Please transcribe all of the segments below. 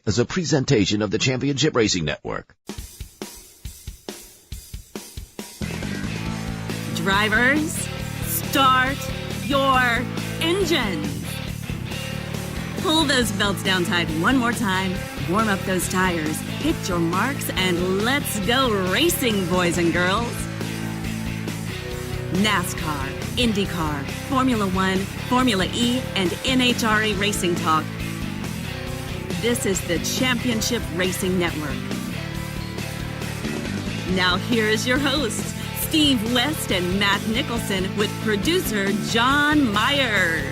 is a presentation of the Championship Racing Network. Drivers, start your engines. Pull those belts down tight one more time, warm up those tires, hit your marks, and let's go racing, boys and girls. NASCAR, Indycar, Formula One, Formula E, and NHRA Racing Talk. This is the Championship Racing Network. Now here is your hosts, Steve West and Matt Nicholson, with producer John Myers.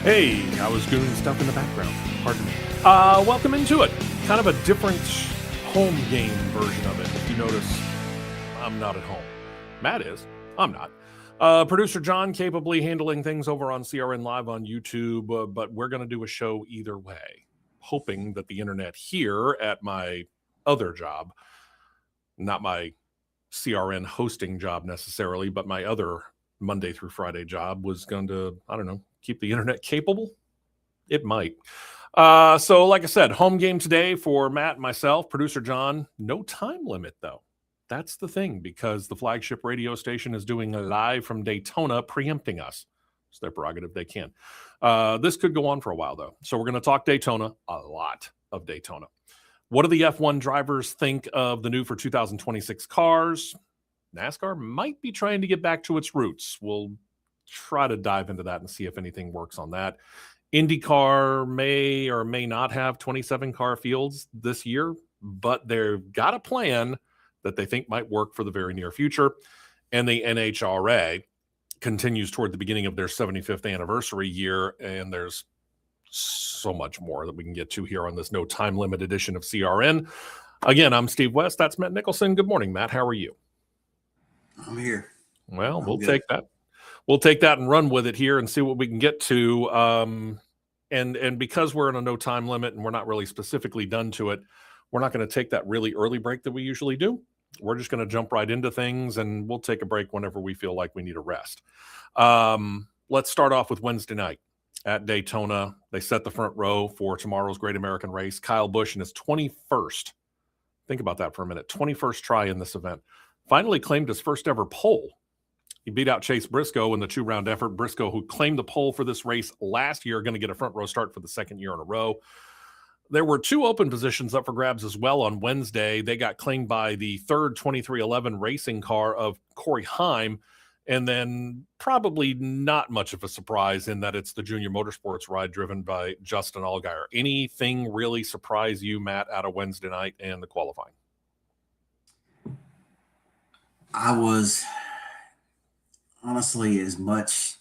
Hey, I was doing stuff in the background. Pardon me. Welcome into it. Kind of a different home game version of it. If you notice, I'm not at home. Matt is. I'm not. Producer John capably handling things over on CRN Live on YouTube, but we're going to do a show either way, hoping that the internet here at my other job, not my CRN hosting job necessarily, but my other Monday through Friday job was going to, I don't know, keep the internet capable. It might. So like I said, home game today for Matt and myself, producer John. No time limit though. That's the thing, because the flagship radio station is doing a live from Daytona, preempting us. It's their prerogative. They can. This could go on for a while though. So we're going to talk Daytona, a lot of Daytona. What do the F1 drivers think of the new for 2026 cars? NASCAR might be trying to get back to its roots. We'll try to dive into that and see if anything works on that. Indycar may or may not have 27 car fields this year, but they've got a plan that they think might work for the very near future. And the NHRA continues toward the beginning of their 75th anniversary year, and there's so much more that we can get to here on this no time limit edition of CRN. Again, I'm Steve West. That's Matt Nicholson. Good morning, Matt. How are you? I'm here. Well, we'll take that. We'll take that and run with it here and see what we can get to. And because we're in a no time limit and we're not really specifically done to it, we're not going to take that really early break that we usually do. We're just going to jump right into things, and we'll take a break whenever we feel like we need a rest. Let's start off with Wednesday night at Daytona. They set the front row for tomorrow's Great American Race. Kyle Busch in his 21st, think about that for a minute, 21st try in this event, finally claimed his first ever pole. He beat out Chase Briscoe in the two-round effort. Briscoe, who claimed the pole for this race last year, going to get a front row start for the second year in a row. There were two open positions up for grabs as well on Wednesday. They got claimed by the third 2311 racing car of Corey Heim, and then probably not much of a surprise in that it's the Junior Motorsports ride driven by Justin Allgaier. Anything really surprise you, Matt, out of Wednesday night and the qualifying? I was honestly, as much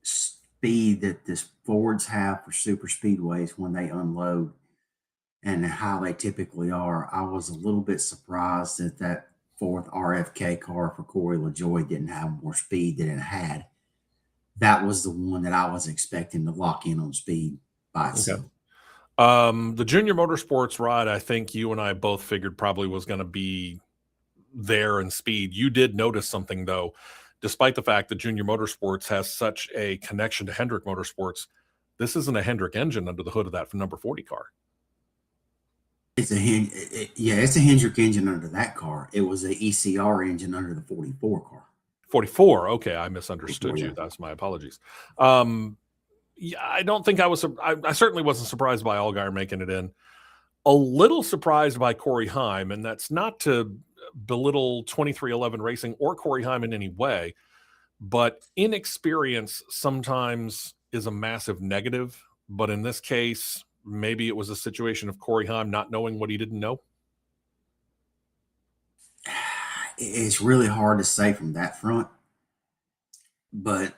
speed that the Fords have for super speedways when they unload and how they typically are, I was a little bit surprised that that fourth RFK car for Corey LaJoie didn't have more speed than it had. That was the one that I was expecting to lock in on speed by itself. Okay. The Junior Motorsports ride, I think you and I both figured probably was going to be there in speed. You did notice something though, despite the fact that Junior Motorsports has such a connection to Hendrick Motorsports. This isn't a Hendrick engine under the hood of that number 40 car. It's a Hendrick engine under that car. It was a ECR engine under the 44 car. 44. Okay, I misunderstood 44, you. yeah. That's my apologies. Yeah, I don't think I was. I certainly wasn't surprised by Allgaier making it in. A little surprised by Corey Heim, and that's not to belittle 2311 Racing or Corey Heim in any way, but inexperience sometimes is a massive negative. But in this case, maybe it was a situation of Corey Heim not knowing what he didn't know. It's really hard to say from that front, but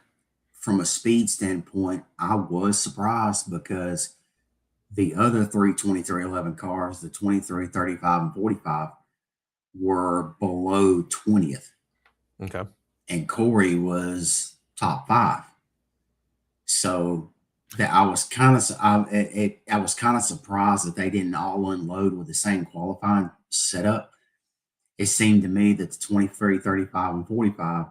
from a speed standpoint, I was surprised because the other three 2311 cars, the 23, 35, and 45, were below 20th. Okay. And Corey was top 5. So that I was kind of I was kind of surprised that they didn't all unload with the same qualifying setup. It seemed to me that the 23, 35, and 45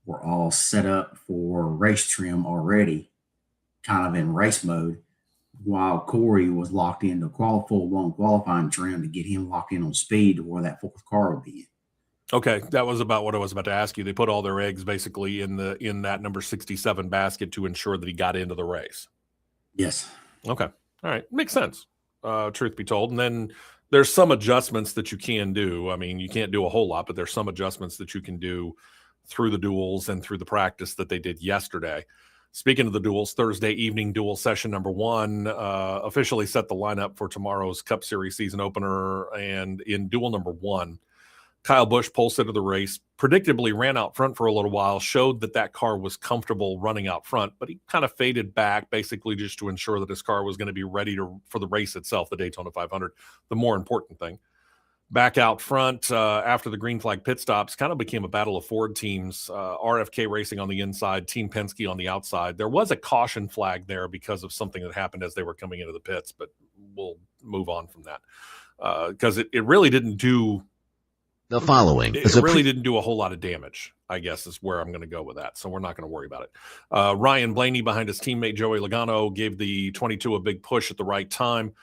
were all set up for race trim already, kind of in race mode, while Corey was locked into full blown qualifying trim to get him locked in on speed to where that fourth car would be in. Okay, that was about what I was about to ask you. They put all their eggs basically in that number 67 basket to ensure that he got into the race. Yes. Okay. All right. Makes sense. Truth be told. And then there's some adjustments that you can do. I mean, you can't do a whole lot, but there's some adjustments that you can do through the duels and through the practice that they did yesterday. Speaking of the duels, Thursday evening duel session number 1 officially set the lineup for tomorrow's Cup Series season opener. And in duel number 1, Kyle Busch, pole sitter of the race, predictably ran out front for a little while, showed that car was comfortable running out front, but he kind of faded back basically just to ensure that his car was going to be ready for the race itself, the Daytona 500, the more important thing. Back out front after the green flag pit stops, kind of became a battle of Ford teams, RFK Racing on the inside, Team Penske on the outside. There was a caution flag there because of something that happened as they were coming into the pits, but we'll move on from that because it really didn't do... The following it really didn't do a whole lot of damage, I guess, is where I'm going to go with that. So we're not going to worry about it. Ryan Blaney behind his teammate Joey Logano gave the 22 a big push at the right time.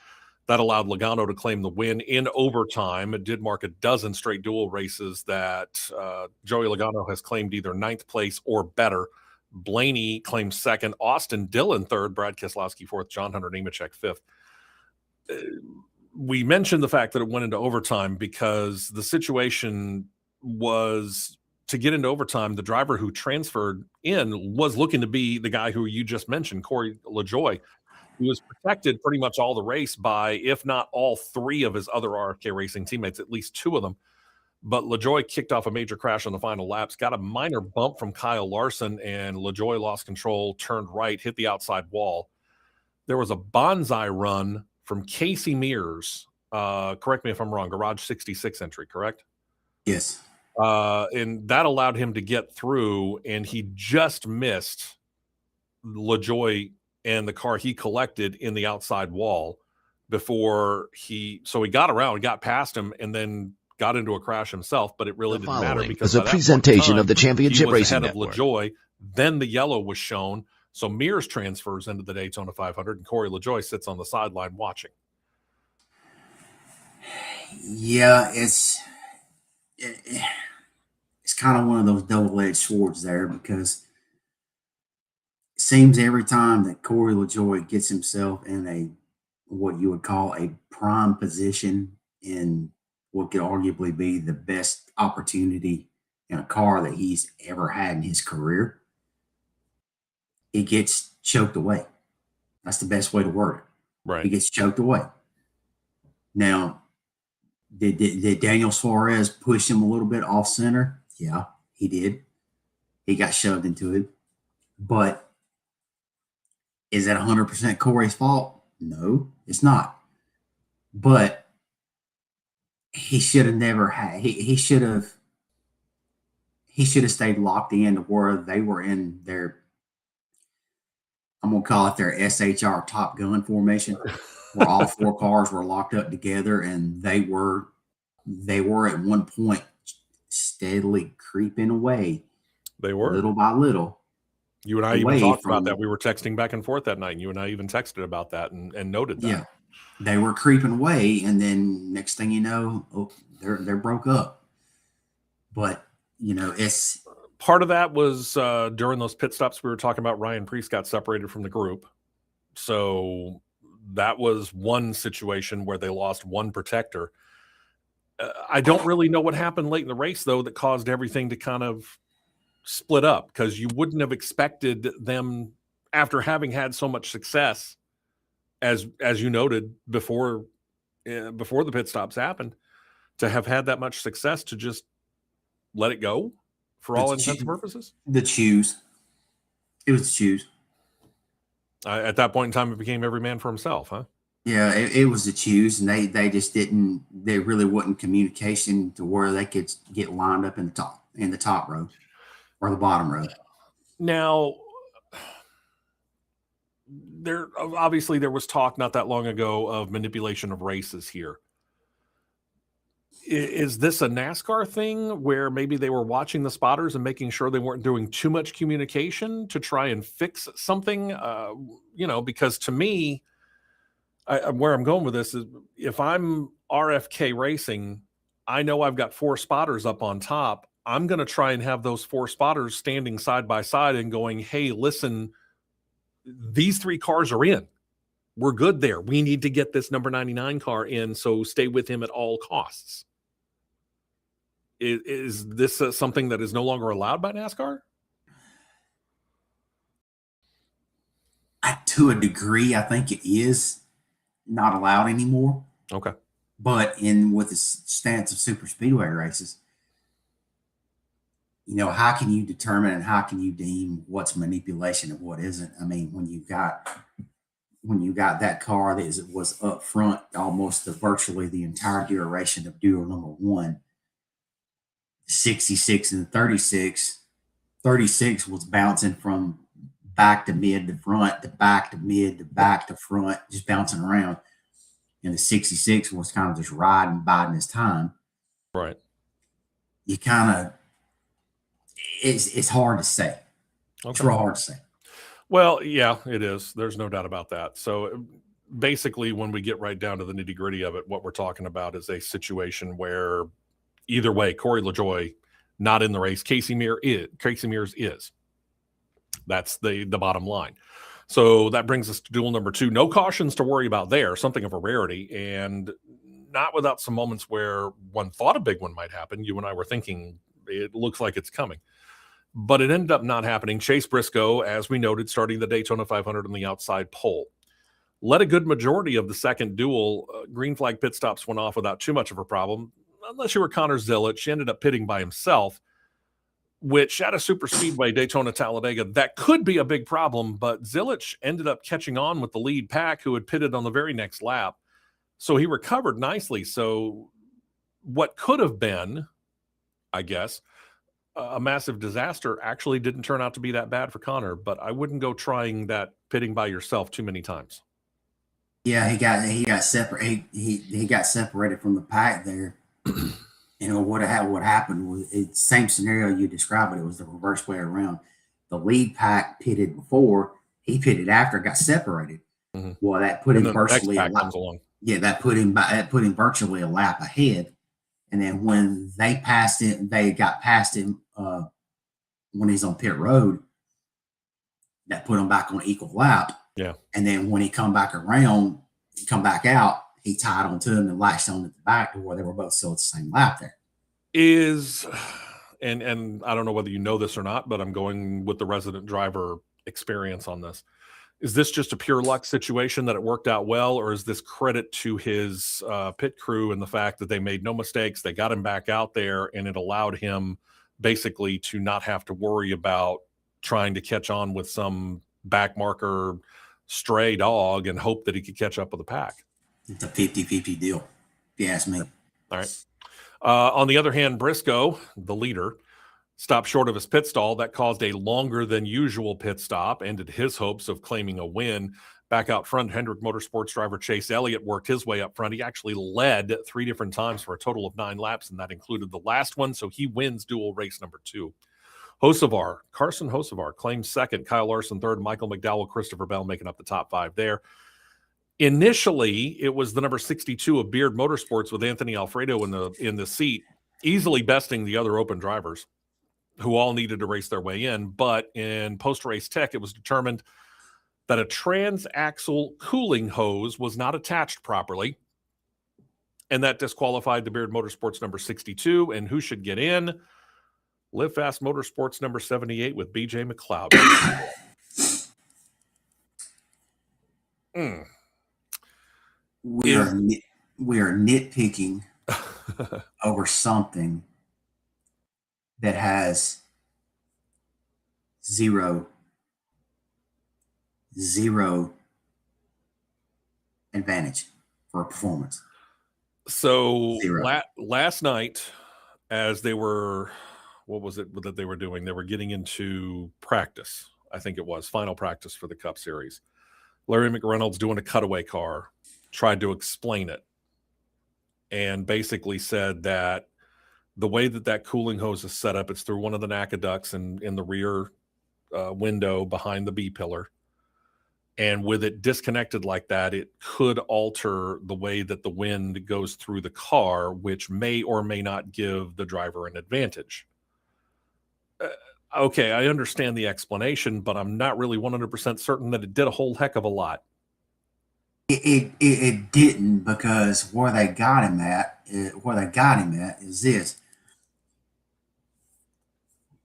That allowed Logano to claim the win in overtime. It did mark a dozen straight dual races that Joey Logano has claimed either 9th place or better. Blaney claimed 2nd, Austin Dillon 3rd, Brad Keselowski 4th, John Hunter Nemechek 5th. We mentioned the fact that it went into overtime because the situation was to get into overtime. The driver who transferred in was looking to be the guy who you just mentioned, Corey LaJoie. He was protected pretty much all the race by, if not all 3 of his other RFK Racing teammates, at least 2 of them. But LaJoie kicked off a major crash on the final laps, got a minor bump from Kyle Larson, and LaJoie lost control, turned right, hit the outside wall. There was a bonsai run from Casey Mears, correct me if I'm wrong, Garage 66 entry, correct? Yes. And that allowed him to get through, and he just missed LaJoie and the car he collected in the outside wall before he got around, he got past him, and then got into a crash himself, but it really didn't matter because a presentation of the Championship Racing Network. LaJoie, then the yellow was shown. So Mears transfers into the Daytona 500, and Corey LaJoie sits on the sideline watching. Yeah, it's kind of one of those double-edged swords there because it seems every time that Corey LaJoie gets himself in what you would call a prime position in what could arguably be the best opportunity in a car that he's ever had in his career, it gets choked away. That's the best way to word it. Right. He gets choked away. Now, did Daniel Suarez push him a little bit off center? Yeah, he did. He got shoved into it. But is that 100% Corey's fault? No, it's not. But he should have never had. He should have stayed locked in to where they were in their, I'm going to call it their SHR Top Gun formation, where all 4 cars were locked up together, and they were at one point steadily creeping away. They were little by little. You and I even talked about that. We were texting back and forth that night, and you and I even texted about that and noted that. Yeah, they were creeping away, and then next thing you know, they're broke up. But it's part of that was during those pit stops we were talking about. Ryan Preece got separated from the group, so that was one situation where they lost one protector. I don't really know what happened late in the race, though, that caused everything to kind of split up, because you wouldn't have expected them, after having had so much success, as you noted before the pit stops happened, to have had that much success to just let it go for all intents and purposes. The choose. It was the choose. At that point in time, it became every man for himself, huh? Yeah, it was the choose, and they just didn't. There really wasn't communication to where they could get lined up in the top row or the bottom row. Now, there was talk not that long ago of manipulation of races here. Is this a NASCAR thing where maybe they were watching the spotters and making sure they weren't doing too much communication to try and fix something? Because to me, where I'm going with this is if I'm RFK Racing, I know I've got 4 spotters up on top. I'm going to try and have those 4 spotters standing side by side and going, hey, listen, these 3 cars are in. We're good there. We need to get this number 99 car in, so stay with him at all costs. Is this something that is no longer allowed by NASCAR? To a degree, I think it is not allowed anymore. Okay. But with the stance of super speedway races, how can you determine and how can you deem what's manipulation and what isn't? I mean, when you got that car that was up front almost virtually the entire duration of duel number 1, 66 and 36 was bouncing from back to mid to front to back to mid to back to front, just bouncing around. And the 66 was kind of just biding his time. Right. You kind of, it's hard to say. Okay. It's real hard to say. Well, yeah, it is. There's no doubt about that. So basically, when we get right down to the nitty gritty of it, what we're talking about is a situation where either way, Corey LaJoie not in the race. Casey Mears is. That's the bottom line. So that brings us to duel number 2. No cautions to worry about there, something of a rarity, and not without some moments where one thought a big one might happen. You and I were thinking it looks like it's coming. But it ended up not happening. Chase Briscoe, as we noted, starting the Daytona 500 on the outside pole. Led a good majority of the second duel. Green flag pit stops went off without too much of a problem. Unless you were Connor Zilisch, she ended up pitting by himself, which at a super speedway, Daytona Talladega, that could be a big problem. But Zilisch ended up catching on with the lead pack who had pitted on the very next lap. So he recovered nicely. So what could have been, I guess, a massive disaster actually didn't turn out to be that bad for Connor, but I wouldn't go trying that pitting by yourself too many times. Yeah, he got separate. He got separated from the pack there. What happened was same scenario you described, but it was the reverse way around. The lead pack pitted before, he pitted after, got separated. Mm-hmm. Well, that put him virtually a lap. That put him virtually a lap ahead. And then when they got past him when he's on pit road, that put him back on equal lap. Yeah. And then when he come back out, he tied onto him and latched on at the back to where they were both still at the same lap there. And I don't know whether you know this or not, but I'm going with the resident driver experience on this. Is this just a pure luck situation that it worked out well, or is this credit to his pit crew and the fact that they made no mistakes, they got him back out there, and it allowed him basically to not have to worry about trying to catch on with some back marker stray dog and hope that he could catch up with the pack? It's a 50-50 deal, if you ask me. All right. On the other hand, Briscoe, the leader, stopped short of his pit stall. That caused a longer than usual pit stop, ended his hopes of claiming a win. Back out front, Hendrick Motorsports driver Chase Elliott worked his way up front. He actually led 3 different times for a total of 9 laps, and that included the last one, so he wins dual race number 2. Carson Hocevar claims second, Kyle Larson third, Michael McDowell, Christopher Bell making up the top 5 there. Initially, it was the number 62 of Beard Motorsports with Anthony Alfredo in the seat, easily besting the other open drivers who all needed to race their way in. But in post-race tech, it was determined that a transaxle cooling hose was not attached properly, and that disqualified the Beard Motorsports number 62. And who should get in? Live Fast Motorsports number 78 with BJ McLeod. We are nitpicking over something that has zero advantage for a performance. So last night, as they were, what was it that they were doing? They were getting into practice. I think it was final practice for the Cup Series. Larry McReynolds doing a cutaway car tried to explain it and basically said that the way that cooling hose is set up, it's through one of the NACA ducts in the rear window behind the B pillar. And with it disconnected like that, it could alter the way that the wind goes through the car, which may or may not give the driver an advantage. Okay, I understand the explanation, but I'm not really 100% certain that it did a whole heck of a lot. It didn't, because where they got him at is this.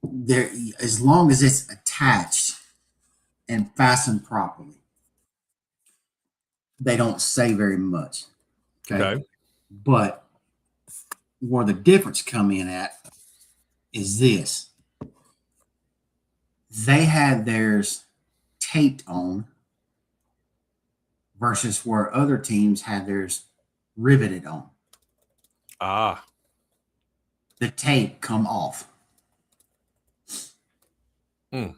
There, as long as it's attached and fastened properly, they don't say very much. Okay. But where the difference come in at is this. They had theirs taped on versus where other teams had theirs riveted on. Ah. The tape come off. And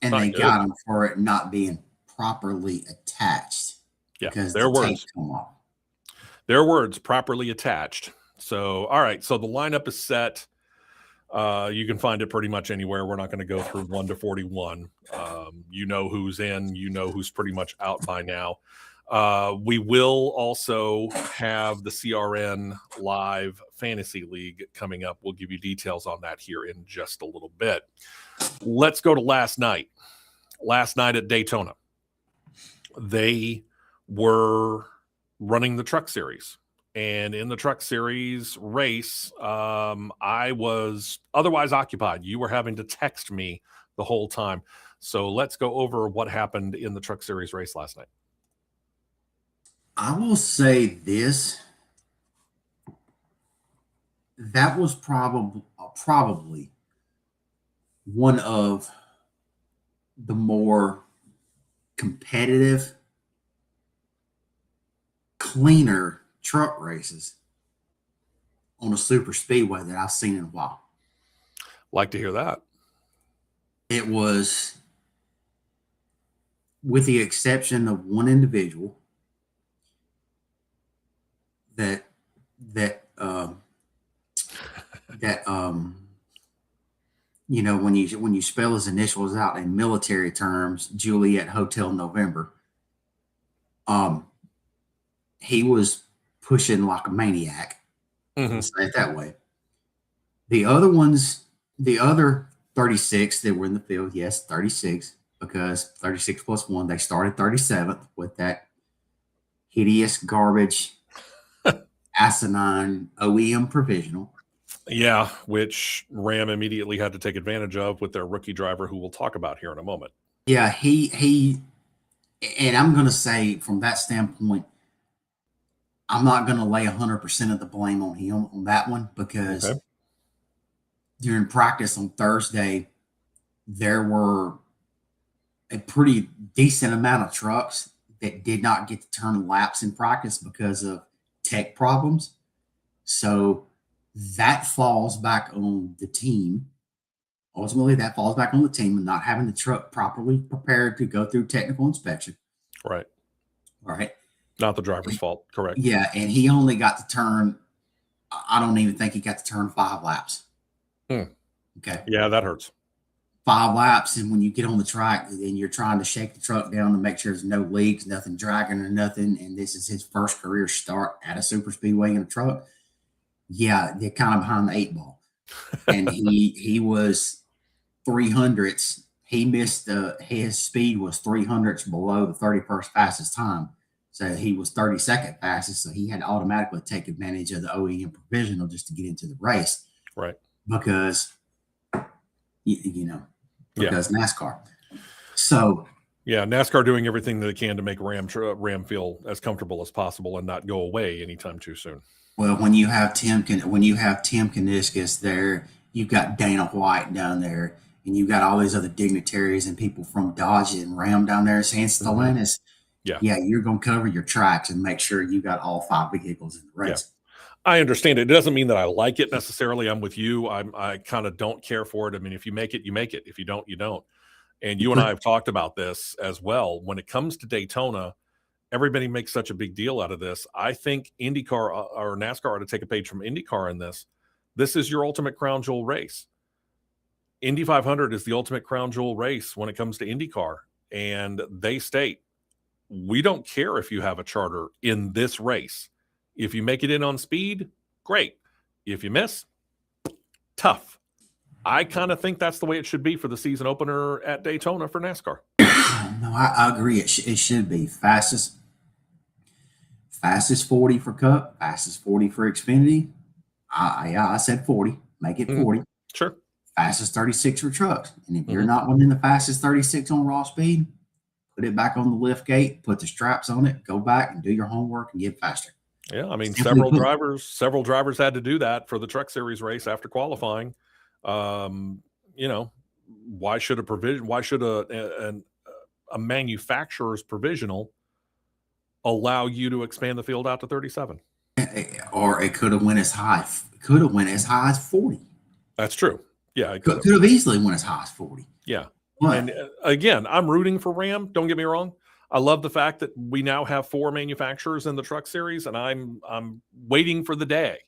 they got them for it not being properly attached. Yeah, because their the words. tape come off. Their words, properly attached. So, all right. So the lineup is set. You can find it pretty much anywhere. We're not going to go through 1 to 41. You know who's in. You know who's pretty much out by now. We will also have the CRN Live Fantasy League coming up. We'll give you details on that here in just a little bit. Let's go to last night. Last night at Daytona. They were running the Truck Series. And in the Truck Series race, I was otherwise occupied. You were having to text me the whole time. So let's go over what happened in the Truck Series race last night. I will say this. That was probably one of the more competitive, cleaner truck races on a super speedway that I've seen in a while. Like to hear that. It was, with the exception of one individual that you know, when you spell his initials out in military terms, Juliet Hotel November, he was pushing like a maniac. Let's say it that way. The other 36 that were in the field, yes, 36, because 36 plus 1, they started 37th with that hideous garbage asinine OEM provisional. Yeah, which Ram immediately had to take advantage of with their rookie driver, who we'll talk about here in a moment. Yeah, he and I'm going to say from that standpoint, I'm not going to lay 100% of the blame on him on that one, because during practice on Thursday, there were a pretty decent amount of trucks that did not get to turn laps in practice because of tech problems. So that falls back on the team. Ultimately, that falls back on the team and not having the truck properly prepared to go through technical inspection. Right. All right. Not the driver's fault. Correct. Yeah. And he only got to turn, I don't even think he got to turn 5 laps. Okay. Yeah, that hurts. 5 laps. And when you get on the track and you're trying to shake the truck down to make sure there's no leaks, nothing dragging or nothing, and this is his first career start at a super speedway in a truck. Yeah, they're kind of behind the 8 ball. And he was 300ths. He missed his speed was 300ths below the 31st fastest time. So he was 32nd fastest. So he had to automatically take advantage of the OEM provisional just to get into the race. Right. Because, because NASCAR. So. Yeah, NASCAR doing everything that they can to make Ram feel as comfortable as possible and not go away anytime too soon. Well, when you have Tim Kaniskis there, you've got Dana White down there, and you've got all these other dignitaries and people from Dodge and Ram down there saying Stellantis. Yeah, you're going to cover your tracks and make sure you got all 5 vehicles in the race. Yeah. I understand it. It doesn't mean that I like it necessarily. I'm with you. I kind of don't care for it. I mean, if you make it, you make it. If you don't, you don't. And you and I have talked about this as well. When it comes to Daytona, everybody makes such a big deal out of this. I think IndyCar or NASCAR ought to take a page from IndyCar in this. This is your ultimate crown jewel race. Indy 500 is the ultimate crown jewel race when it comes to IndyCar. And they state, we don't care if you have a charter in this race. If you make it in on speed, great. If you miss, tough. I kind of think that's the way it should be for the season opener at Daytona for NASCAR. No, I agree. It should be fastest 40 for Cup, fastest 40 for Xfinity. I said 40. Make it 40. Sure. Fastest 36 for trucks. And if you're not winning the fastest 36 on raw speed, put it back on the lift gate, put the straps on it, go back and do your homework and get faster. Yeah, I mean, several drivers had to do that for the Truck Series race after qualifying. You know, why should a manufacturer's provisional allow you to expand the field out to 37? Or it could have went as high as 40. That's true. Yeah, it could have easily went as high as 40. Yeah. But, and again, I'm rooting for Ram. Don't get me wrong. I love the fact that we now have 4 manufacturers in the Truck Series, and I'm waiting for the day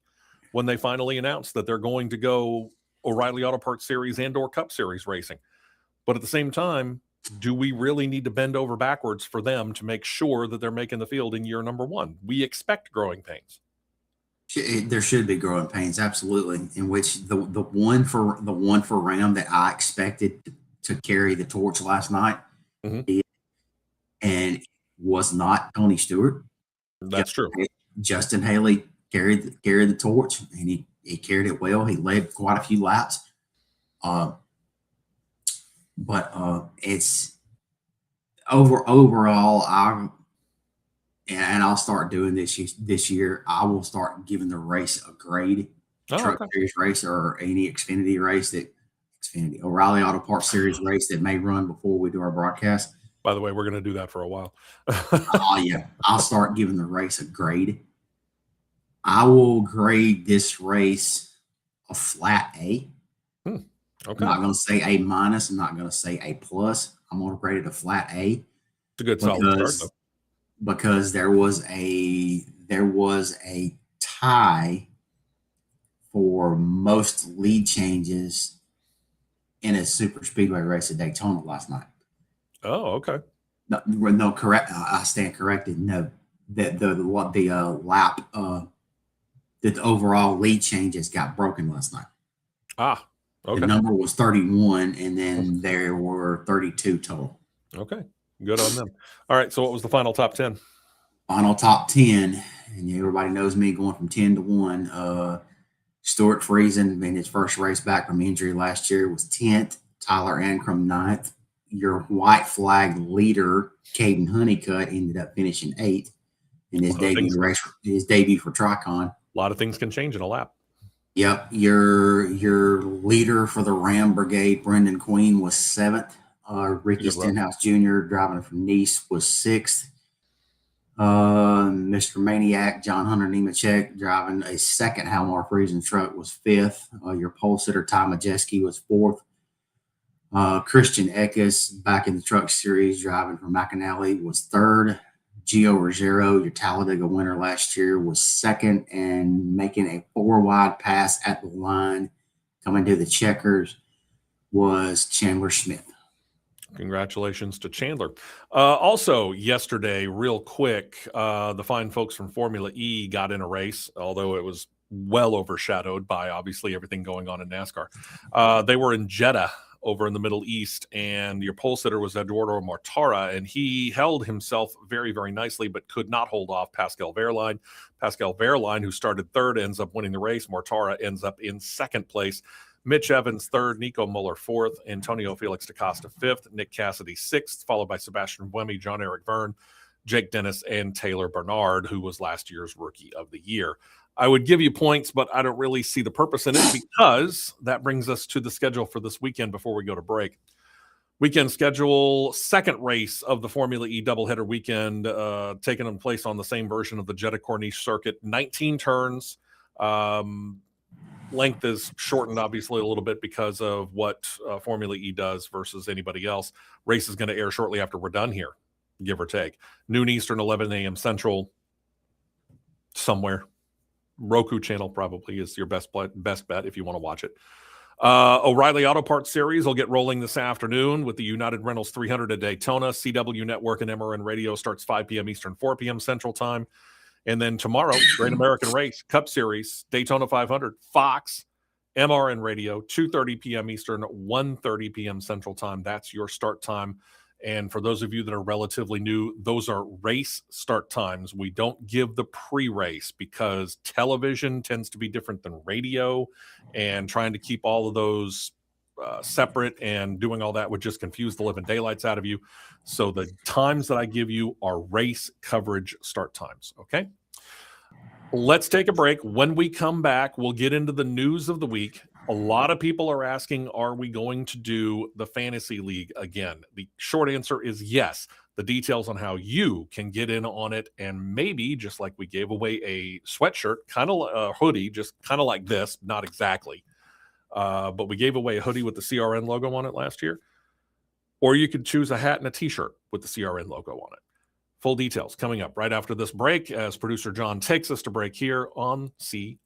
when they finally announce that they're going to go O'Reilly Auto Parts Series and/or Cup Series racing. But at the same time, do we really need to bend over backwards for them to make sure that they're making the field in year number 1? We expect growing pains. There should be growing pains, absolutely. In which the one for Ram that I expected to carry the torch last night, and was not Tony Stewart. That's true. Justin Haley carried the torch, and he carried it well. He led quite a few laps. But it's overall, I'll start doing this year. I will start giving the race a grade. Truck Series race or any Xfinity race O'Reilly Auto Parts Series race that may run before we do our broadcast. By the way, we're going to do that for a while. Yeah. I'll start giving the race a grade. I will grade this race a flat A. Okay. I'm not going to say A minus. I'm not going to say A plus. I'm going to grade it a flat A. It's a good solid start, though. Because there was a tie for most lead changes in a super speedway race at Daytona last night. Oh, okay. No, correct. I stand corrected. No, the lap, the overall lead changes got broken last night. Ah, okay. The number was 31, and then there were 32 total. Okay, good on them. All right, so what was the final top 10? Final top 10, and everybody knows me going from 10 to 1. Stuart Friesen in his first race back from injury last year was 10th. Tyler Ankrum 9th. Your white flag leader, Caden Honeycutt, ended up finishing 8th in his debut for Tricon. A lot of things can change in a lap. Yep. Your leader for the Ram Brigade, Brendan Queen, was 7th. Ricky Stenhouse Jr., driving from Nice, was 6th. Mr. Maniac, John Hunter Nemechek, driving a second Halmar Friesen truck, was 5th. Your pole sitter, Ty Majeski, was 4th. Christian Eckes, back in the Truck Series, driving from McAnally, was 3rd. Gio Ruggiero, your Talladega winner last year, was 2nd, and making a 4-wide pass at the line, coming to the checkers, was Chandler Smith. Congratulations to Chandler. Also, yesterday, real quick, the fine folks from Formula E got in a race, although it was well overshadowed by, obviously, everything going on in NASCAR. They were in Jeddah over in the Middle East, and your pole sitter was Eduardo Mortara, and he held himself very, very nicely, but could not hold off Pascal Wehrlein. Pascal Wehrlein, who started 3rd, ends up winning the race. Mortara ends up in 2nd place. Mitch Evans 3rd, Nico Muller 4th, Antonio Felix da Costa 5th, Nick Cassidy 6th, followed by Sebastian Buemi, John Eric Verne, Jake Dennis, and Taylor Bernard, who was last year's Rookie of the Year. I would give you points, but I don't really see the purpose in it, because that brings us to the schedule for this weekend before we go to break. Weekend schedule, 2nd race of the Formula E doubleheader weekend, taking place on the same version of the Jeddah Corniche circuit. 19 turns. length is shortened, obviously, a little bit because of what Formula E does versus anybody else. Race is going to air shortly after we're done here, give or take. Noon Eastern, 11 a.m. Central, somewhere. Roku channel probably is your best bet if you want to watch it. O'Reilly Auto Parts Series will get rolling this afternoon with the United Rentals 300 at Daytona. CW Network and MRN Radio starts 5 p.m. Eastern, 4 p.m. Central Time. And then tomorrow, Great American Race, Cup Series, Daytona 500, Fox, MRN Radio, 2:30 p.m. Eastern, 1:30 p.m. Central Time. That's your start time. And for those of you that are relatively new, those are race start times. We don't give the pre-race because television tends to be different than radio, and trying to keep all of those separate and doing all that would just confuse the living daylights out of you. So the times that I give you are race coverage start times, okay? Let's take a break. When we come back, we'll get into the news of the week. A lot of people are asking, are we going to do the Fantasy League again? The short answer is yes. The details on how you can get in on it, and maybe just like we gave away a sweatshirt, kind of a hoodie, just kind of like this, not exactly. But we gave away a hoodie with the CRN logo on it last year. Or you could choose a hat and a t-shirt with the CRN logo on it. Full details coming up right after this break as producer John takes us to break here on CRN.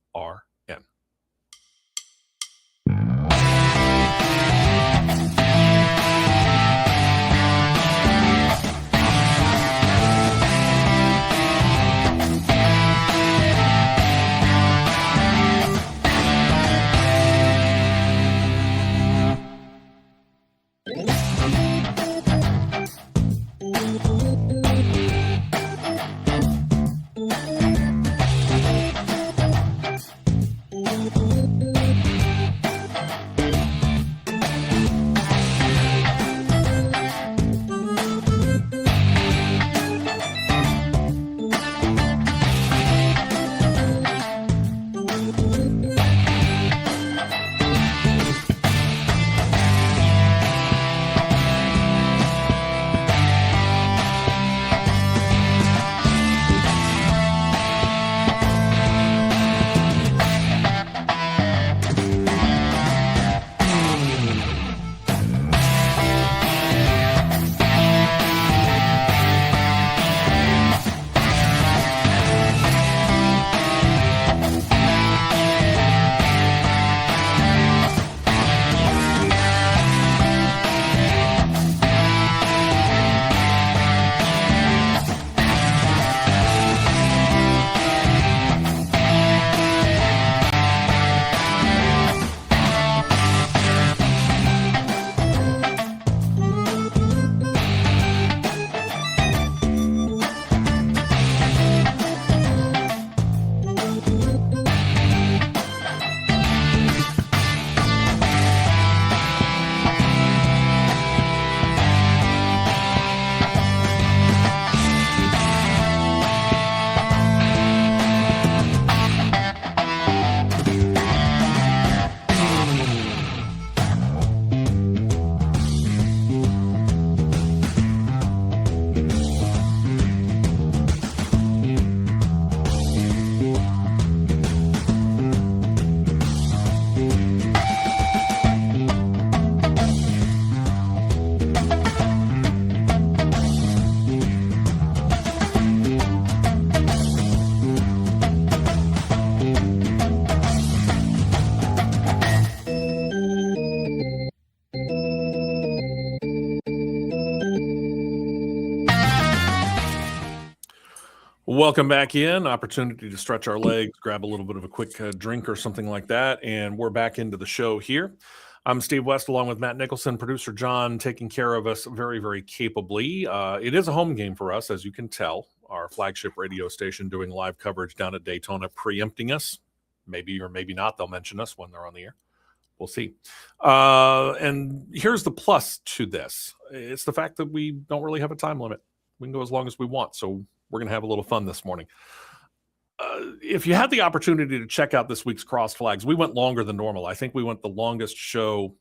Welcome back in. Opportunity to stretch our legs, grab a little bit of a quick drink or something like that, and we're back into the show here. I'm Steve West, along with Matt Nicholson, producer John, taking care of us very, very capably. It is a home game for us, as you can tell. Our flagship radio station doing live coverage down at Daytona, preempting us. Maybe or maybe not, they'll mention us when they're on the air. We'll see. And here's the plus to this. It's the fact that we don't really have a time limit. We can go as long as we want, so we're going to have a little fun this morning. If you had the opportunity to check out this week's Cross Flags, we went longer than normal. I think we went the longest show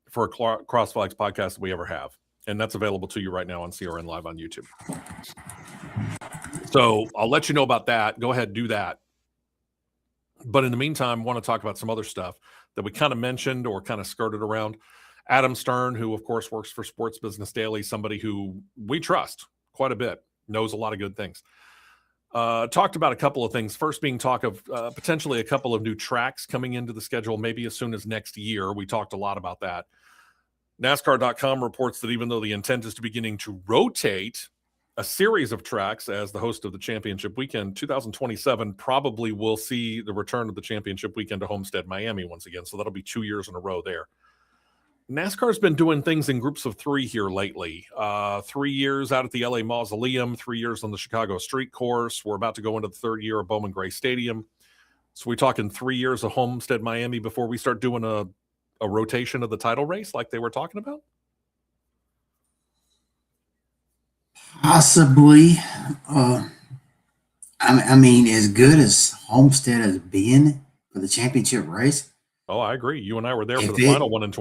for a Cross Flags podcast that we ever have. And that's available to you right now on CRN Live on YouTube. So I'll let you know about that. Go ahead, do that. But in the meantime, I want to talk about some other stuff that we kind of mentioned or kind of skirted around. Adam Stern, who of course works for Sports Business Daily, somebody who we trust quite a bit, knows a lot of good things. Talked about a couple of things. First being talk of potentially a couple of new tracks coming into the schedule, maybe as soon as next year. We talked a lot about that. NASCAR.com reports that even though the intent is to beginning to rotate a series of tracks as the host of the championship weekend, 2027 probably will see the return of the championship weekend to Homestead, Miami once again. So that'll be 2 years in a row there. NASCAR's been doing things in groups of 3 here lately. 3 years out at the LA Mausoleum, 3 years on the Chicago Street Course. We're about to go into the 3rd year of Bowman Gray Stadium. So we talking 3 years of Homestead, Miami before we start doing a rotation of the title race like they were talking about? Possibly. I mean, as good as Homestead has been for the championship race. Oh, I agree. You and I were there for the final one in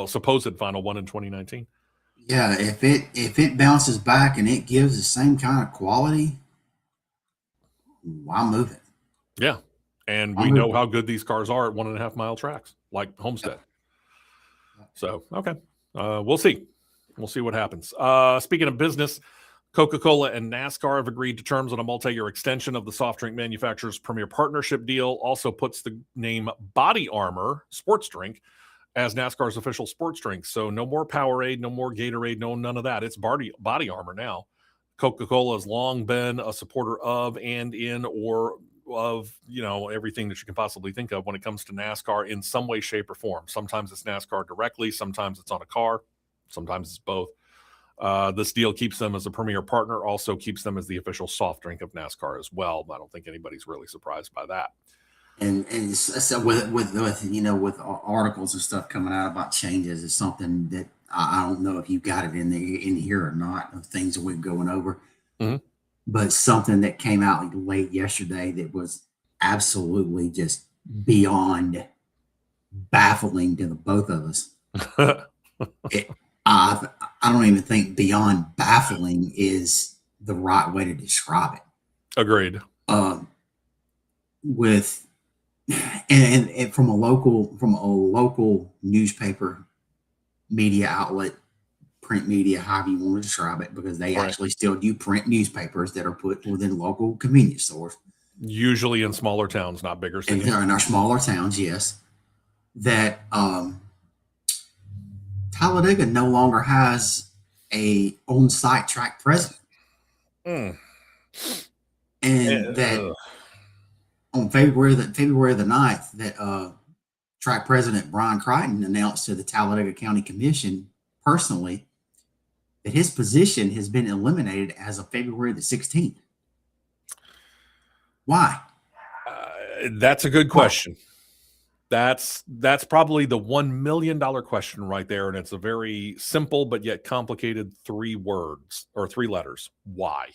supposed final one in 2019. Yeah, if it bounces back and it gives the same kind of quality, why move it? Yeah, and we know how good these cars are at 1.5 mile tracks like Homestead. So, okay, we'll see. We'll see what happens. Speaking of business, Coca-Cola and NASCAR have agreed to terms on a multi-year extension of the soft drink manufacturer's premier partnership deal. Also puts the name Body Armor sports drink as NASCAR's official sports drink. So no more Powerade, no more Gatorade, none of that. It's Body Armor now. Coca-Cola has long been a supporter of and in or of, everything that you can possibly think of when it comes to NASCAR in some way, shape, or form. Sometimes it's NASCAR directly. Sometimes it's on a car. Sometimes it's both. This deal keeps them as a premier partner, also keeps them as the official soft drink of NASCAR as well. I don't think anybody's really surprised by that. And so with articles and stuff coming out about changes, is something that I don't know if you got it in here or not, of things that we're going over. Mm-hmm. But something that came out late yesterday that was absolutely just beyond baffling to the both of us. I don't even think beyond baffling is the right way to describe it. Agreed. And from a local newspaper media outlet, print media, however you want to describe it, because they actually still do print newspapers that are put within local convenience stores. Usually in smaller towns, not bigger cities. In our smaller towns, yes. That Talladega no longer has a on-site track president. And that on February the 9th, that track president Brian Crichton announced to the Talladega County Commission personally that his position has been eliminated as of February the 16th. Why? That's a good question. That's probably the $1 million question right there, and it's a very simple but yet complicated 3 words or 3 letters. Why?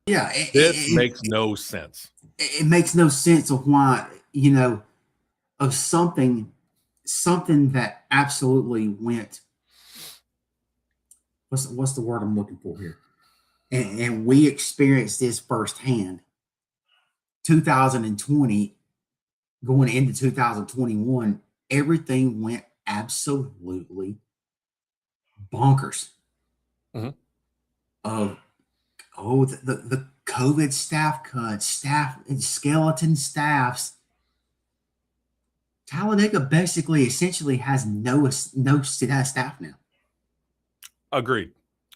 Yeah, it makes no sense. It makes no sense of why, of something that absolutely went. What's the word I'm looking for here? And we experienced this firsthand. 2020. Going into 2021, everything went absolutely bonkers. Mm-hmm. The COVID staff cuts, skeleton staffs. Talladega essentially has no staff now. Agreed,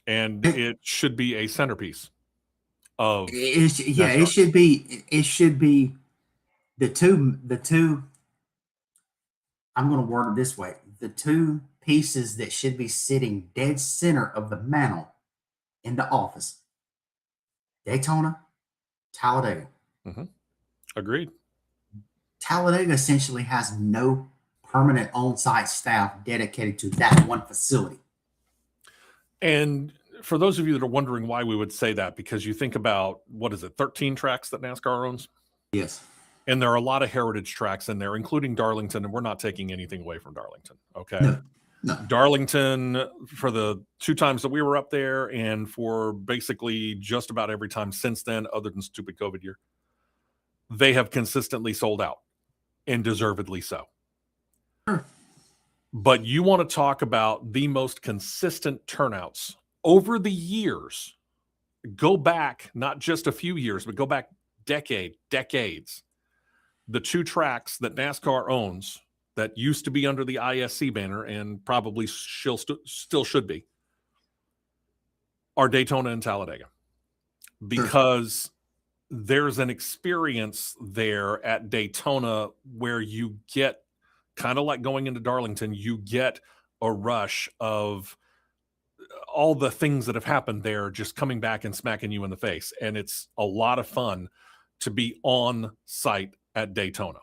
and it should be a centerpiece of. It should be. It should be. The two, I'm going to word it this way. The 2 pieces that should be sitting dead center of the mantle in the office. Daytona, Talladega. Mm-hmm. Agreed. Talladega essentially has no permanent on-site staff dedicated to that one facility. And for those of you that are wondering why we would say that, because you think about, 13 tracks that NASCAR owns? Yes. And there are a lot of heritage tracks in there, including Darlington, and we're not taking anything away from Darlington, okay? No. Darlington, for the 2 times that we were up there, and for basically just about every time since then, other than stupid COVID year, they have consistently sold out. and deservedly so. But you want to talk about the most consistent turnouts over the years. Go back, not just a few years, but go back decades. The two tracks that NASCAR owns that used to be under the ISC banner and probably still should be are Daytona and Talladega. Because there's an experience there at Daytona where you get, kind of like going into Darlington, you get a rush of all the things that have happened there just coming back and smacking you in the face. And it's a lot of fun to be on site at Daytona.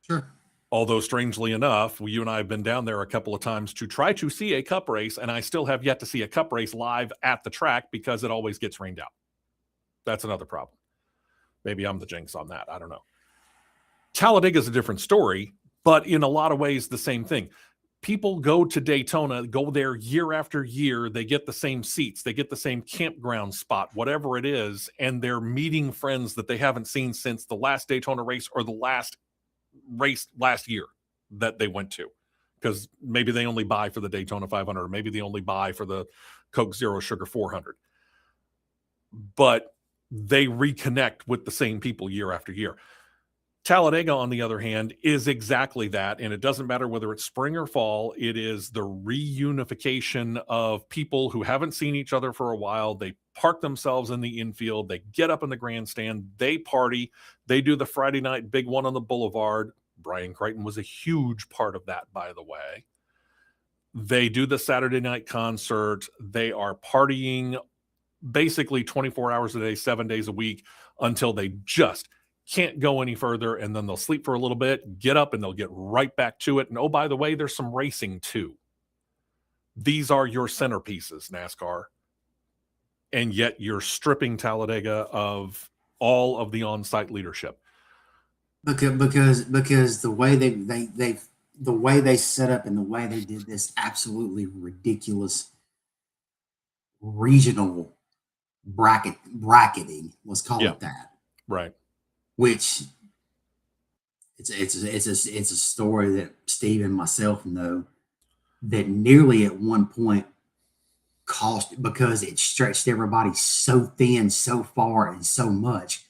Sure. Although, strangely enough, you and I have been down there a couple of times to try to see a cup race, and I still have yet to see a cup race live at the track because it always gets rained out. That's another problem. Maybe I'm the jinx on that. I don't know. Talladega is a different story, but in a lot of ways, the same thing. People go to Daytona, go there year after year. They get the same seats. They get the same campground spot, whatever it is. And they're meeting friends that they haven't seen since the last Daytona race or the last race last year that they went to. Because maybe they only buy for the Daytona 500, or maybe they only buy for the Coke Zero Sugar 400. But they reconnect with the same people year after year. Talladega, on the other hand, is exactly that. And it doesn't matter whether it's spring or fall. It is the reunification of people who haven't seen each other for a while. They park themselves in the infield. They get up in the grandstand. They party. They do the Friday night big one on the boulevard. Brian Crichton was a huge part of that, by the way. They do the Saturday night concert. They are partying basically 24 hours a day, 7 days a week, until they just can't go any further, and then they'll sleep for a little bit, get up, and they'll get right back to it. And oh, by the way, there's some racing too. These are your centerpieces, NASCAR, and yet you're stripping Talladega of all of the on-site leadership. Because the way the way they set up and the way they did this absolutely ridiculous regional bracketing, let's call it that. Right. Which it's a story that Steve and myself know that nearly at one point cost, because it stretched everybody so thin, so far, and so much,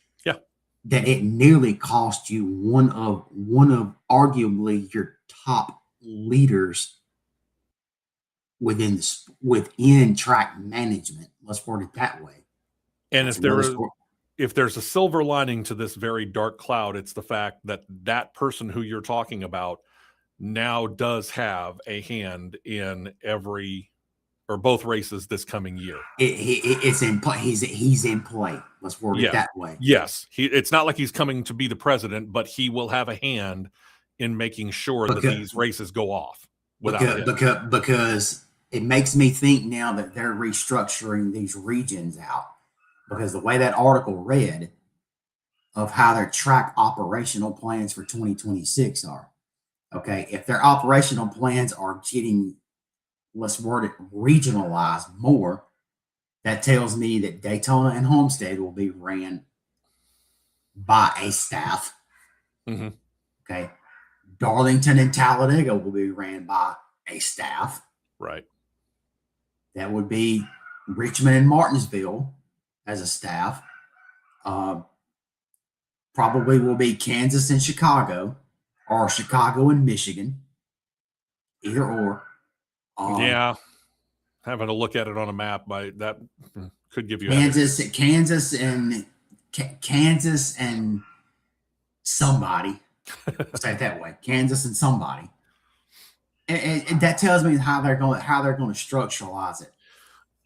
that it nearly cost you one of arguably your top leaders within track management. Let's word it that way. And if there's a silver lining to this very dark cloud, it's the fact that that person who you're talking about now does have a hand in every or both races this coming year. It's in play. He's in play. Let's word it that way. Yes. It's not like he's coming to be the president, but he will have a hand in making sure that these races go off because it makes me think now that they're restructuring these regions out, because the way that article read of how their track operational plans for 2026 are. Okay. If their operational plans are getting, let's word it, regionalized more, that tells me that Daytona and Homestead will be ran by a staff. Mm-hmm. Okay. Darlington and Talladega will be ran by a staff. Right. That would be Richmond and Martinsville as a staff. Probably will be Kansas and Chicago, or Chicago and Michigan. Either or. Having to look at it on a map, that could give you Kansas and somebody. Say it that way. Kansas and somebody. And that tells me how they're going to structuralize it,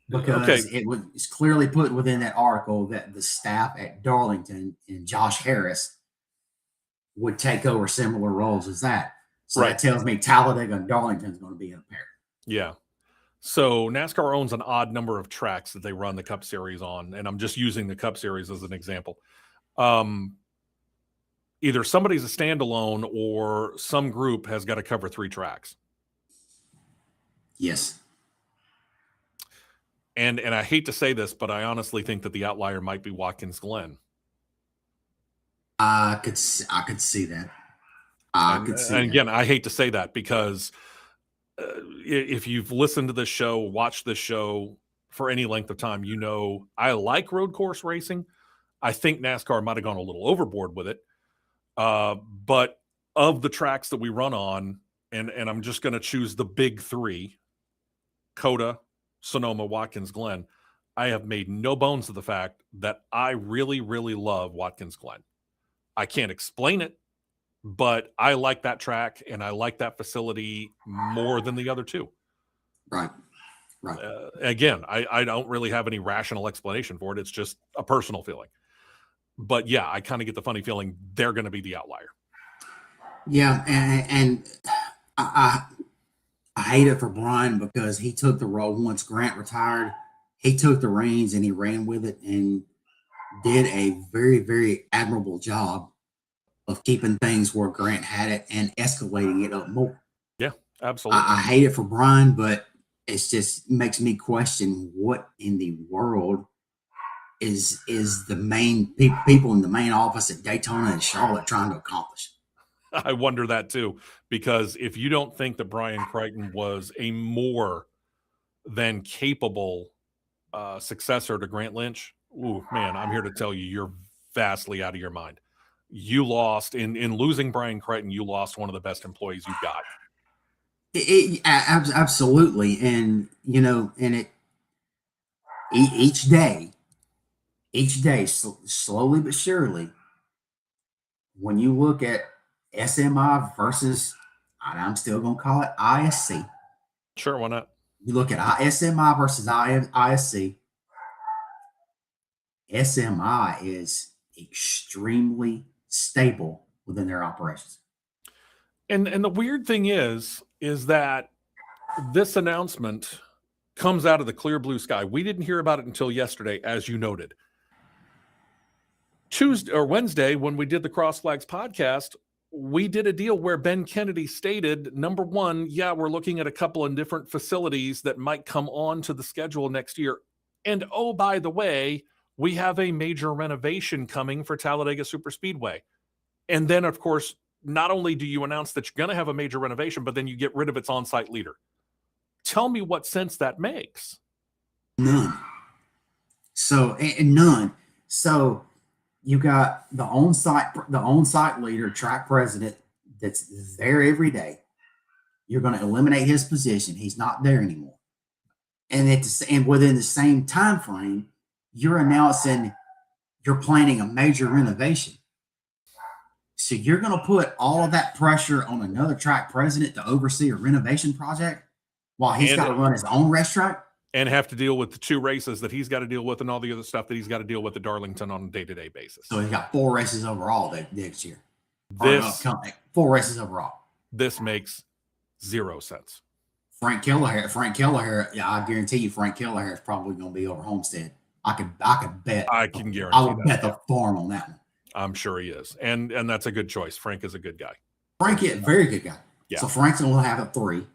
because it's clearly put within that article that the staff at Darlington and Josh Harris would take over similar roles as that. So that tells me Talladega and Darlington is going to be in a pair. Yeah. So NASCAR owns an odd number of tracks that they run the Cup Series on, and I'm just using the Cup Series as an example. Either somebody's a standalone or some group has got to cover 3 tracks. Yes. And I hate to say this, but I honestly think that the outlier might be Watkins Glen. I could see that. I could see and that. again, I hate to say that because if you've listened to this show, watched this show for any length of time, you know I like road course racing. I think NASCAR might have gone a little overboard with it. But of the tracks that we run on, and I'm just going to choose the big three, Coda, Sonoma, Watkins Glen, I have made no bones of the fact that I really, really love Watkins Glen. I can't explain it, but I like that track and I like that facility more than the other two. Right. Right. Again, I don't really have any rational explanation for it. It's just a personal feeling. But yeah, I kind of get the funny feeling they're going to be the outlier. Yeah, and I hate it for Brian because he took the role once Grant retired. He took the reins and he ran with it and did a very, very admirable job of keeping things where Grant had it and escalating it up more. Yeah, absolutely. I hate it for Brian, but it's just makes me question what in the world is the main people in the main office at Daytona and Charlotte trying to accomplish. I wonder that too, because if you don't think that Brian Crichton was a more than capable successor to Grant Lynch, ooh, man, I'm here to tell you, you're vastly out of your mind. You lost in losing Brian Crichton. You lost one of the best employees you've got. Absolutely, and you know, and it each day, slowly but surely, when you look at SMI versus, I'm still going to call it ISC. Sure, why not? You look at SMI versus ISC. SMI is extremely stable within their operations. And the weird thing is that this announcement comes out of the clear blue sky. We didn't hear about it until yesterday, as you noted. Tuesday or Wednesday, when we did the Cross Flags podcast, we did a deal where Ben Kennedy stated, number one, yeah, we're looking at a couple of different facilities that might come on to the schedule next year. And oh, by the way, we have a major renovation coming for Talladega Superspeedway. And then, of course, not only do you announce that you're going to have a major renovation, but then you get rid of its on-site leader. Tell me what sense that makes. None. So, and none. So you got the on-site leader, track president that's there every day. You're going to eliminate his position. He's not there anymore. And within the same time frame, you're announcing you're planning a major renovation. So you're going to put all of that pressure on another track president to oversee a renovation project while he's got to run his own racetrack? And have to deal with the 2 races that he's got to deal with and all the other stuff that he's got to deal with at Darlington on a day-to-day basis. So he's got 4 races overall next year. 4 races overall. This makes 0 sense. Frank Kelleher, yeah, I guarantee you Frank Kelleher is probably going to be over Homestead. I could bet. I can guarantee I would bet the farm on that one. I'm sure he is. And that's a good choice. Frank is a good guy. Frank is a very good guy. Yeah. So Frank's going to have 3.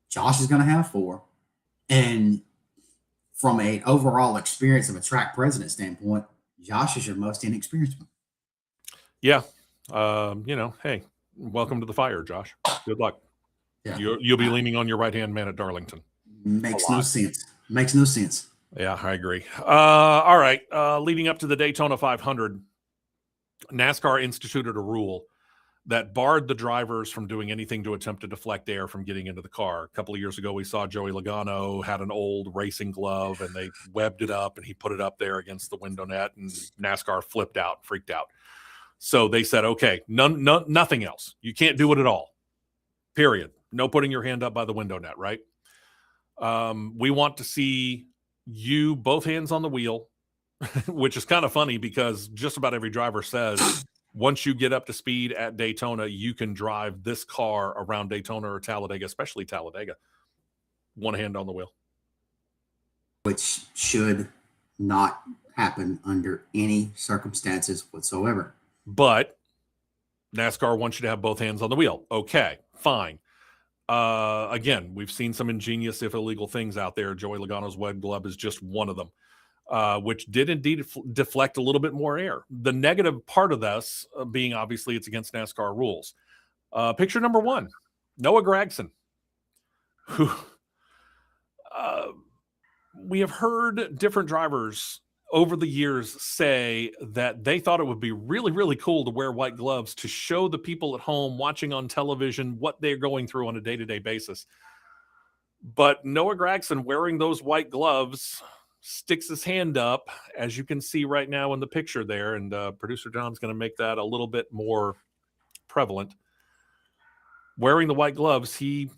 Josh is going to have 4. And from an overall experience of a track president standpoint, Josh is your most inexperienced one. Yeah. Hey, welcome to the fire, Josh. Good luck. Yeah. You'll be leaning on your right-hand man at Darlington. Makes no sense. Yeah, I agree. All right. Leading up to the Daytona 500, NASCAR instituted a rule that barred the drivers from doing anything to attempt to deflect air from getting into the car. A couple of years ago, we saw Joey Logano had an old racing glove, and they webbed it up, and he put it up there against the window net, and NASCAR freaked out. So they said, okay, nothing else. You can't do it at all, period. No putting your hand up by the window net, right? We want to see you both hands on the wheel, which is kind of funny because just about every driver says once you get up to speed at Daytona, you can drive this car around Daytona or Talladega, especially Talladega, one hand on the wheel. Which should not happen under any circumstances whatsoever. But NASCAR wants you to have both hands on the wheel. Okay, fine. Again, we've seen some ingenious, if illegal, things out there. Joey Logano's web glove is just one of them, which did indeed deflect a little bit more air. The negative part of this being, obviously, it's against NASCAR rules. Picture number 1, Noah Gragson, who we have heard different drivers over the years say that they thought it would be really, really cool to wear white gloves to show the people at home watching on television what they're going through on a day-to-day basis. But Noah Gragson wearing those white gloves sticks his hand up, as you can see right now in the picture there, and producer John's going to make that a little bit more prevalent. Wearing the white gloves, he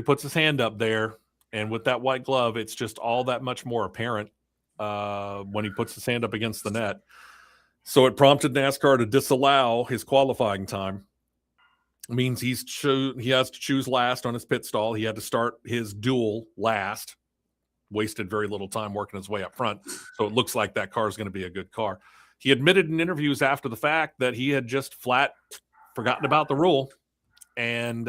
puts his hand up there, and with that white glove, it's just all that much more apparent when he puts his hand up against the net. So it prompted NASCAR to disallow his qualifying time. It means he has to choose last on his pit stall. He had to start his duel last. Wasted very little time working his way up front. So it looks like that car is going to be a good car. He admitted in interviews after the fact that he had just flat forgotten about the rule and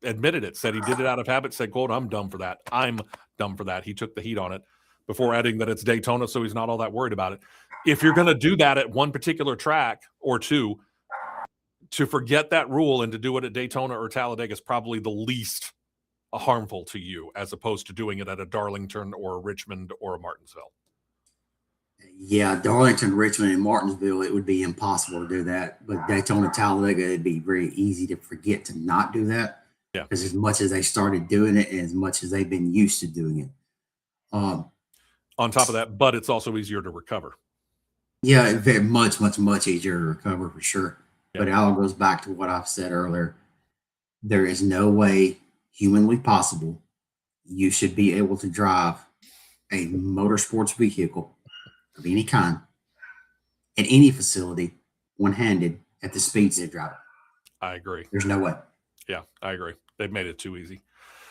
admitted it, said he did it out of habit, said, quote, I'm dumb for that. I'm dumb for that. He took the heat on it before adding that it's Daytona, so he's not all that worried about it. If you're going to do that at one particular track or two, to forget that rule and to do it at Daytona or Talladega is probably the least harmful to you, as opposed to doing it at a Darlington or a Richmond or a Martinsville. Yeah, Darlington, Richmond, and Martinsville, it would be impossible to do that. But Daytona, Talladega, it'd be very easy to forget to not do that. Yeah. Because as much as they started doing it and as much as they've been used to doing it. On top of that, but it's also easier to recover. Yeah, very much, much, much easier to recover for sure. Yeah. But it all goes back to what I've said earlier. There is no way humanly possible you should be able to drive a motorsports vehicle of any kind at any facility one-handed at the speeds they drive. I agree. There's no way. Yeah, I agree. They've made it too easy.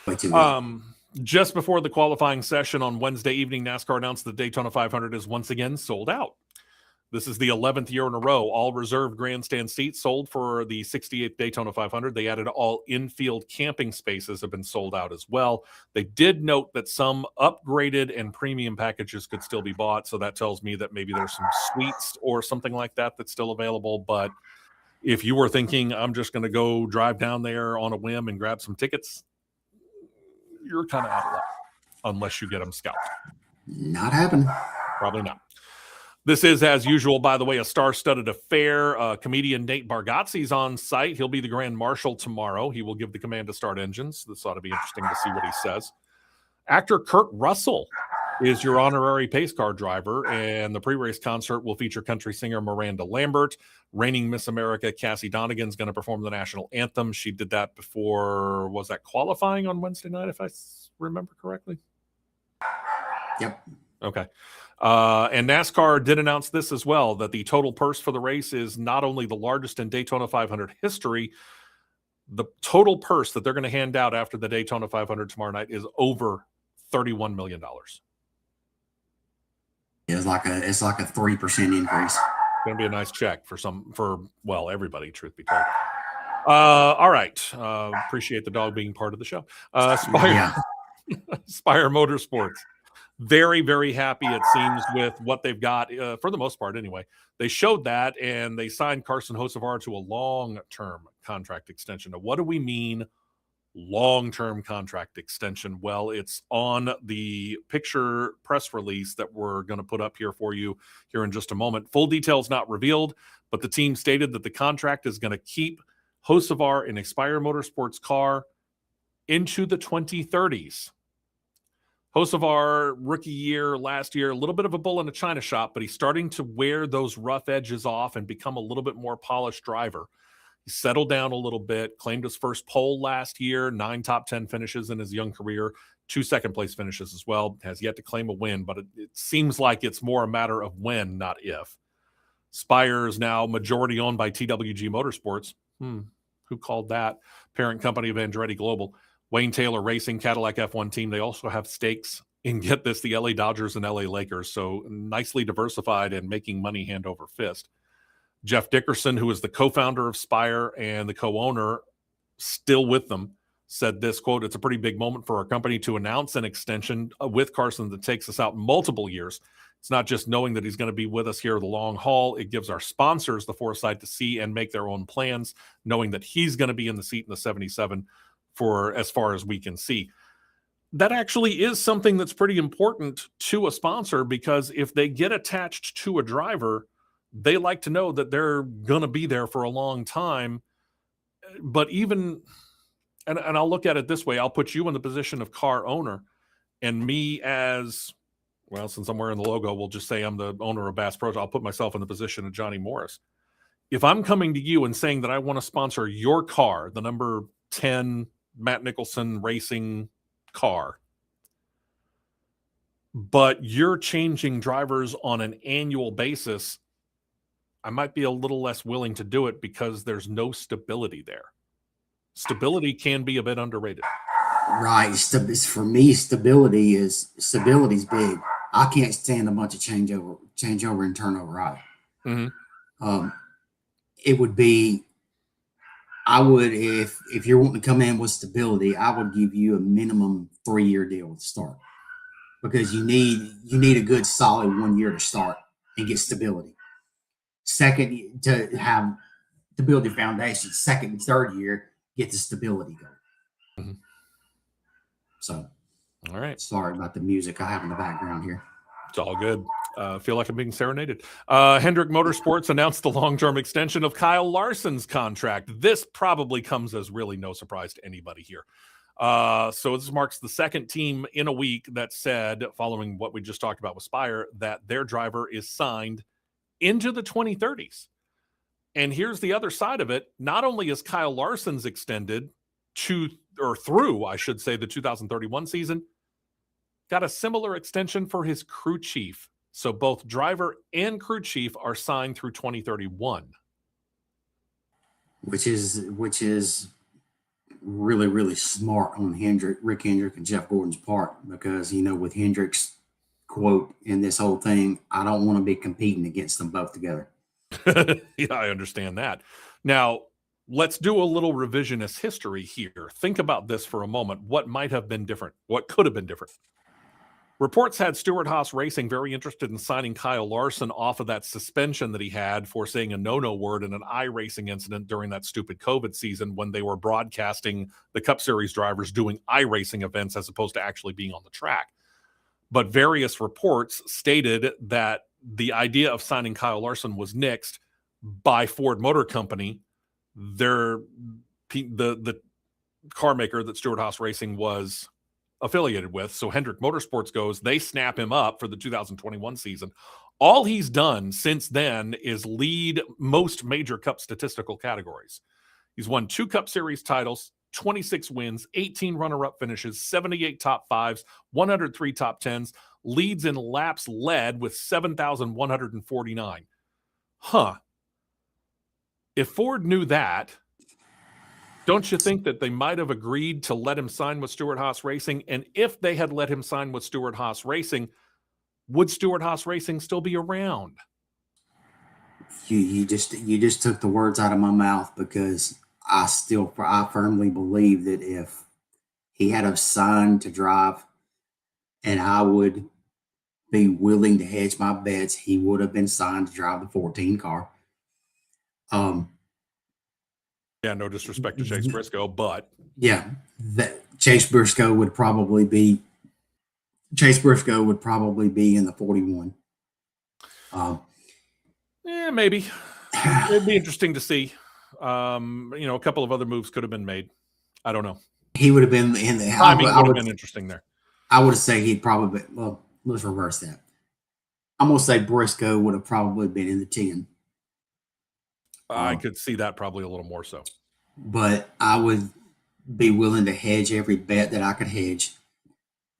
Way too easy. Just before the qualifying session on Wednesday evening, NASCAR announced the Daytona 500 is once again sold out. This is the 11th year in a row. All reserved grandstand seats sold for the 68th Daytona 500. They added all infield camping spaces have been sold out as well. They did note that some upgraded and premium packages could still be bought, so that tells me that maybe there's some suites or something like that that's still available. But if you were thinking, I'm just going to go drive down there on a whim and grab some tickets, you're kind of out of luck, unless you get them scalped. Not happening. Probably not. This is, as usual, by the way, a star-studded affair. Comedian Nate Bargatze's on site. He'll be the Grand Marshal tomorrow. He will give the command to start engines. This ought to be interesting to see what he says. Actor Kurt Russell is your honorary pace car driver, and the pre-race concert will feature country singer Miranda Lambert. Reigning Miss America Cassie Donegan's going to perform the national anthem. She did that before, was that qualifying on Wednesday night, if I remember correctly? Yep. Okay. And NASCAR did announce this as well, that the total purse for the race is not only the largest in Daytona 500 history, the total purse that they're going to hand out after the Daytona 500 tomorrow night is over $31 million. It's like a 3% increase. Going to be a nice check for everybody, truth be told. All right. Appreciate the dog being part of the show. Spire Motorsports. Very, very happy, it seems, with what they've got, for the most part anyway. They showed that, and they signed Carson Hocevar to a long-term contract extension. Now, what do we mean long-term contract extension? Well, it's on the picture press release that we're going to put up here for you here in just a moment. Full details not revealed, but the team stated that the contract is going to keep Hocevar in a Spire Motorsports car into the 2030s. Hocevar, rookie year last year, a little bit of a bull in a china shop, but he's starting to wear those rough edges off and become a little bit more polished driver. He settled down a little bit, claimed his first pole last year, 9 top 10 finishes in his young career, 2 second-place finishes as well. Has yet to claim a win, but it seems like it's more a matter of when, not if. Spire is now majority owned by TWG Motorsports. Who called that? Parent company of Andretti Global. Wayne Taylor Racing, Cadillac F1 team. They also have stakes in, get this, the LA Dodgers and LA Lakers. So nicely diversified and making money hand over fist. Jeff Dickerson, who is the co-founder of Spire and the co-owner, still with them, said this, quote, "It's a pretty big moment for our company to announce an extension with Carson that takes us out multiple years It's not just knowing that he's going to be with us here the long haul. It gives our sponsors the foresight to see and make their own plans, knowing that he's going to be in the seat in the 77 for as far as we can see. That actually is something that's pretty important to a sponsor, because if they get attached to a driver, they like to know that they're going to be there for a long time. But even, and I'll look at it this way, I'll put you in the position of car owner, and me as, well, since I'm wearing the logo, we'll just say I'm the owner of Bass Pro. I'll put myself in the position of Johnny Morris. If I'm coming to you and saying that I want to sponsor your car, the number 10 Matt Nicholson Racing car, but you're changing drivers on an annual basis, I might be a little less willing to do it because there's no stability there. Stability can be a bit underrated. Right. For me, stability's big. I can't stand a bunch of changeover and turnover either. Mm-hmm. It would be, I would, if you're wanting to come in with stability, I would give you a minimum 3-year deal to start, because you need a good solid 1 year to start and get stability. Second, to have to build your foundation. Second and third year, get the stability going. Mm-hmm. So, all right. Sorry about the music I have in the background here. It's all good. I feel like I'm being serenaded. Hendrick Motorsports announced the long-term extension of Kyle Larson's contract. This probably comes as really no surprise to anybody here. So this marks the second team in a week that said, following what we just talked about with Spire, that their driver is signed into the 2030s. And here's the other side of it. Not only is Kyle Larson's extended through, I should say, the 2031 season, got a similar extension for his crew chief. So both driver and crew chief are signed through 2031. Which is really, really smart on Rick Hendrick and Jeff Gordon's part, because, with Hendrick's quote in this whole thing, I don't want to be competing against them both together. Yeah, I understand that. Now, let's do a little revisionist history here. Think about this for a moment. What might have been different? What could have been different? Reports had Stewart-Haas Racing very interested in signing Kyle Larson off of that suspension that he had for saying a no-no word in an iRacing incident during that stupid COVID season when they were broadcasting the Cup Series drivers doing iRacing events as opposed to actually being on the track. But various reports stated that the idea of signing Kyle Larson was nixed by Ford Motor Company, the car maker that Stewart-Haas Racing was affiliated with. So Hendrick Motorsports goes, they snap him up for the 2021 season. All he's done since then is lead most major Cup statistical categories. He's won 2 Cup Series titles, 26 wins, 18 runner-up finishes, 78 top 5s, 103 top 10s, leads in laps led with 7,149. If Ford knew that, don't you think that they might have agreed to let him sign with Stewart-Haas Racing? And if they had let him sign with Stewart-Haas Racing, would Stewart-Haas Racing still be around? You just took the words out of my mouth, because I firmly believe that if he had a sign to drive and I would be willing to hedge my bets, he would have been signed to drive the 14 car. Yeah, no disrespect to Chase Briscoe, but yeah, Chase Briscoe would probably be in the 41. Yeah, maybe. It'd be interesting to see. A couple of other moves could have been made. I don't know. He would have been in the timing would have been interesting there. I would say he'd probably been, well, let's reverse that. I'm gonna say Briscoe would have probably been in the 10. I could see that probably a little more so. But I would be willing to hedge every bet that I could hedge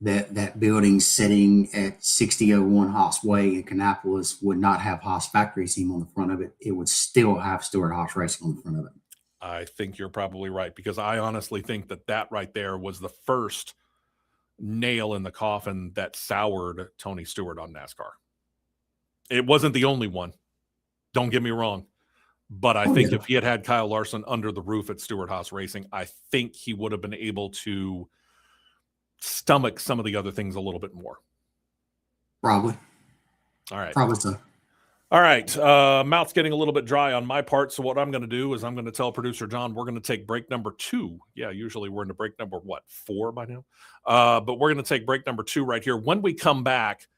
that building sitting at 6001 Haas Way in Kannapolis would not have Haas factory team on the front of it. It would still have Stewart-Haas Racing on the front of it. I think you're probably right, because I honestly think that right there was the first nail in the coffin that soured Tony Stewart on NASCAR. It wasn't the only one. Don't get me wrong. But I think if he had Kyle Larson under the roof at Stewart-Haas Racing, I think he would have been able to stomach some of the other things a little bit more. Probably. All right. Probably so. All right. Mouth's getting a little bit dry on my part. So what I'm going to do is I'm going to tell producer John, we're going to take break number 2. Yeah, usually we're into break number, 4 by now? But we're going to take break number 2 right here. When we come back,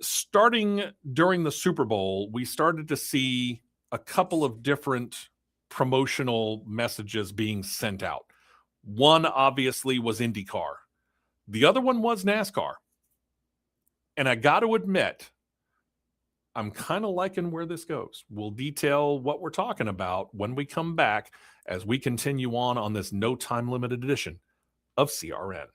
starting during the Super Bowl, we started to see a couple of different promotional messages being sent out. One obviously was IndyCar. The other one was NASCAR. And I got to admit, I'm kind of liking where this goes. We'll detail what we're talking about when we come back as we continue on this no time limited edition of CRN.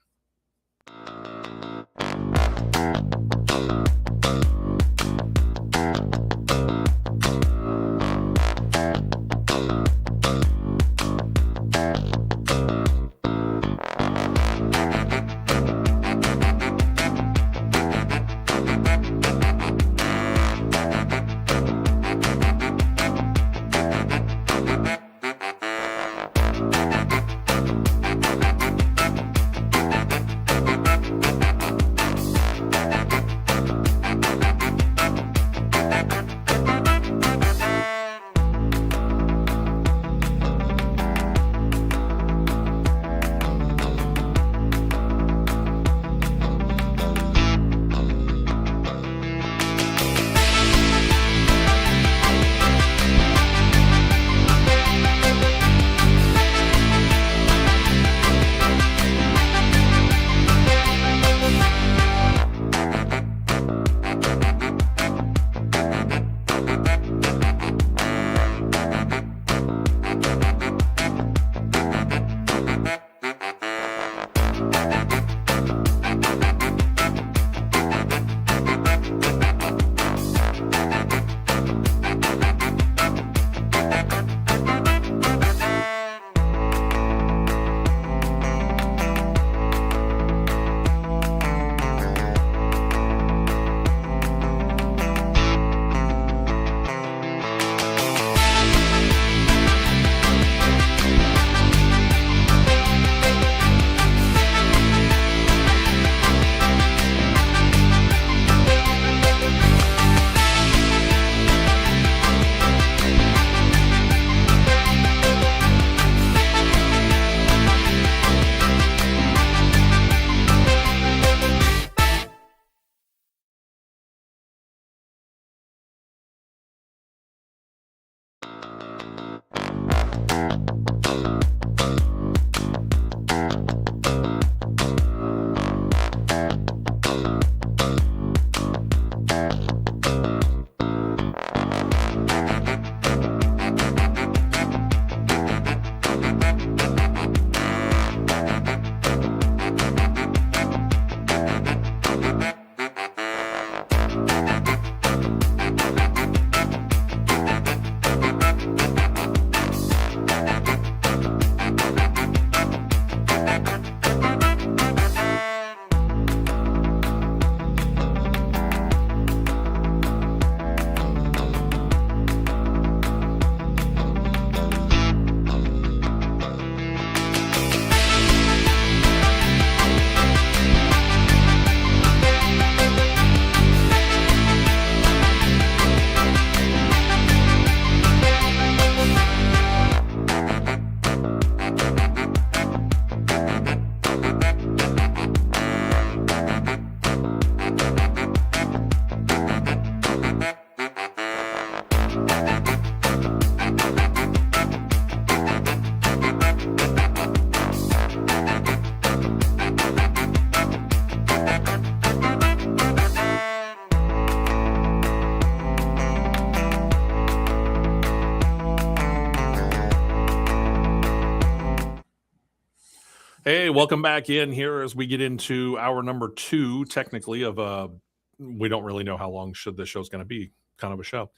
Hey, welcome back in here as we get into hour number 2, technically, of we don't really know how long this show's going to be, kind of a show.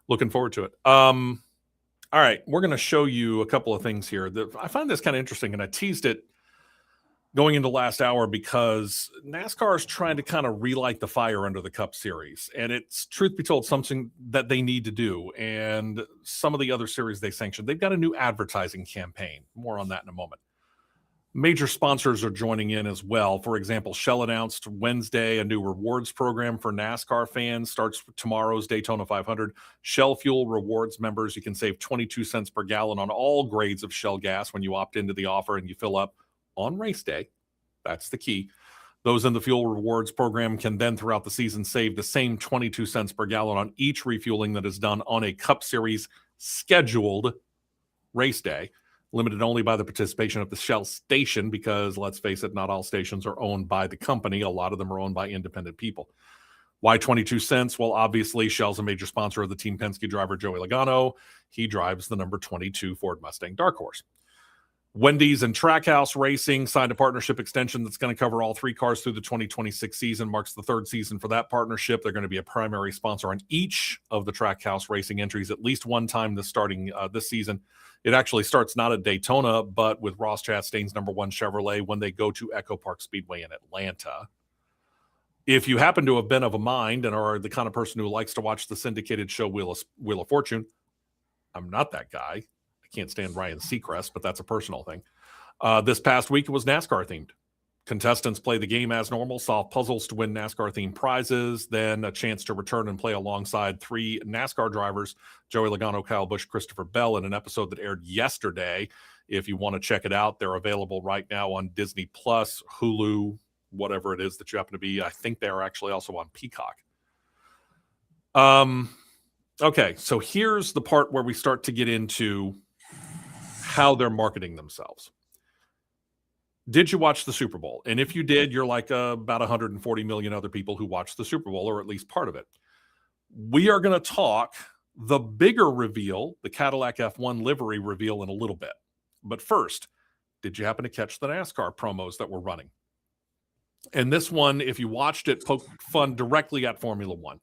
Looking forward to it. All right, we're going to show you a couple of things here. I find this kind of interesting, and I teased it going into last hour because NASCAR is trying to kind of relight the fire under the Cup Series. And it's, truth be told, something that they need to do. And some of the other series they sanctioned, they've got a new advertising campaign. More on that in a moment. Major sponsors are joining in as well. For example, Shell announced Wednesday a new rewards program for NASCAR fans. Starts tomorrow's Daytona 500. Shell Fuel Rewards members, you can save 22 cents per gallon on all grades of Shell gas when you opt into the offer and you fill up on race day. That's the key. Those in the Fuel Rewards program can then throughout the season save the same 22 cents per gallon on each refueling that is done on a Cup Series scheduled race day. Limited only by the participation of the Shell station because, let's face it, not all stations are owned by the company. A lot of them are owned by independent people. Why 22 cents? Well, obviously, Shell's a major sponsor of the Team Penske driver Joey Logano. He drives the number 22 Ford Mustang Dark Horse. Wendy's and Trackhouse Racing signed a partnership extension that's going to cover all 3 cars through the 2026 season. Marks the 3rd season for that partnership. They're going to be a primary sponsor on each of the Trackhouse Racing entries at least one time this season. It actually starts not at Daytona, but with Ross Chastain's number 1 Chevrolet when they go to Echo Park Speedway in Atlanta. If you happen to have been of a mind and are the kind of person who likes to watch the syndicated show Wheel of Fortune, I'm not that guy. I can't stand Ryan Seacrest, but that's a personal thing. This past week, it was NASCAR themed. Contestants play the game as normal, solve puzzles to win NASCAR-themed prizes, then a chance to return and play alongside 3 NASCAR drivers, Joey Logano, Kyle Busch, Christopher Bell, in an episode that aired yesterday. If you want to check it out, they're available right now on Disney+, Hulu, whatever it is that you happen to be. I think they're actually also on Peacock. Okay, so here's the part where we start to get into how they're marketing themselves. Did you watch the Super Bowl? And if you did, you're like about 140 million other people who watched the Super Bowl, or at least part of it. We are going to talk the bigger reveal, the Cadillac F1 livery reveal, in a little bit. But first, did you happen to catch the NASCAR promos that were running? And this one, if you watched it, poked fun directly at Formula One.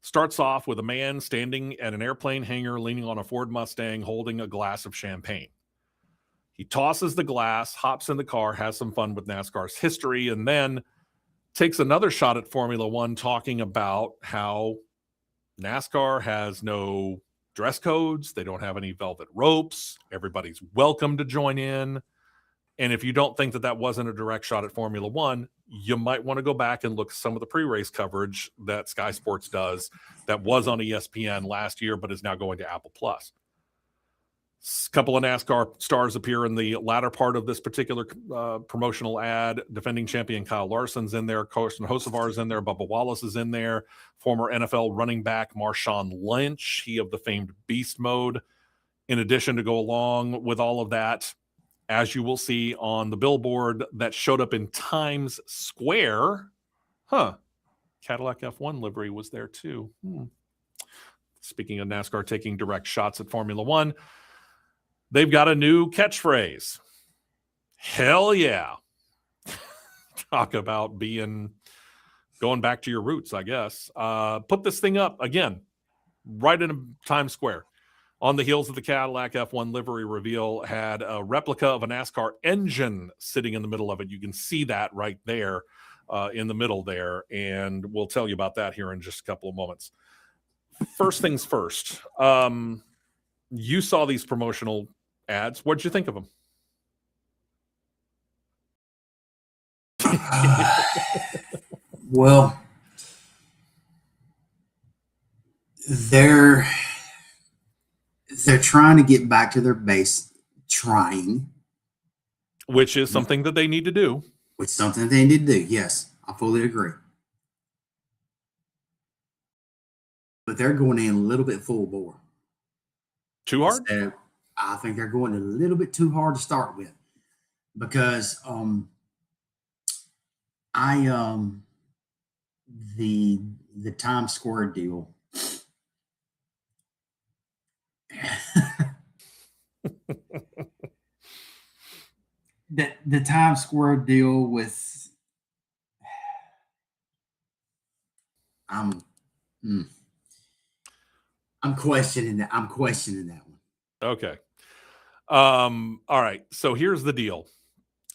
Starts off with a man standing at an airplane hangar leaning on a Ford Mustang holding a glass of champagne. He tosses the glass, hops in the car, has some fun with NASCAR's history, and then takes another shot at Formula One talking about how NASCAR has no dress codes. They don't have any velvet ropes. Everybody's welcome to join in. And if you don't think that wasn't a direct shot at Formula One, you might want to go back and look at some of the pre-race coverage that Sky Sports does that was on ESPN last year but is now going to Apple Plus. A couple of NASCAR stars appear in the latter part of this particular promotional ad. Defending champion Kyle Larson's in there. Carson Hocevar's in there. Bubba Wallace is in there. Former NFL running back Marshawn Lynch, he of the famed Beast Mode. In addition, to go along with all of that, as you will see on the billboard that showed up in Times Square, Cadillac F1 livery was there too. Speaking of NASCAR taking direct shots at Formula One, they've got a new catchphrase. Hell yeah. Talk about going back to your roots, I guess. Put this thing up again, right in Times Square. On the heels of the Cadillac F1 livery reveal, had a replica of a NASCAR engine sitting in the middle of it. You can see that right there in the middle there, and we'll tell you about that here in just a couple of moments. First things first, you saw these promotional ads. What'd you think of them? Well, they're trying to get back to their base, which is something that they need to do. Which is something they need to do. Yes, I fully agree. But they're going in a little bit full bore. Too hard? I think they're going a little bit too hard to start with, because the Times Square deal. the Times Square deal with I'm questioning that. I'm questioning that one. Okay. All right. So here's the deal.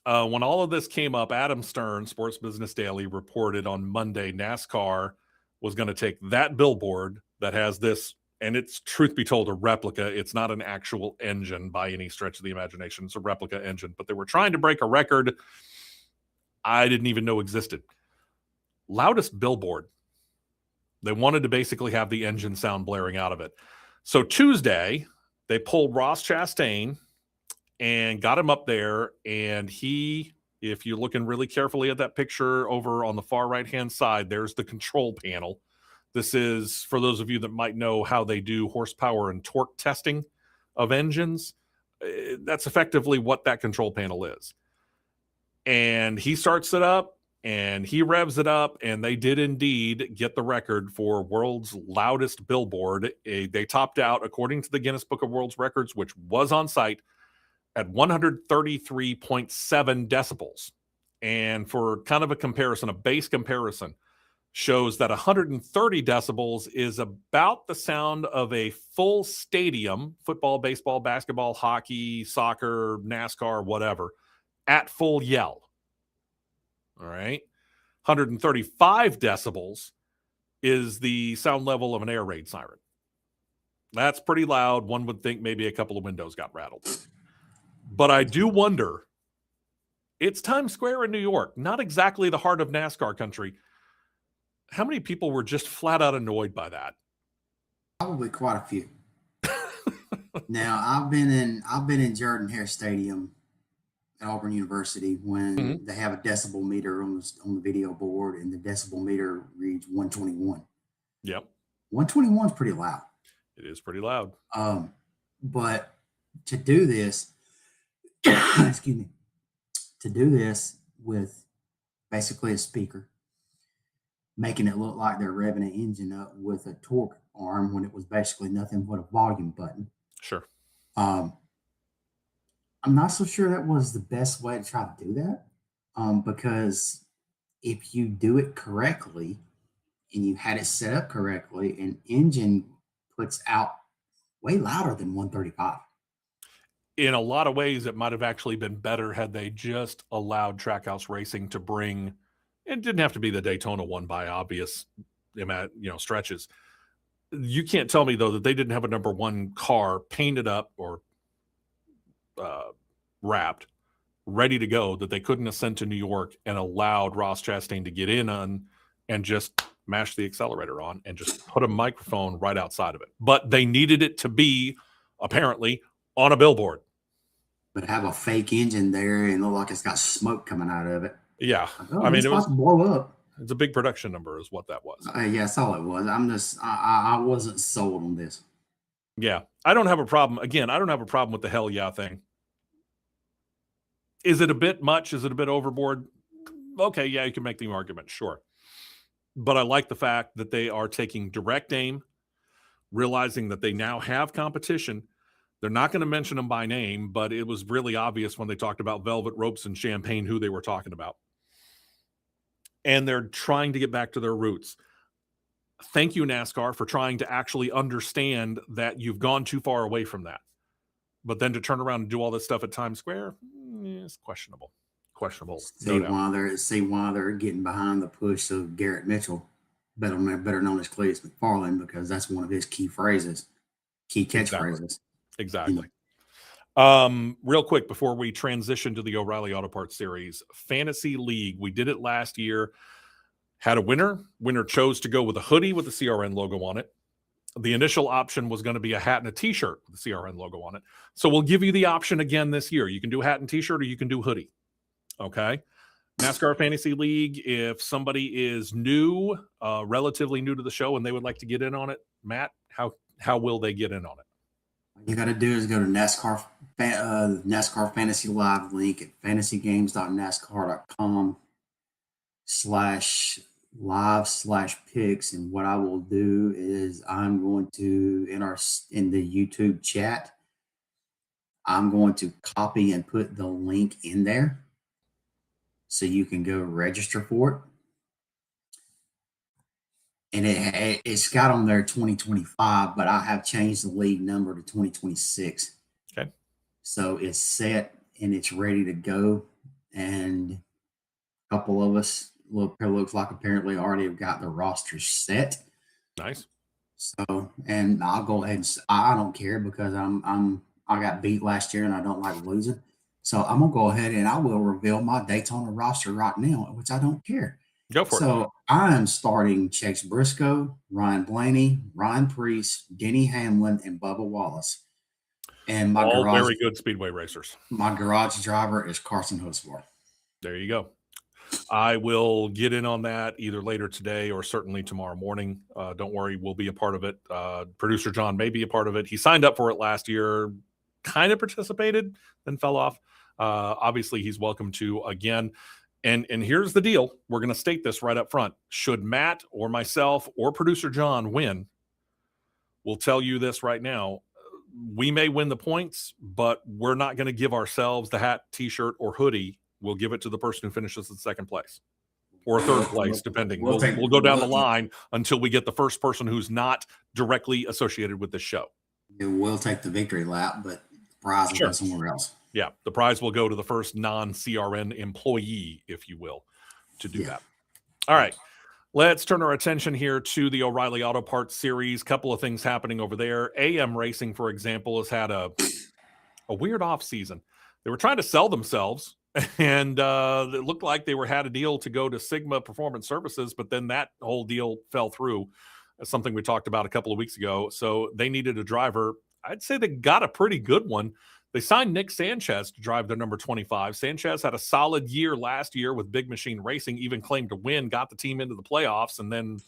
When all of this came up, Adam Stern, Sports Business Daily, reported on Monday NASCAR was going to take that billboard that has this And it's, truth be told, a replica. It's not an actual engine by any stretch of the imagination. It's a replica engine. But they were trying to break a record I didn't even know existed. Loudest billboard. They wanted to basically have the engine sound blaring out of it. So Tuesday, they pulled Ross Chastain and got him up there. And he, if you're looking really carefully at that picture over on the far right-hand side, there's the control panel. This is, for those of you that might know how they do horsepower and torque testing of engines, that's effectively what that control panel is. And he starts it up and he revs it up, and they did indeed get the record for world's loudest billboard. They topped out, according to the Guinness Book of World Records, which was on site, at 133.7 decibels. And for kind of a comparison, a base comparison, shows that 130 decibels is about the sound of a full stadium, football, baseball, basketball, hockey, soccer, NASCAR, whatever, at full yell. All right. 135 decibels is the sound level of an air raid siren. That's pretty loud. One would think maybe a couple of windows got rattled. But I do wonder, it's Times Square in New York, not exactly the heart of NASCAR country. How many people were just flat out annoyed by that? Probably quite a few. Now, I've been in Jordan-Hare Stadium at Auburn University when they have a decibel meter on the video board, and the decibel meter reads 121. Yep. 121 is pretty loud. It is pretty loud. But to do this, excuse me, to do this with basically a speaker, making it look like they're revving an engine up with a torque arm when it was basically nothing but a volume button. Sure. I'm not so sure that was the best way to try to do that, because if you do it correctly and you had it set up correctly, an engine puts out way louder than 135. In a lot of ways, it might have actually been better had they just allowed Trackhouse Racing to bring, it didn't have to be the Daytona one by obvious stretches. You can't tell me, though, that they didn't have a number one car painted up or wrapped, ready to go, that they couldn't have sent to New York and allowed Ross Chastain to get in on and just mash the accelerator on and just put a microphone right outside of it. But they needed it to be, apparently, on a billboard. But have a fake engine there and look like it's got smoke coming out of it. Yeah. I mean, it was blow up. It's a big production number is what that was. Yeah, that's all it was. I wasn't sold on this. Yeah. I don't have a problem. Again, I don't have a problem with the hell yeah thing. Is it a bit much? Is it a bit overboard? Okay, yeah, you can make the argument, sure. But I like the fact that they are taking direct aim, realizing that they now have competition. They're not going to mention them by name, but it was really obvious when they talked about velvet ropes and champagne who they were talking about. And they're trying to get back to their roots. Thank you, NASCAR, for trying to actually understand that you've gone too far away from that. But then to turn around and do all this stuff at Times Square, it's questionable. Questionable. See why they're getting behind the push of Garrett Mitchell, better known as Cletus McFarland, because that's one of his key catchphrases. Exactly. Real quick before we transition to the O'Reilly Auto Parts Series, Fantasy League. We did it last year. Had a winner. Winner chose to go with a hoodie with the CRN logo on it. The initial option was going to be a hat and a t-shirt with the CRN logo on it. So we'll give you the option again this year. You can do hat and t-shirt, or you can do hoodie. Okay. NASCAR Fantasy League. If somebody is new, relatively new to the show, and they would like to get in on it, Matt, how will they get in on it? All you got to do is go to NASCAR Fantasy Live link at fantasygame.nascar.com/live/picks. And what I will do is I'm going to, in the YouTube chat, I'm going to copy and put the link in there so you can go register for it. And it's got on there 2025, but I have changed the league number to 2026. Okay. So it's set and it's ready to go. And a couple of us looks like apparently already have got the rosters set. Nice. So, and I'll go ahead and I don't care because I got beat last year and I don't like losing. So I'm gonna go ahead and I will reveal my Daytona roster right now, which I don't care. Go for it. So I am starting Chase Briscoe, Ryan Blaney, Ryan Priest, Denny Hamlin, and Bubba Wallace. And All very good speedway racers. My garage driver is Carson Hocevar. There you go. I will get in on that either later today or certainly tomorrow morning. Don't worry, we'll be a part of it. Producer John may be a part of it. He signed up for it last year, kind of participated, then fell off. Obviously, he's welcome to again. And here's the deal. We're going to state this right up front. Should Matt or myself or producer John win, we'll tell you this right now. We may win the points, but we're not going to give ourselves the hat, T-shirt, or hoodie. We'll give it to the person who finishes in second place or third place, depending. We'll go down the line until we get the first person who's not directly associated with the show. We'll take the victory lap, but the prize will go somewhere else. Yeah, the prize will go to the first non-CRN employee, if you will, to do that. All right. Let's turn our attention here to the O'Reilly Auto Parts Series. Couple of things happening over there. AM Racing, for example, has had a weird off season. They were trying to sell themselves, and it looked like they had a deal to go to Sigma Performance Services, but then that whole deal fell through. That's something we talked about a couple of weeks ago. So they needed a driver. I'd say they got a pretty good one. They signed Nick Sanchez to drive their number 25. Sanchez had a solid year last year with Big Machine Racing, even claimed to win, got the team into the playoffs, and then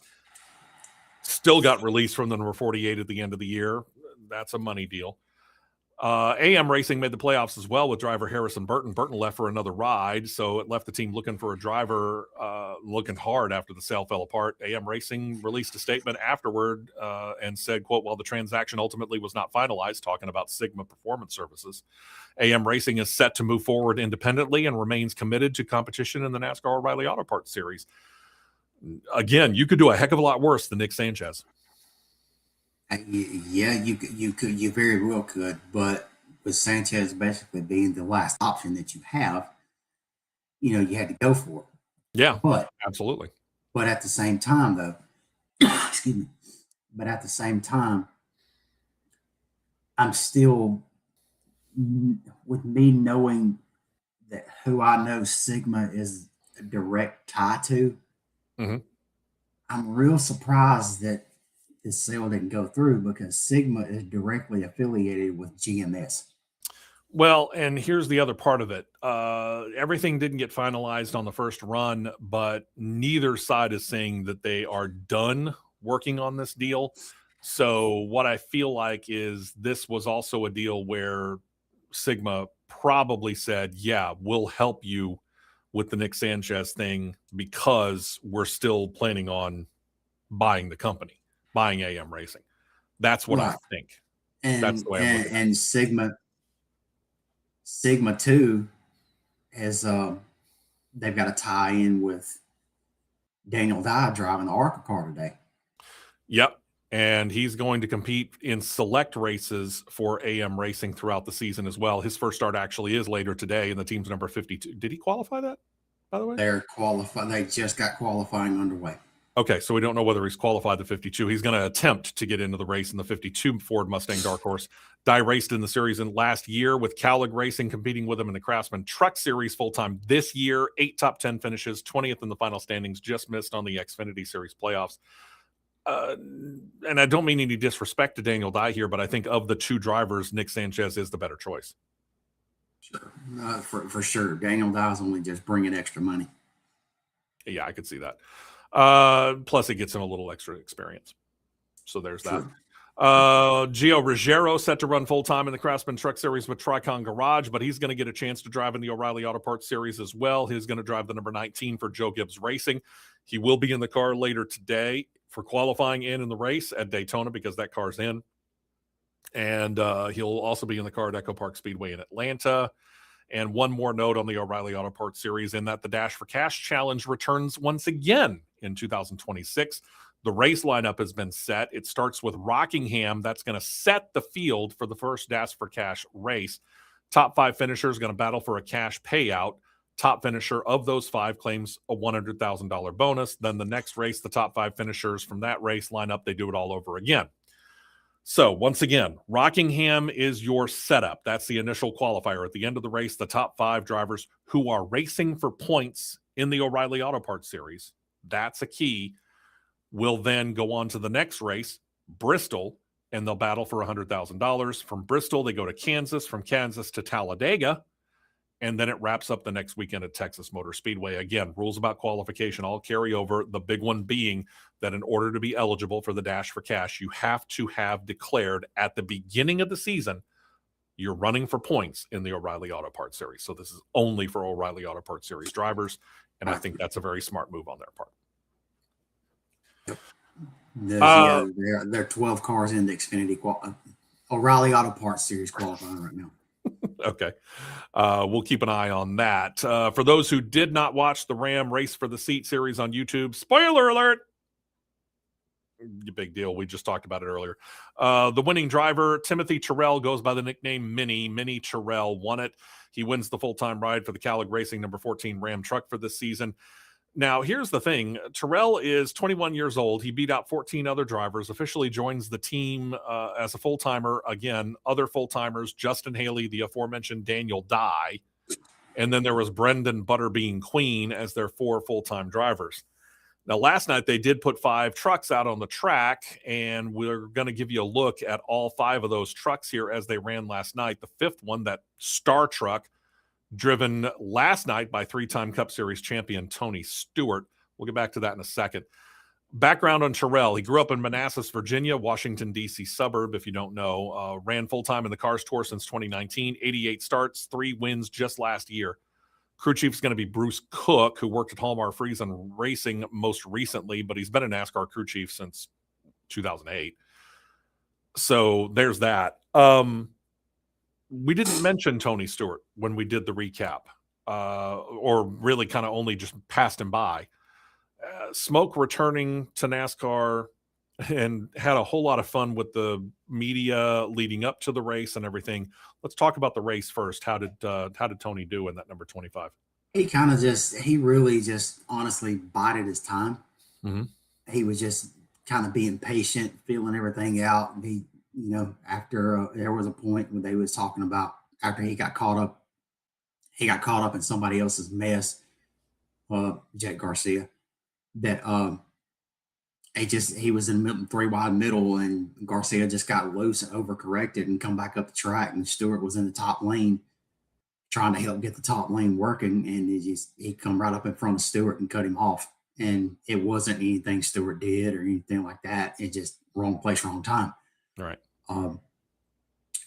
still got released from the number 48 at the end of the year. That's a money deal. AM Racing made the playoffs as well with driver Harrison Burton. Burton left for another ride, so it left the team looking for a driver, looking hard after the sale fell apart. AM Racing released a statement afterward and said, quote, while the transaction ultimately was not finalized, talking about Sigma Performance Services, AM Racing is set to move forward independently and remains committed to competition in the NASCAR O'Reilly Auto Parts Series. Again, you could do a heck of a lot worse than Nick Sanchez. Yeah, you very well could, but with Sanchez basically being the last option that you have, you had to go for it. Yeah, but absolutely. But at the same time, though, excuse me. But at the same time, I'm still, with me knowing that who I know Sigma is a direct tie to, I'm real surprised that this sale didn't go through because Sigma is directly affiliated with GMS. Well, and here's the other part of it. Everything didn't get finalized on the first run, but neither side is saying that they are done working on this deal. So what I feel like is this was also a deal where Sigma probably said, yeah, we'll help you with the Nick Sanchez thing because we're still planning on buying the company. Buying AM Racing. That's what I think. And, that's the way I'm looking at it. And Sigma 2 has they've got a tie in with Daniel Dye driving the ARCA car today. Yep. And he's going to compete in select races for AM Racing throughout the season as well. His first start actually is later today, and the team's number 52. Did he qualify that, by the way? They're qualified. They just got qualifying underway. Okay, so we don't know whether he's qualified the 52. He's going to attempt to get into the race in the 52 Ford Mustang Dark Horse. Dye raced in the series in last year with Cowlick Racing competing with him in the Craftsman Truck Series full-time this year. 8 top 10 finishes, 20th in the final standings, just missed on the Xfinity Series playoffs. And I don't mean any disrespect to Daniel Dye here, but I think of the two drivers, Nick Sanchez is the better choice. Sure. For sure. Daniel Dye's only just bringing extra money. Yeah, I could see that. Plus it gets him a little extra experience. So there's that. Gio Ruggiero set to run full-time in the Craftsman Truck Series with Tricon Garage, but he's going to get a chance to drive in the O'Reilly Auto Parts Series as well. He's going to drive the number 19 for Joe Gibbs Racing. He will be in the car later today for qualifying in the race at Daytona because that car's in. And he'll also be in the car at Echo Park Speedway in Atlanta. And one more note on the O'Reilly Auto Parts Series in that the Dash for Cash Challenge returns once again in 2026. The race lineup has been set. It starts with Rockingham. That's going to set the field for the first Dash for Cash race. Top 5 finishers going to battle for a cash payout. top finisher of those 5 claims a $100,000 bonus. Then the next race, the top 5 finishers from that race line up. They do it all over again. So once again, Rockingham is your setup. That's the initial qualifier. At the end of the race, the top 5 drivers who are racing for points in the O'Reilly Auto Parts Series, that's a key, will then go on to the next race, Bristol, and they'll battle for $100,000. From Bristol, they go to Kansas, from Kansas to Talladega, and then it wraps up the next weekend at Texas Motor Speedway. Again, rules about qualification all carry over, the big one being that in order to be eligible for the Dash for Cash, you have to have declared at the beginning of the season you're running for points in the O'Reilly Auto Parts Series. So this is only for O'Reilly Auto Parts Series drivers, and I think that's a very smart move on their part. There are 12 cars in the Xfinity O'Reilly Auto Parts Series qualifying right now. Okay. We'll keep an eye on that. For those who did not watch the Ram Race for the Seat series on YouTube, spoiler alert, big deal. We just talked about it earlier. The winning driver, Timothy Terrell, goes by the nickname Minnie. Minnie Terrell won it. He wins the full-time ride for the Calic Racing number 14 Ram truck for this season. Now, here's the thing. Terrell is 21 years old. He beat out 14 other drivers, officially joins the team as a full-timer. Again, other full-timers, Justin Haley, the aforementioned Daniel Dye, and then there was Brendan Butterbean Queen as their 4 full-time drivers. Now, last night, they did put 5 trucks out on the track, and we're going to give you a look at all 5 of those trucks here as they ran last night. The 5th one, that Star truck, driven last night by 3-time Cup Series champion Tony Stewart. We'll get back to that in a second. Background on Terrell. He grew up in Manassas, Virginia, Washington, D.C. suburb, if you don't know. Ran full-time in the Cars Tour since 2019. 88 starts, 3 wins just last year. Crew chief is going to be Bruce Cook, who worked at Hallmark Friesen Racing most recently, but he's been a NASCAR crew chief since 2008. So there's that. We didn't mention Tony Stewart when we did the recap, or really kind of only just passed him by. Smoke returning to NASCAR and had a whole lot of fun with the media leading up to the race and everything. Let's talk about the race first. How did Tony do in that number 25? He really just honestly bided his time. Mm-hmm. He was just kind of being patient, feeling everything out. After there was a point when they was talking about after he got caught up in somebody else's mess, Jet Garcia, that he was in the 3 wide middle, and Garcia just got loose and overcorrected and come back up the track, and Stewart was in the top lane trying to help get the top lane working, and he come right up in front of Stewart and cut him off. And it wasn't anything Stewart did or anything like that. It just wrong place, wrong time. Right. And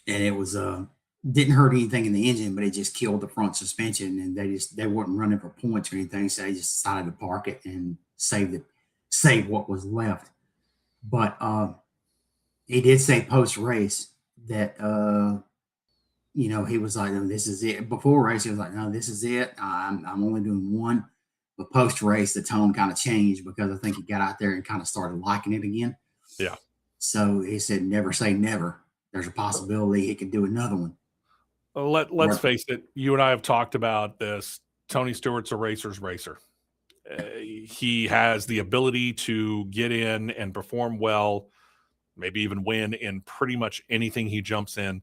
it was didn't hurt anything in the engine, but it just killed the front suspension, and they weren't running for points or anything, so they just decided to park it and save what was left. But he did say post race that he was like, "No, this is it." Before race, he was like, "No, this is it. I'm only doing one." But post race, the tone kind of changed because I think he got out there and kind of started liking it again. Yeah. So he said, "Never say never. There's a possibility he could do another one." Let's face it. You and I have talked about this. Tony Stewart's a racer's racer. He has the ability to get in and perform well, maybe even win in pretty much anything he jumps in.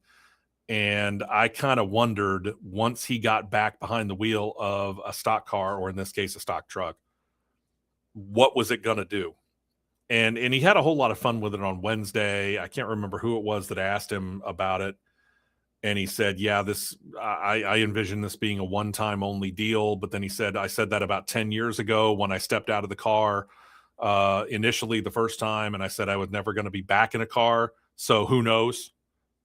And I kind of wondered, once he got back behind the wheel of a stock car, or in this case, a stock truck, what was it going to do? And he had a whole lot of fun with it on Wednesday. I can't remember who it was that asked him about it. And he said, yeah, I envision this being a one-time only deal. But then he said, I said that about 10 years ago when I stepped out of the car initially the first time. And I said I was never going to be back in a car. So who knows?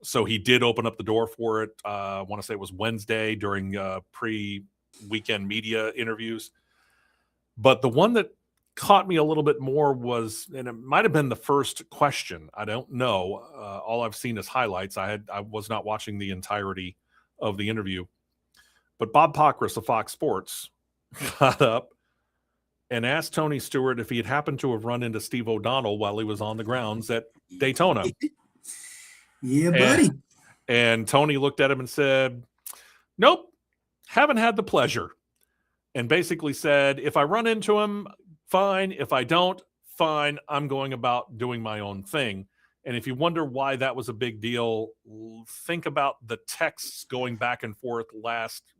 So he did open up the door for it. I want to say it was Wednesday during pre-weekend media interviews. But the one that caught me a little bit more was, and it might have been the first question, I don't know. All I've seen is highlights. I was not watching the entirety of the interview. But Bob Pockris of Fox Sports got up and asked Tony Stewart if he had happened to have run into Steve O'Donnell while he was on the grounds at Daytona. Yeah, buddy. And Tony looked at him and said, nope, haven't had the pleasure. and basically said, if I run into him, fine. If I don't, fine. I'm going about doing my own thing. And if you wonder why that was a big deal, think about the texts going back and forth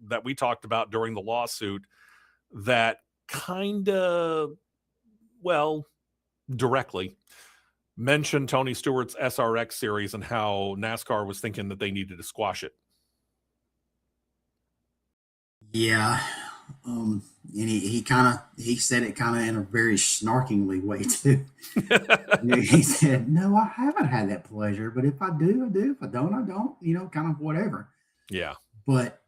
that we talked about during the lawsuit that kind of, well, directly mentioned Tony Stewart's SRX series and how NASCAR was thinking that they needed to squash it. Yeah. And he said it kind of in a very snarkingly way too. He said, "No, I haven't had that pleasure, but if I do, I do. If I don't, I don't. Kind of whatever." Yeah. But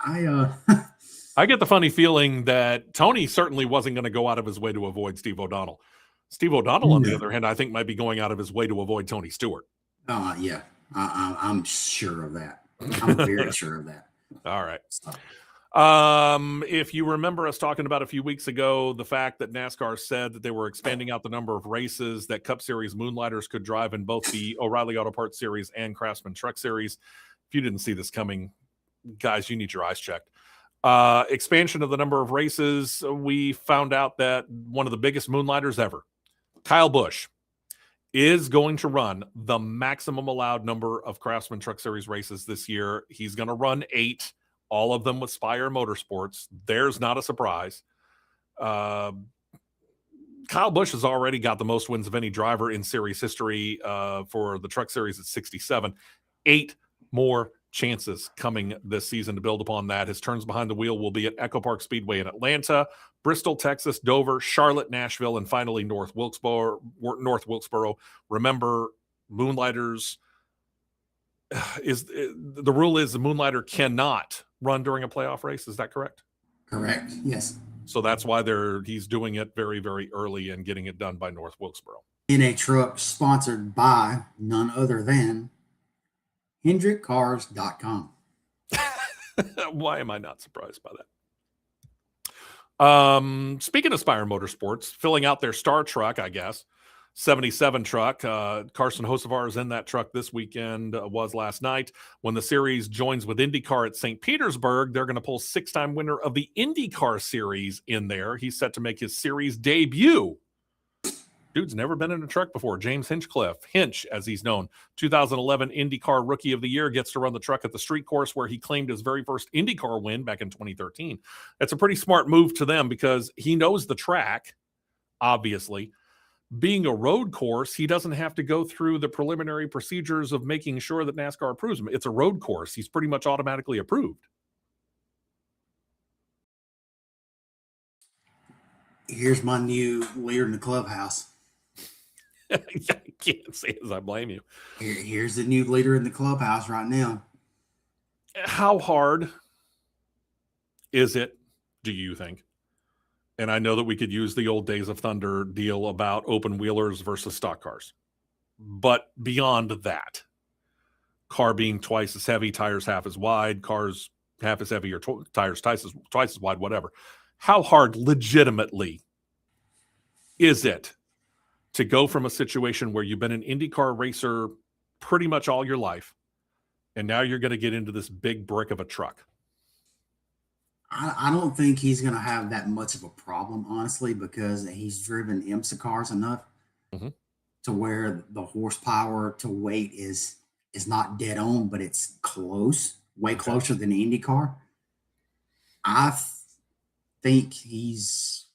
I get the funny feeling that Tony certainly wasn't going to go out of his way to avoid Steve O'Donnell. Steve O'Donnell, on the other hand, I think might be going out of his way to avoid Tony Stewart. Yeah, I'm sure of that. I'm very sure of that. All right. If you remember us talking about a few weeks ago, the fact that NASCAR said that they were expanding out the number of races that Cup Series Moonlighters could drive in both the O'Reilly Auto Parts Series and Craftsman Truck Series. If you didn't see this coming, guys, you need your eyes checked. Expansion of the number of races, we found out that one of the biggest Moonlighters ever, Kyle Busch, is going to run the maximum allowed number of Craftsman Truck Series races this year. He's going to run 8. All of them with Spire Motorsports. There's not a surprise. Kyle Busch has already got the most wins of any driver in series history for the Truck Series at 67. 8 more chances coming this season to build upon that. His turns behind the wheel will be at Echo Park Speedway in Atlanta, Bristol, Texas, Dover, Charlotte, Nashville, and finally North Wilkesboro. Remember, Moonlighters the rule is the Moonlighter cannot run during a playoff race. Is that correct? Correct. Yes. So that's why he's doing it very, very early and getting it done by North Wilkesboro. In a truck sponsored by none other than HendrickCars.com. Why am I not surprised by that? Speaking of Spire Motorsports, filling out their Star Truck, I guess, 77 truck. Carson Hocevar is in that truck this weekend, was last night. When the series joins with Indycar at St. Petersburg, they're going to pull 6-time winner of the Indycar series in there. He's set to make his series debut. Dude's never been in a truck before. James Hinchcliffe, Hinch, as he's known, 2011 IndyCar Rookie of the Year, gets to run the truck at the street course where he claimed his very first IndyCar win back in 2013. That's a pretty smart move to them because he knows the track, obviously. Being a road course, he doesn't have to go through the preliminary procedures of making sure that NASCAR approves him. It's a road course. He's pretty much automatically approved. Here's my new leader in the clubhouse. I can't say as I blame you. Here's the new leader in the clubhouse right now. How hard is it, do you think? And I know that we could use the old Days of Thunder deal about open wheelers versus stock cars. But beyond that, car being twice as heavy, tires half as wide, cars half as heavy, or tires twice as wide, whatever. How hard legitimately is it to go from a situation where you've been an IndyCar racer pretty much all your life, and now you're going to get into this big brick of a truck? I don't think he's going to have that much of a problem, honestly, because he's driven IMSA cars enough to where the horsepower to weight is not dead on, but it's close, way closer than the IndyCar. I think he's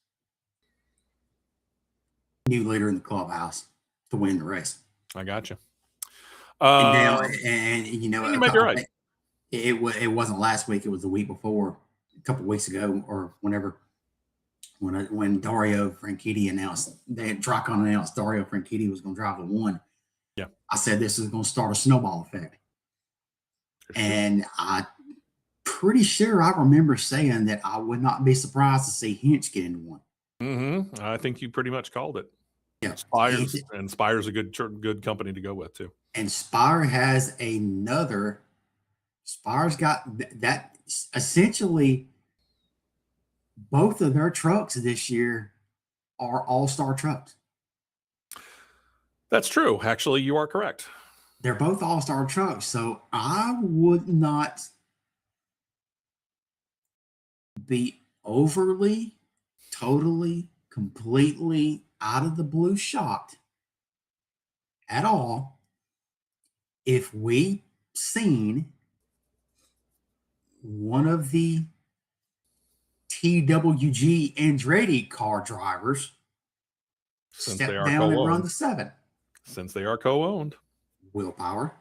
new leader in the clubhouse to win the race. I got you. You might be right. It wasn't last week; it was the week before. A couple of weeks ago, or whenever, when Dario Franchitti announced, Tricon announced Dario Franchitti was going to drive the 1. Yeah, I said this is going to start a snowball effect, and I'm pretty sure I remember saying that I would not be surprised to see Hinch get into 1. I think you pretty much called it. Yeah, Spire's a good company to go with too. And Spire has another. Spire's got that essentially. Both of their trucks this year are all-star trucks. That's true. Actually, you are correct. They're both all-star trucks. So I would not be overly, totally, completely out of the blue shocked at all if we seen one of the TWG Andretti car drivers step down and run the 7. Since they are co-owned. Willpower.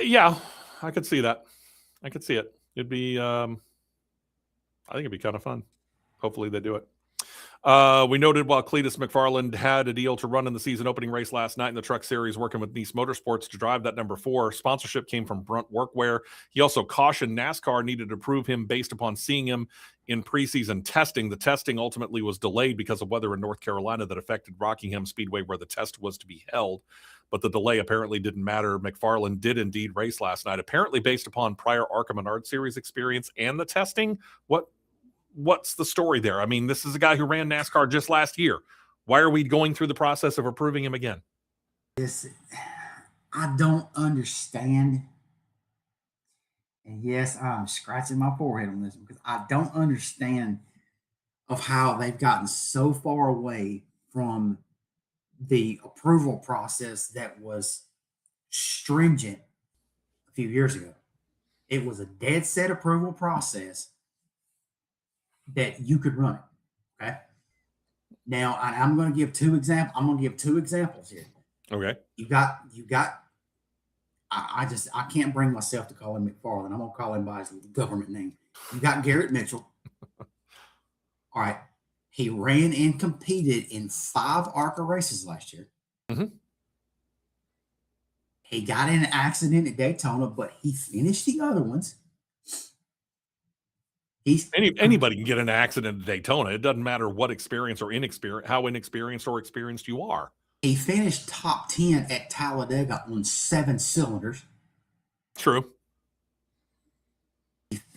Yeah, I could see that. I could see it. It'd be, I think it'd be kind of fun. Hopefully they do it. We noted while Cletus McFarland had a deal to run in the season opening race last night in the Truck Series, working with Nice Motorsports to drive that number 4. Sponsorship came from Brunt Workwear. He also cautioned NASCAR needed to approve him based upon seeing him in preseason testing. The testing ultimately was delayed because of weather in North Carolina that affected Rockingham Speedway, where the test was to be held. But the delay apparently didn't matter. McFarland did indeed race last night, apparently based upon prior ARCA Menard Series experience and the testing. What's the story there? I mean, this is a guy who ran NASCAR just last year. Why are we going through the process of approving him again? I don't understand. And yes, I'm scratching my forehead on this because I don't understand of how they've gotten so far away from the approval process that was stringent a few years ago. It was a dead set approval process that you could run it. Okay. Now I'm going to give 2 examples. I'm going to give 2 examples here. Okay. You got. I can't bring myself to call him McFarland. I'm going to call him by his government name. You got Garrett Mitchell. All right. He ran and competed in 5 ARCA races last year. Mm-hmm. He got in an accident at Daytona, but he finished the other ones. Anybody can get in an accident at Daytona. It doesn't matter what experience or inexperience, how inexperienced or experienced you are. He finished top 10 at Talladega on 7 cylinders. True.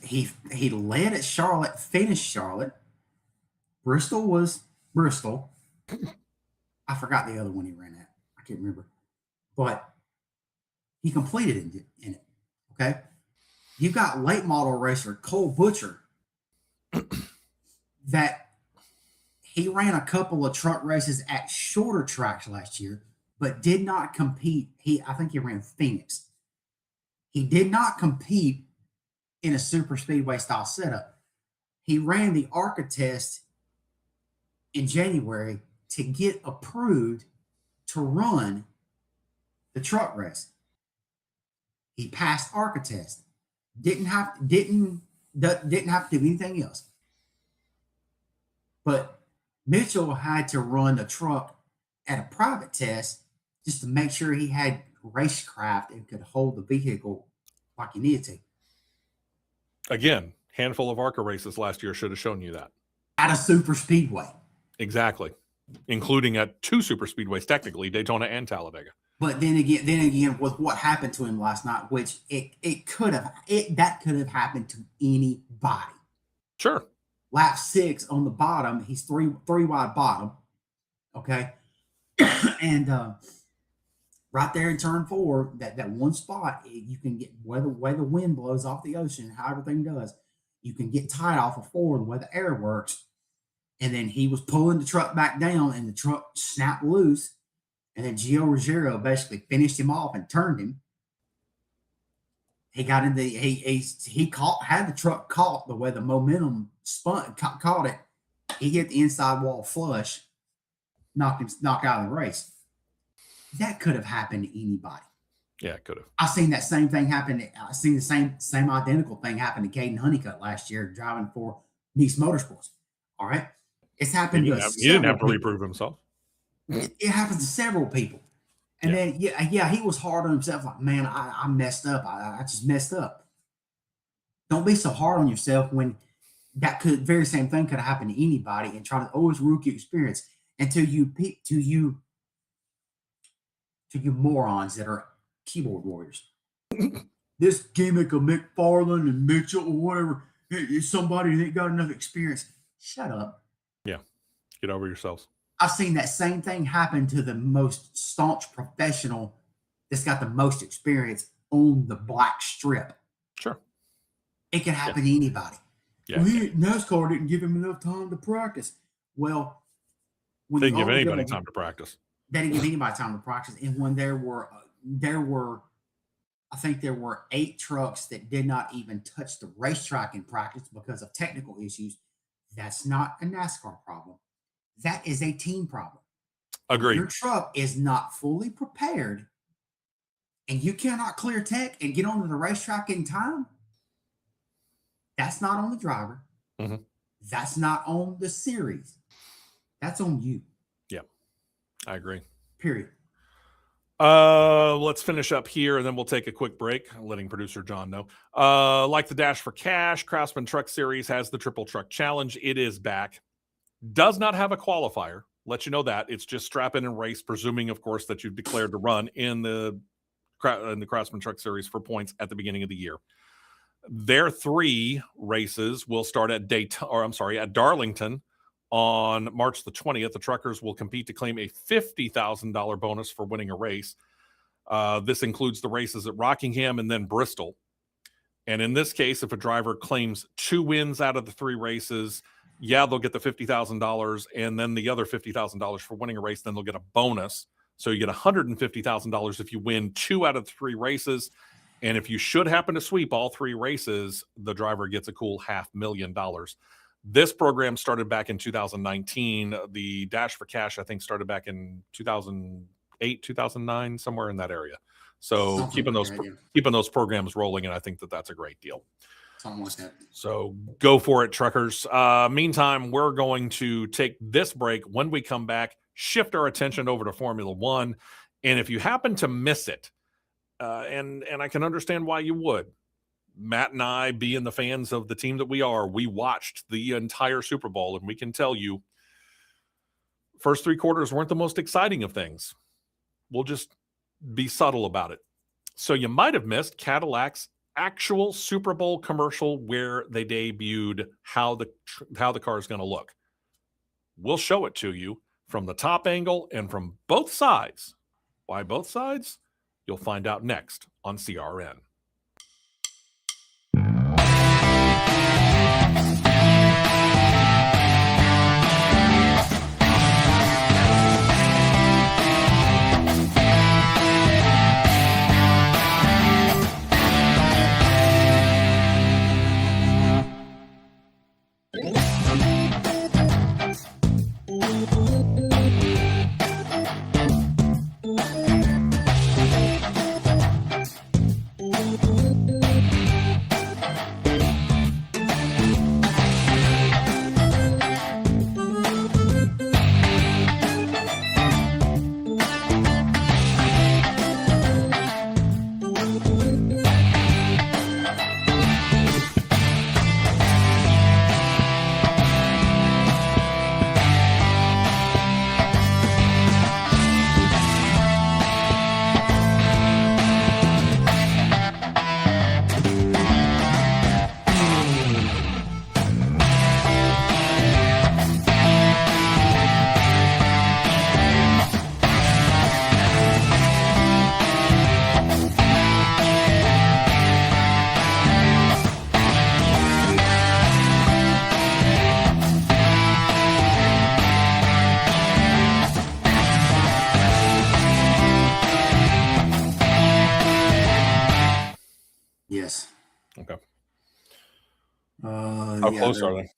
He led at Charlotte, finished Charlotte. Bristol was Bristol. I forgot the other one he ran at. I can't remember. But he completed in it. Okay. You got late model racer Cole Butcher that he ran a couple of truck races at shorter tracks last year, but did not compete. I think he ran Phoenix. He did not compete in a super speedway style setup. He ran the ARCA test in January to get approved to run the truck race. He passed ARCA test. Didn't have to do anything else. But Mitchell had to run a truck at a private test just to make sure he had racecraft and could hold the vehicle like he needed to. Again, handful of ARCA races last year should have shown you that. At a super speedway. Exactly. Including at 2 super speedways, technically, Daytona and Talladega. But then again, with what happened to him last night, which that could have happened to anybody. Sure. Lap 6 on the bottom, he's three wide bottom. Okay. And right there in turn 4, that one spot, you can get where the wind blows off the ocean, how everything does. You can get tight off of 4 the way the air works. And then he was pulling the truck back down and the truck snapped loose. And then Gio Ruggiero basically finished him off and turned him. He got in had the truck caught the way the momentum caught it. He hit the inside wall flush, knocked out of the race. That could have happened to anybody. Yeah, it could have. I've seen that same thing happen. I've seen the same identical thing happen to Caden Honeycutt last year driving for Nice Motorsports. All right. It's happened He didn't have to reprove himself. It happens to several people. And then, he was hard on himself. Like, man, I messed up. I just messed up. Don't be so hard on yourself when that very same thing could have happened to anybody and try to always rookie experience until you morons that are keyboard warriors. This gimmick of McFarland and Mitchell or whatever is somebody that ain't got enough experience. Shut up. Yeah. Get over yourselves. I've seen that same thing happen to the most staunch professional that's got the most experience on the black strip. Sure. It can happen to anybody. Yeah. Well, NASCAR didn't give him enough time to practice. Well, when They didn't you give only anybody give a- time to practice. They didn't give anybody time to practice. And when there were, I think there were 8 trucks that did not even touch the racetrack in practice because of technical issues. That's not a NASCAR problem. That is a team problem. Agreed. Your truck is not fully prepared and you cannot clear tech and get onto the racetrack in time. That's not on the driver. Mm-hmm. That's not on the series. That's on you. Yeah, I agree. Period. Let's finish up here and then we'll take a quick break, letting producer John know. Like the Dash for Cash, Craftsman Truck Series has the Triple Truck Challenge. It is back. Does not have a qualifier. Let you know that. It's just strap in and race, presuming, of course, that you've declared to run in the Craftsman Truck Series for points at the beginning of the year. Their 3 races will start at Darlington on March the 20th. The truckers will compete to claim a $50,000 bonus for winning a race. This includes the races at Rockingham and then Bristol. And in this case, if a driver claims 2 wins out of the 3 races, they'll get the $50,000 and then the other $50,000 for winning a race. Then they'll get a bonus. So you get $150,000 if you win 2 out of the 3 races. And if you should happen to sweep all 3 races, the driver gets a cool $500,000. This program started back in 2019. The Dash for Cash, I think, started back in 2008, 2009, somewhere in that area. So keeping those programs rolling, and I think that's a great deal. Something like that. So go for it, truckers. Meantime, we're going to take this break. When we come back, shift our attention over to Formula One. And if you happen to miss it, and I can understand why you would, Matt and I, being the fans of the team that we are, we watched the entire Super Bowl, and we can tell you first 3 quarters weren't the most exciting of things. We'll just be subtle about it. So you might have missed Cadillac's actual Super Bowl commercial where they debuted how the car is going to look. We'll show it to you from the top angle and from both sides. Why both sides? You'll find out next on CRN. Yes. Okay. How close are they?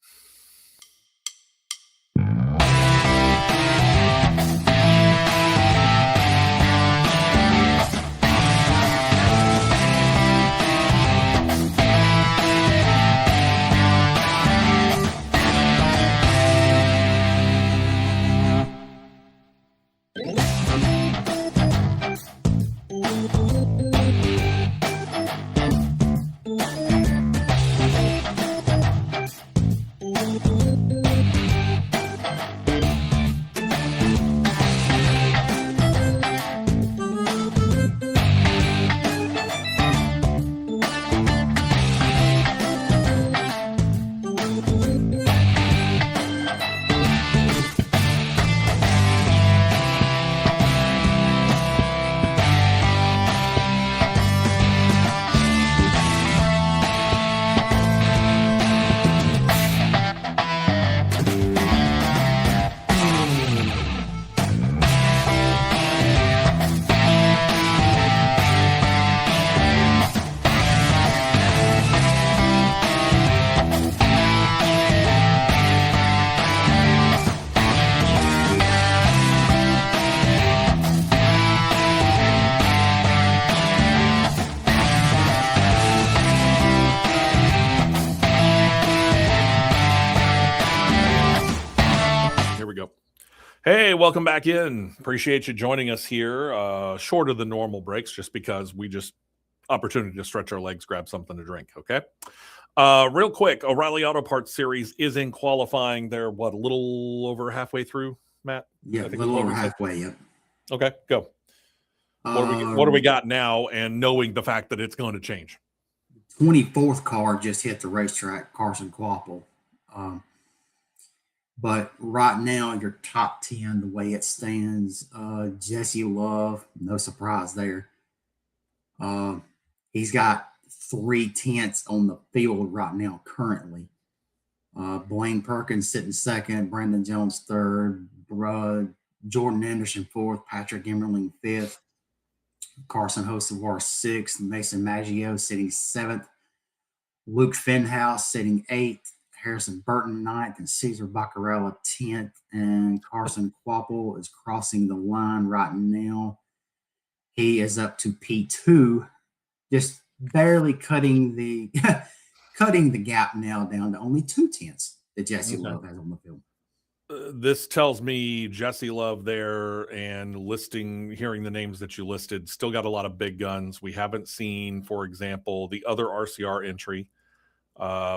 Hey, welcome back in. Appreciate you joining us here. Shorter than normal breaks, just because we just opportunity to stretch our legs, grab something to drink. Okay. Real quick, O'Reilly Auto Parts Series is in qualifying. They're a little over halfway through, Matt? Yeah, a little over halfway. Yep. Okay, go. What do we got now? And knowing the fact that it's going to change. 24th car just hit the racetrack, Carson Quapple. But right now, your top 10, the way it stands, Jesse Love, no surprise there. He's got 3/10 on the field right now currently. Blaine Perkins sitting second, Brandon Jones third, Jordan Anderson fourth, Patrick Emmerling fifth, Carson Hocevar sixth, Mason Maggio sitting seventh, Luke Fenhouse sitting eighth, Harrison Burton ninth, and Cesar Baccarella 10th. And Carson Quapple is crossing the line right now. He is up to P2, just barely cutting the gap now down to only 2/10 that Jesse Love has on the field. This tells me Jesse Love there, and hearing the names that you listed, still got a lot of big guns. We haven't seen, for example, the other RCR entry.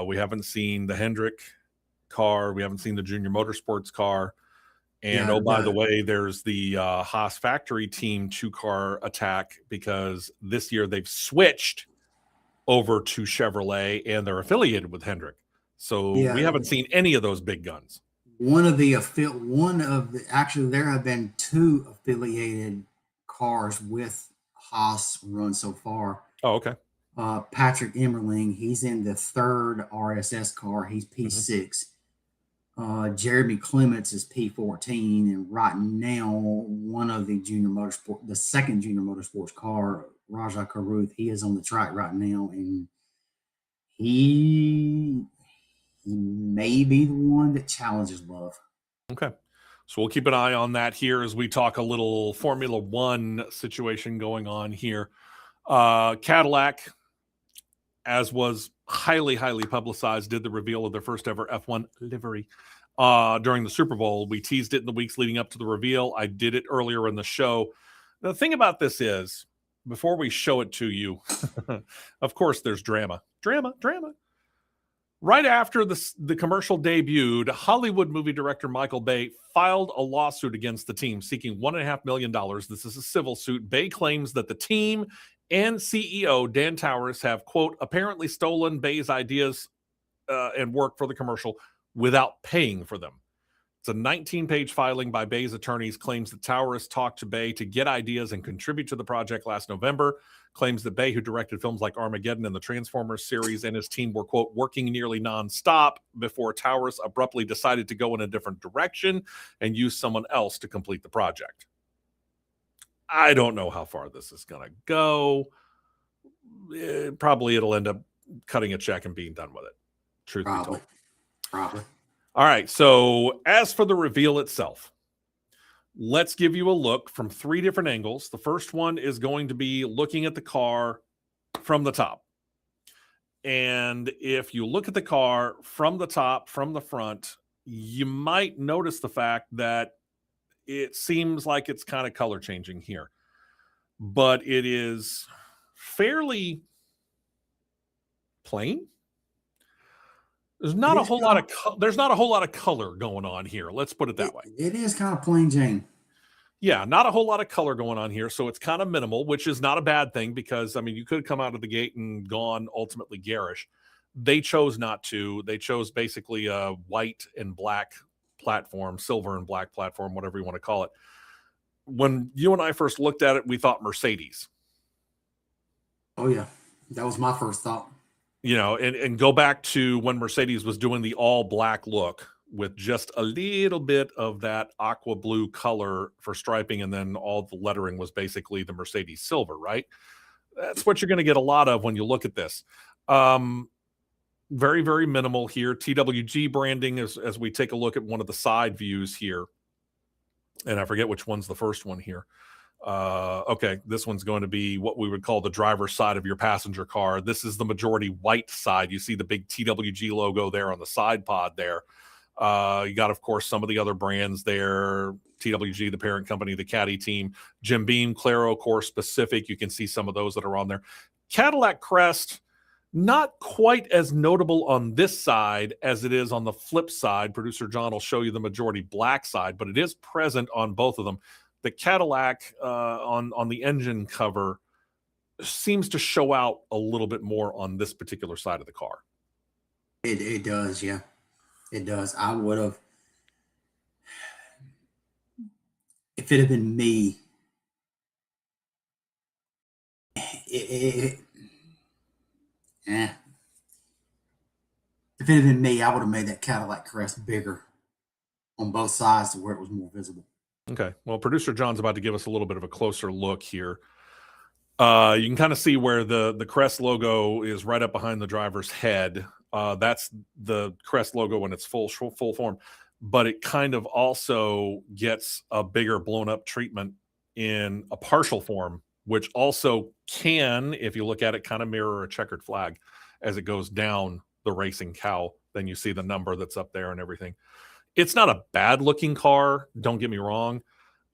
We haven't seen the Hendrick car. We haven't seen the Junior Motorsports car. And by the way, there's the Haas factory team 2-car attack, because this year they've switched over to Chevrolet and they're affiliated with Hendrick. So we haven't seen any of those big guns. Actually, there have been 2 affiliated cars with Haas run so far. Oh, okay. Patrick Emmerling, he's in the 3rd RSS car. He's P6. Jeremy Clements is P14, and right now one of the the second Junior Motorsports car, Raja Karuth, he is on the track right now, and he may be the one that challenges Love. Okay. So we'll keep an eye on that here as we talk a little Formula One situation going on here. Cadillac, as was highly publicized, did the reveal of their first ever F1 livery during the Super Bowl. We teased it in the weeks leading up to the reveal. I did it earlier in the show. The thing about this is, before we show it to you, of course, there's drama. Right after the commercial debuted, Hollywood movie director Michael Bay filed a lawsuit against the team seeking $1.5 million. This is a civil suit. Bay claims that the team and CEO Dan Towers have, quote, apparently stolen Bay's ideas and work for the commercial without paying for them. It's a 19-page filing by Bay's attorneys, claims that Towers talked to Bay to get ideas and contribute to the project last November, claims that Bay, who directed films like Armageddon and the Transformers series, and his team were, quote, working nearly nonstop before Towers abruptly decided to go in a different direction and use someone else to complete the project. I don't know how far this is going to go. Probably it'll end up cutting a check and being done with it. Truth be told. Probably. All right. So as for the reveal itself, let's give you a look from 3 different angles. The first one is going to be looking at the car from the top. And if you look at the car from the top, from the front, you might notice the fact that it seems like it's kind of color changing here, but it is fairly plain. There's not a whole lot of color going on here. Let's put it that way. It is kind of plain Jane. Yeah, not a whole lot of color going on here, so it's kind of minimal, which is not a bad thing, because I mean, you could come out of the gate and gone ultimately garish. They chose not to. They chose basically a white and black platform, silver and black platform, whatever you want to call it. When you and I first looked at it, we thought Mercedes. Oh yeah, that was my first thought. You know, and go back to when Mercedes was doing the all black look with just a little bit of that aqua blue color for striping, and then all the lettering was basically the Mercedes silver, right? That's what you're going to get a lot of when you look at this. Very, very minimal here. TWG branding as we take a look at one of the side views here. And I forget which one's the first one here. Okay, this one's going to be what we would call the driver's side of your passenger car. This is the majority white side. You see the big TWG logo there on the side pod there. You got, of course, some of the other brands there, TWG, the parent company, the Caddy team, Jim Beam, Claro, Course Pacific. You can see some of those that are on there. Cadillac Crest, not quite as notable on this side as it is on the flip side. Producer John will show you the majority black side, but it is present on both of them. The Cadillac on the engine cover seems to show out a little bit more on this particular side of the car. It does, yeah. It does. I would have, if it had been me, if it had been me, I would have made that Cadillac Crest bigger on both sides to where it was more visible. Okay. Well, producer John's about to give us a little bit of a closer look here. You can kind of see where the Crest logo is right up behind the driver's head. That's the Crest logo in its full form, but it kind of also gets a bigger blown up treatment in a partial form, which also can, if you look at it, kind of mirror a checkered flag as it goes down the racing cowl. Then you see the number that's up there and everything. It's not a bad looking car, don't get me wrong.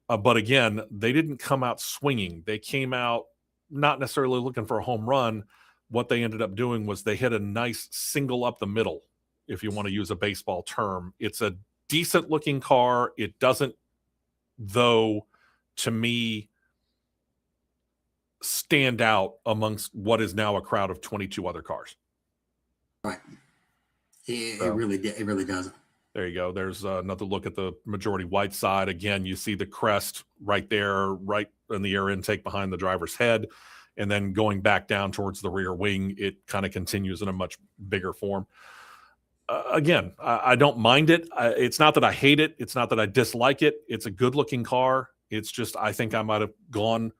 But again, they didn't come out swinging. They came out not necessarily looking for a home run. What they ended up doing was they hit a nice single up the middle, if you want to use a baseball term. It's a decent looking car. It doesn't, though, to me, stand out amongst what is now a crowd of 22 other cars. Right. It really doesn't. There you go. There's another look at the majority white side. Again, you see the crest right there, right in the air intake behind the driver's head. And then going back down towards the rear wing, it kind of continues in a much bigger form. Again, I don't mind it. It's not that I hate it. It's not that I dislike it. It's a good-looking car. It's just I think I might have gone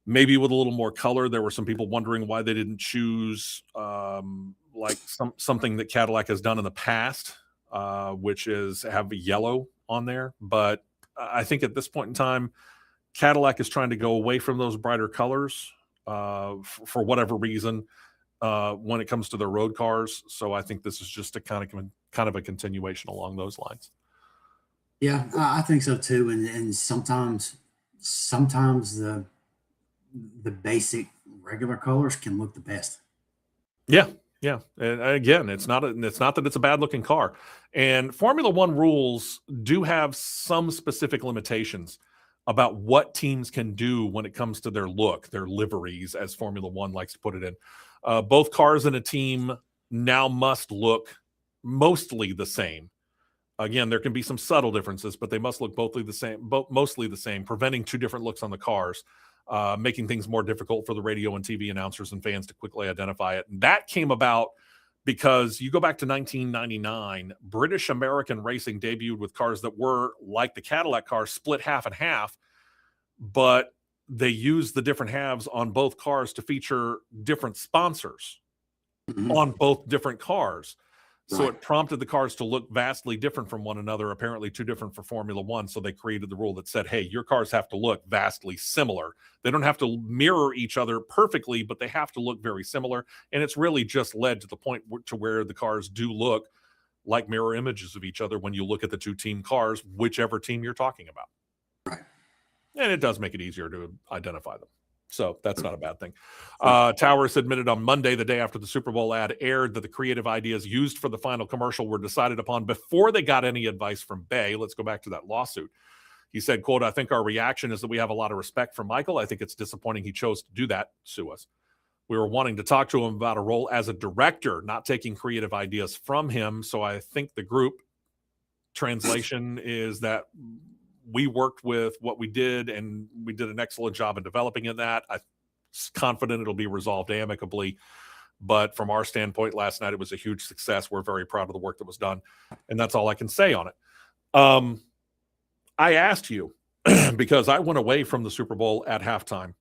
maybe with a little more color. There were some people wondering why they didn't choose like something that Cadillac has done in the past, which is have yellow on there. But I think at this point in time, Cadillac is trying to go away from those brighter colors for whatever reason when it comes to their road cars. So I think this is just a kind of a continuation along those lines. Yeah, I think so too. And sometimes the basic regular colors can look the best. Yeah. Yeah. And again, it's not that it's a bad looking car. And Formula One rules do have some specific limitations about what teams can do when it comes to their look, their liveries, as Formula One likes to put it in. Both cars in a team now must look mostly the same. Again, there can be some subtle differences, but they must look mostly the same, preventing two different looks on the cars, making things more difficult for the radio and TV announcers and fans to quickly identify it. And that came about because you go back to 1999, British American Racing debuted with cars that were, like the Cadillac car, split half and half, but they used the different halves on both cars to feature different sponsors on both different cars. So it prompted the cars to look vastly different from one another, apparently too different for Formula One. So they created the rule that said, hey, your cars have to look vastly similar. They don't have to mirror each other perfectly, but they have to look very similar. And it's really just led to the point to where the cars do look like mirror images of each other when you look at the two team cars, whichever team you're talking about. Right. And it does make it easier to identify them. So that's not a bad thing. Towers admitted on Monday, the day after the Super Bowl ad aired, that the creative ideas used for the final commercial were decided upon before they got any advice from Bay. Let's go back to that lawsuit. He said, quote, I think our reaction is that we have a lot of respect for Michael. I think it's disappointing he chose to do that, sue us. We were wanting to talk to him about a role as a director, not taking creative ideas from him. So I think the group translation is that we worked with what we did, and we did an excellent job in developing in that. I'm confident it'll be resolved amicably. But from our standpoint, last night, it was a huge success. We're very proud of the work that was done. And that's all I can say on it. I asked you, because I went away from the Super Bowl at halftime.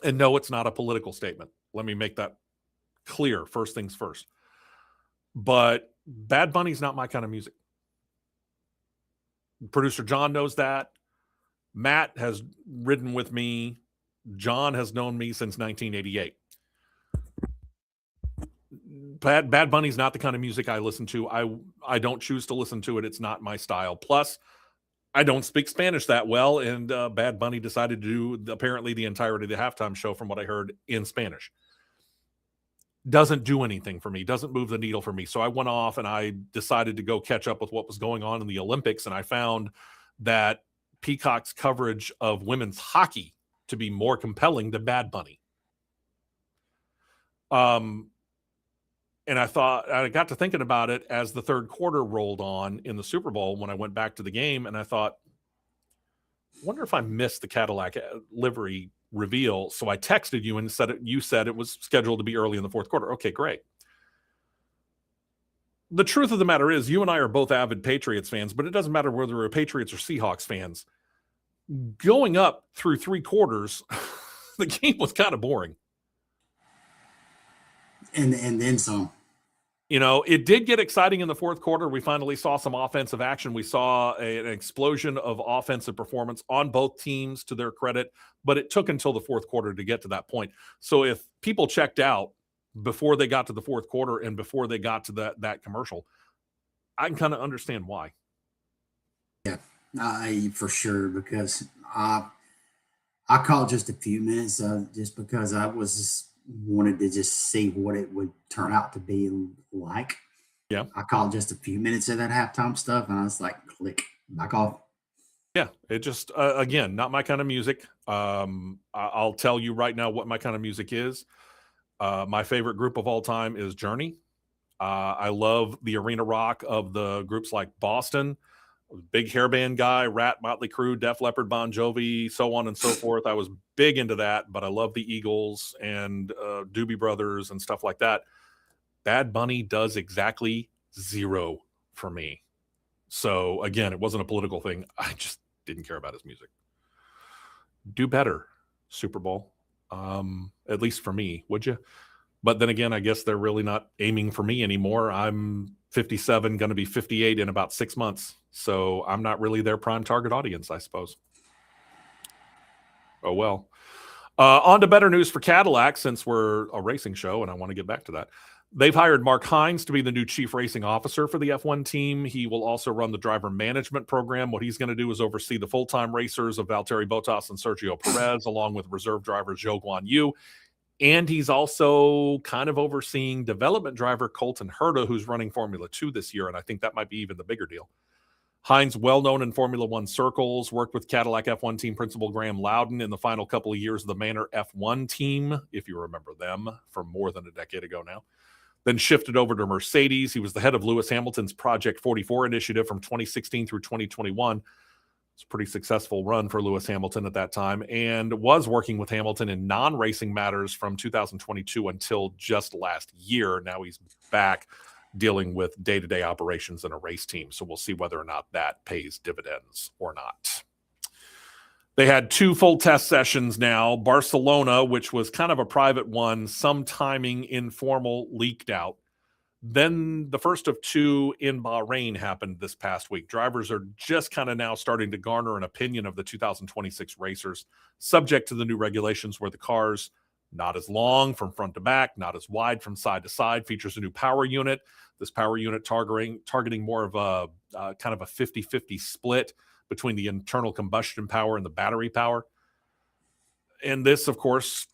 And no, it's not a political statement. Let me make that clear. First things first. But Bad Bunny's not my kind of music. Producer John knows that. Matt has ridden with me. John has known me since 1988. Bad Bunny's not the kind of music I listen to. I don't choose to listen to it. It's not my style. Plus, I don't speak Spanish that well, and Bad Bunny decided to do apparently the entirety of the halftime show, from what I heard, in Spanish. Doesn't do anything for me, doesn't move the needle for me. So I went off and I decided to go catch up with what was going on in the Olympics, and I found that Peacock's coverage of women's hockey to be more compelling than Bad Bunny. And I got to thinking about it as the third quarter rolled on in the Super Bowl when I went back to the game, and I thought, wonder if I missed the Cadillac livery reveal. So I texted you and you said it was scheduled to be early in the fourth quarter. Okay, great. The truth of the matter is, you and I are both avid Patriots fans, but it doesn't matter whether we're Patriots or Seahawks fans. Going up through three quarters, the game was kind of boring. And then some. You know, it did get exciting in the fourth quarter. We finally saw some offensive action. We saw an explosion of offensive performance on both teams, to their credit, but it took until the fourth quarter to get to that point. So if people checked out before they got to the fourth quarter and before they got to that commercial, I can kind of understand why. Yeah, for sure, because I called just a few minutes just because I wanted to just see what it would turn out to be like. Yeah. I called just a few minutes of that halftime stuff, and I was like, click, back off. Yeah, it just, again, not my kind of music. I'll tell you right now what my kind of music is. My favorite group of all time is Journey. I love the arena rock of the groups like Boston, big hairband guy, Rat, Motley Crue, Def Leppard, Bon Jovi, so on and so forth. I was big into that, but I love the Eagles and Doobie Brothers and stuff like that. Bad Bunny does exactly zero for me. So again, it wasn't a political thing. I just didn't care about his music. Do better, Super Bowl. At least for me, would you? But then again, I guess they're really not aiming for me anymore. I'm 57, going to be 58 in about 6 months. So I'm not really their prime target audience, I suppose. Oh, well. On to better news for Cadillac, since we're a racing show, and I want to get back to that. They've hired Mark Hines to be the new chief racing officer for the F1 team. He will also run the driver management program. What he's going to do is oversee the full-time racers of Valtteri Bottas and Sergio Perez, along with reserve driver Zhou Guanyu. And he's also kind of overseeing development driver Colton Herta, who's running Formula 2 this year, and I think that might be even the bigger deal. Hines, well-known in Formula 1 circles, worked with Cadillac F1 team principal Graham Loudon in the final couple of years of the Manor F1 team, if you remember them, from more than a decade ago now. Then shifted over to Mercedes. He was the head of Lewis Hamilton's Project 44 initiative from 2016 through 2021. It's a pretty successful run for Lewis Hamilton at that time, and was working with Hamilton in non-racing matters from 2022 until just last year. Now he's back dealing with day-to-day operations in a race team. So we'll see whether or not that pays dividends or not. They had 2 full test sessions now. Barcelona, which was kind of a private one, some timing informal leaked out. Then the first of 2 in Bahrain happened this past week. Drivers are just kind of now starting to garner an opinion of the 2026 racers, subject to the new regulations where the cars, not as long from front to back, not as wide from side to side, features a new power unit. This power unit targeting more of a kind of a 50-50 split between the internal combustion power and the battery power. And this, of course,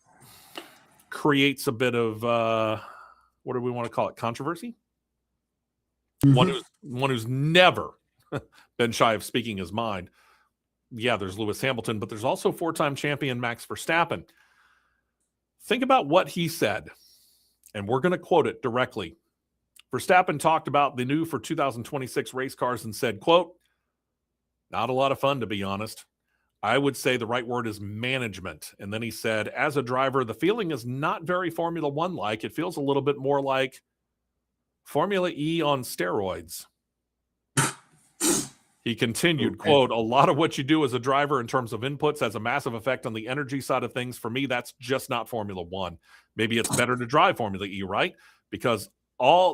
creates a bit of, what do we want to call it, controversy? Mm-hmm. One who's never been shy of speaking his mind. Yeah, there's Lewis Hamilton, but there's also 4-time champion Max Verstappen. Think about what he said, and we're going to quote it directly. Verstappen talked about the new for 2026 race cars and said, quote, "Not a lot of fun, to be honest. I would say the right word is management." And then he said, as a driver, the feeling is not very Formula One-like. It feels a little bit more like Formula E on steroids. He continued, quote, "A lot of what you do as a driver in terms of inputs has a massive effect on the energy side of things. For me, that's just not Formula One. Maybe it's better to drive Formula E, right? Because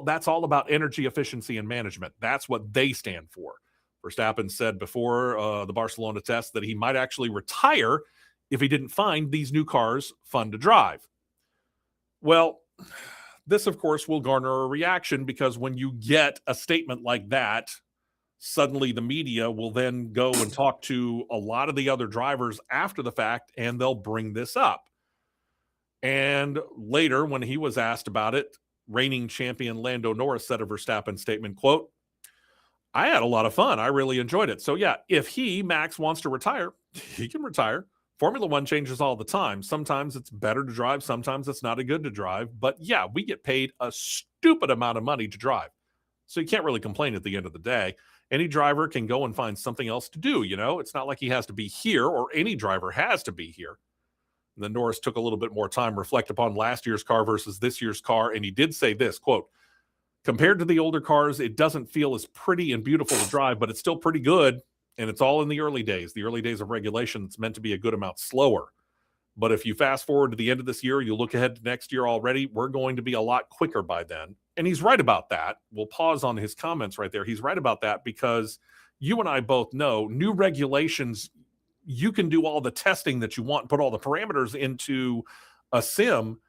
that's all about energy efficiency and management. That's what they stand for." Verstappen said before the Barcelona test that he might actually retire if he didn't find these new cars fun to drive. Well, This, of course, will garner a reaction because when you get a statement like that, suddenly the media will then go and talk to a lot of the other drivers after the fact, and they'll bring this up. And later, when he was asked about it, reigning champion Lando Norris said of Verstappen's statement, quote, "I had a lot of fun. I really enjoyed it. So yeah, if Max wants to retire, he can retire. Formula One changes all the time. Sometimes it's better to drive. Sometimes it's not a good to drive. But yeah, we get paid a stupid amount of money to drive. So you can't really complain at the end of the day. Any driver can go and find something else to do. It's not like he has to be here, or any driver has to be here." And then Norris took a little bit more time to reflect upon last year's car versus this year's car. And he did say this, quote, "Compared to the older cars, it doesn't feel as pretty and beautiful to drive, but it's still pretty good. And it's all in the early days of regulation. It's meant to be a good amount slower. But if you fast forward to the end of this year, you look ahead to next year already, we're going to be a lot quicker by then." And he's right about that. We'll pause on his comments right there. He's right about that because you and I both know new regulations, you can do all the testing that you want, put all the parameters into a sim,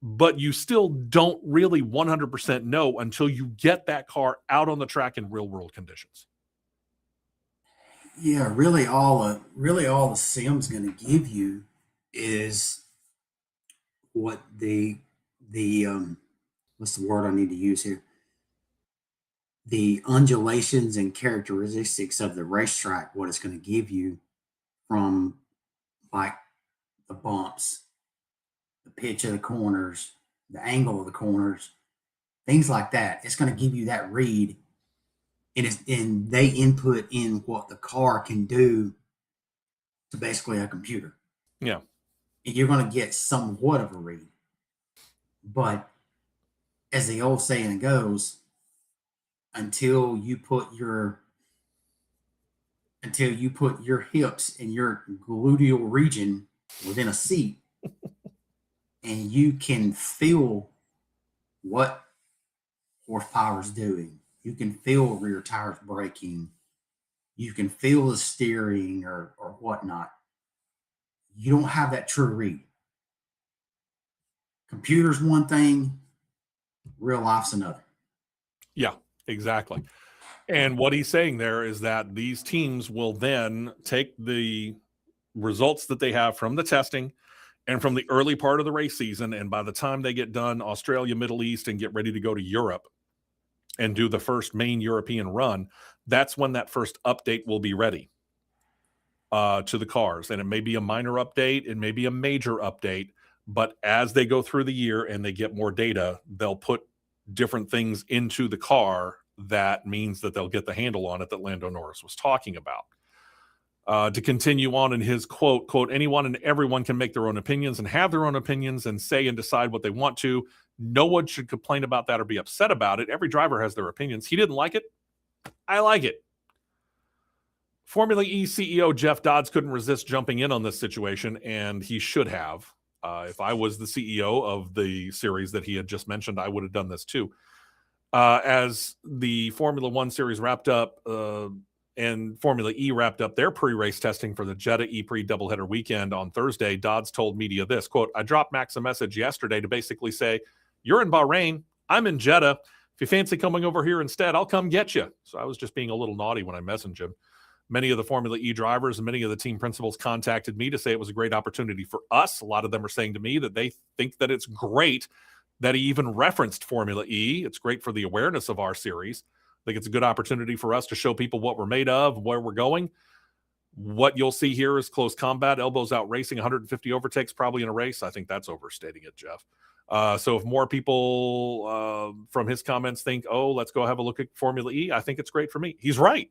but you still don't really 100% know until you get that car out on the track in real world conditions. Yeah, really all the sim's going to give you is what the what's the word I need to use here? The undulations and characteristics of the racetrack, what it's going to give you from like the bumps, the pitch of the corners, the angle of the corners, things like that. It's going to give you that read. And they input in what the car can do to basically a computer. Yeah. And you're going to get somewhat of a read. But as the old saying goes, until you put your hips and your gluteal region within a seat and you can feel what horsepower is doing, you can feel rear tires braking, you can feel the steering or whatnot, you don't have that true read. Computer's one thing, real life's another. Yeah, exactly. And what he's saying there is that these teams will then take the results that they have from the testing and from the early part of the race season, and by the time they get done Australia, Middle East, and get ready to go to Europe and do the first main European run, that's when that first update will be ready to the cars. And it may be a minor update, it may be a major update, but as they go through the year and they get more data, they'll put different things into the car that means that they'll get the handle on it that Lando Norris was talking about. To continue on in his quote, "Anyone and everyone can make their own opinions and have their own opinions and say and decide what they want to. No one should complain about that or be upset about it. Every driver has their opinions. He didn't like it. I like it." Formula E CEO Jeff Dodds couldn't resist jumping in on this situation, and he should have. If I was the CEO of the series that he had just mentioned, I would have done this too. As the Formula One series wrapped up and Formula E wrapped up their pre-race testing for the Jeddah E-Prix doubleheader weekend on Thursday, Dodds told media this, quote, "I dropped Max a message yesterday to basically say, you're in Bahrain, I'm in Jeddah. If you fancy coming over here instead, I'll come get you." So I was just being a little naughty when I messaged him. Many of the Formula E drivers and many of the team principals contacted me to say it was a great opportunity for us. A lot of them are saying to me that they think that it's great that he even referenced Formula E. It's great for the awareness of our series. I think it's a good opportunity for us to show people what we're made of, where we're going. What you'll see here is close combat, elbows out racing, 150 overtakes probably in a race. I think that's overstating it, Jeff. So if more people from his comments think, oh, let's go have a look at Formula E, I think it's great for me. He's right.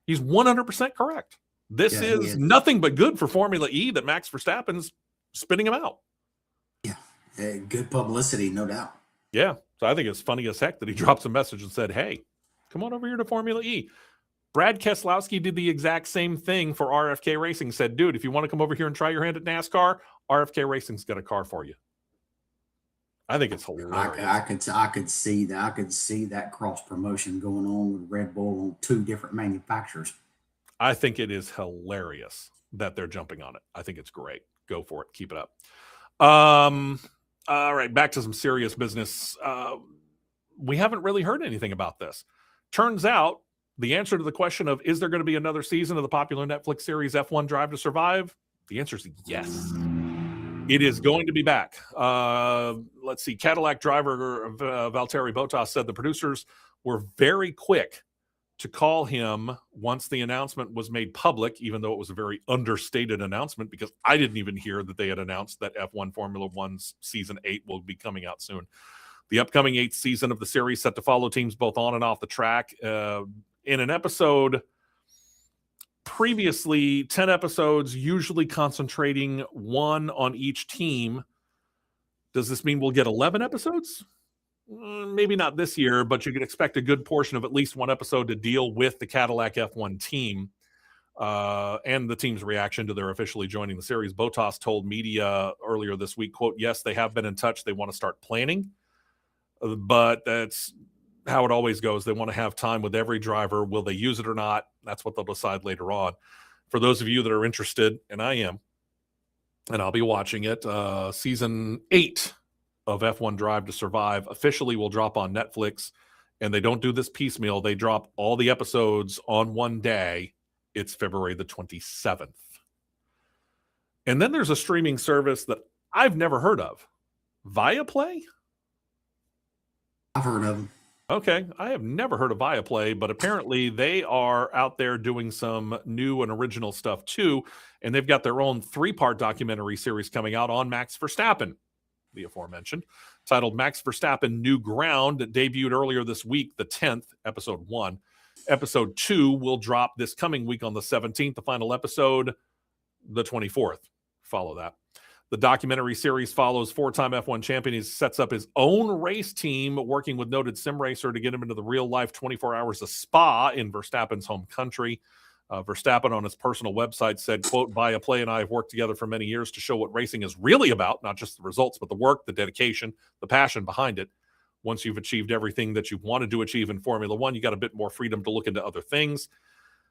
He's 100% correct. This is nothing but good for Formula E that Max Verstappen's spinning him out. Yeah, good publicity, no doubt. Yeah, so I think it's funny as heck that he drops a message and said, hey, come on over here to Formula E. Brad Keselowski did the exact same thing for RFK Racing. Said, dude, if you want to come over here and try your hand at NASCAR, RFK Racing's got a car for you. I think it's hilarious. I could see that. I could see that cross promotion going on with Red Bull on two different manufacturers. I think it is hilarious that they're jumping on it. I think it's great. Go for it. Keep it up. All right, back to some serious business. We haven't really heard anything about this. Turns out the answer to the question of is there going to be another season of the popular Netflix series F1 Drive to Survive? The answer is yes. It is going to be back. Let's see. Cadillac driver Valtteri Bottas said the producers were very quick to call him once the announcement was made public, even though it was a very understated announcement, because I didn't even hear that they had announced that F1 Formula One's Season 8 will be coming out soon. The upcoming 8th season of the series set to follow teams both on and off the track. In an episode previously, 10 episodes, usually concentrating one on each team. Does this mean we'll get 11 episodes? Maybe not this year, but you can expect a good portion of at least one episode to deal with the Cadillac F1 team and the team's reaction to their officially joining the series. Bottas told media earlier this week, quote, yes, they have been in touch. They want to start planning, but that's how it always goes. They want to have time with every driver. Will they use it or not? That's what they'll decide later on. For those of you that are interested, and I am, and I'll be watching it, Season 8 of F1 Drive to Survive officially will drop on Netflix, and they don't do this piecemeal. They drop all the episodes on one day. It's February the 27th. And then there's a streaming service that I've never heard of. Viaplay? I've heard of them. Okay, I have never heard of Viaplay, but apparently they are out there doing some new and original stuff too, and they've got their own 3-part documentary series coming out on Max Verstappen, the aforementioned, titled Max Verstappen New Ground, that debuted earlier this week, the 10th, episode 1. Episode 2 will drop this coming week on the 17th, the final episode, the 24th. Follow that. The documentary series follows 4-time F1 champion. He sets up his own race team, working with noted sim racer to get him into the real-life 24 hours of Spa in Verstappen's home country. Verstappen on his personal website said, quote, Viaplay and I have worked together for many years to show what racing is really about, not just the results, but the work, the dedication, the passion behind it. Once you've achieved everything that you wanted to achieve in Formula One, you got a bit more freedom to look into other things.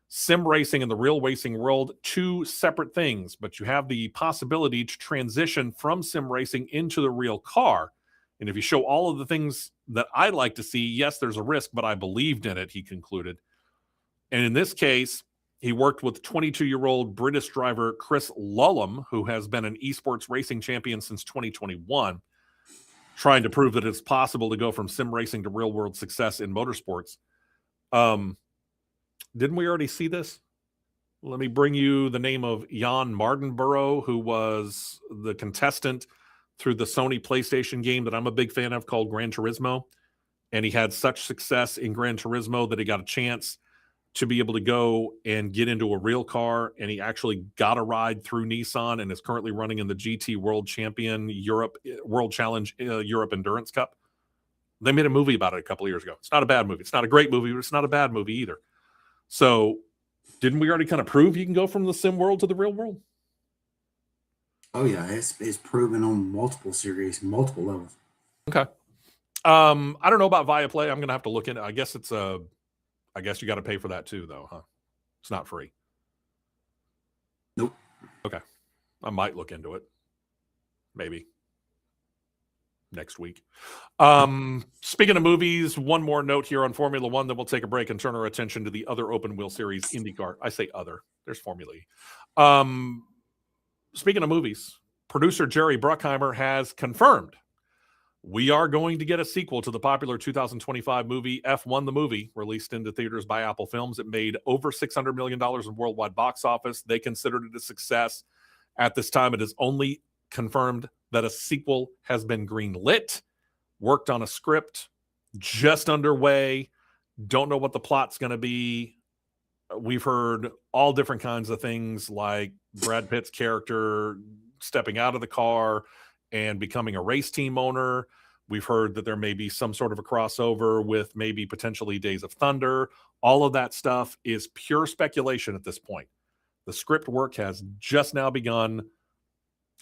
Sim racing and the real racing world, two separate things, but you have the possibility to transition from sim racing into the real car. And if you show all of the things that I like to see, yes, there's a risk, but I believed in it, he concluded. And in this case, he worked with 22-year-old British driver Chris Lullum, who has been an esports racing champion since 2021, trying to prove that it's possible to go from sim racing to real-world success in motorsports. Didn't we already see this? Let me bring you the name of Jan Mardenborough, who was the contestant through the Sony PlayStation game that I'm a big fan of called Gran Turismo. And he had such success in Gran Turismo that he got a chance to be able to go and get into a real car. And he actually got a ride through Nissan and is currently running in the GT World Champion World Challenge Europe Endurance Cup. They made a movie about it a couple of years ago. It's not a bad movie. It's not a great movie, but it's not a bad movie either. So didn't we already kind of prove you can go from the sim world to the real world? Oh, yeah. It's proven on multiple series, multiple levels. Okay. I don't know about Viaplay. I'm going to have to look into it. I guess you got to pay for that too, though, huh? It's not free. Nope. Okay. I might look into it. Maybe. Next week. Speaking of movies, one more note here on Formula One, then we'll take a break and turn our attention to the other open wheel series, IndyCar. I say other. There's Formula E. Speaking of movies, producer Jerry Bruckheimer has confirmed we are going to get a sequel to the popular 2025 movie F1 the Movie, released into theaters by Apple Films. It made over $600 million in worldwide box office. They considered it a success. At this time, it is only confirmed that a sequel has been greenlit, worked on a script, just underway. Don't know what the plot's going to be. We've heard all different kinds of things, like Brad Pitt's character stepping out of the car and becoming a race team owner. We've heard that there may be some sort of a crossover with maybe potentially Days of Thunder. All of that stuff is pure speculation at this point. The script work has just now begun.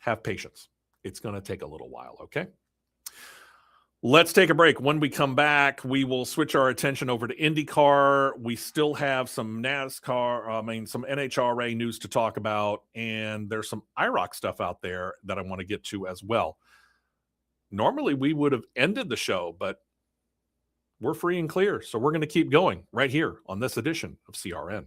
Have patience. It's going to take a little while, okay? Let's take a break. When we come back, we will switch our attention over to IndyCar. We still have some NASCAR, some NHRA news to talk about, and there's some IHRA stuff out there that I want to get to as well. Normally we would have ended the show, but we're free and clear. So we're going to keep going right here on this edition of CRN.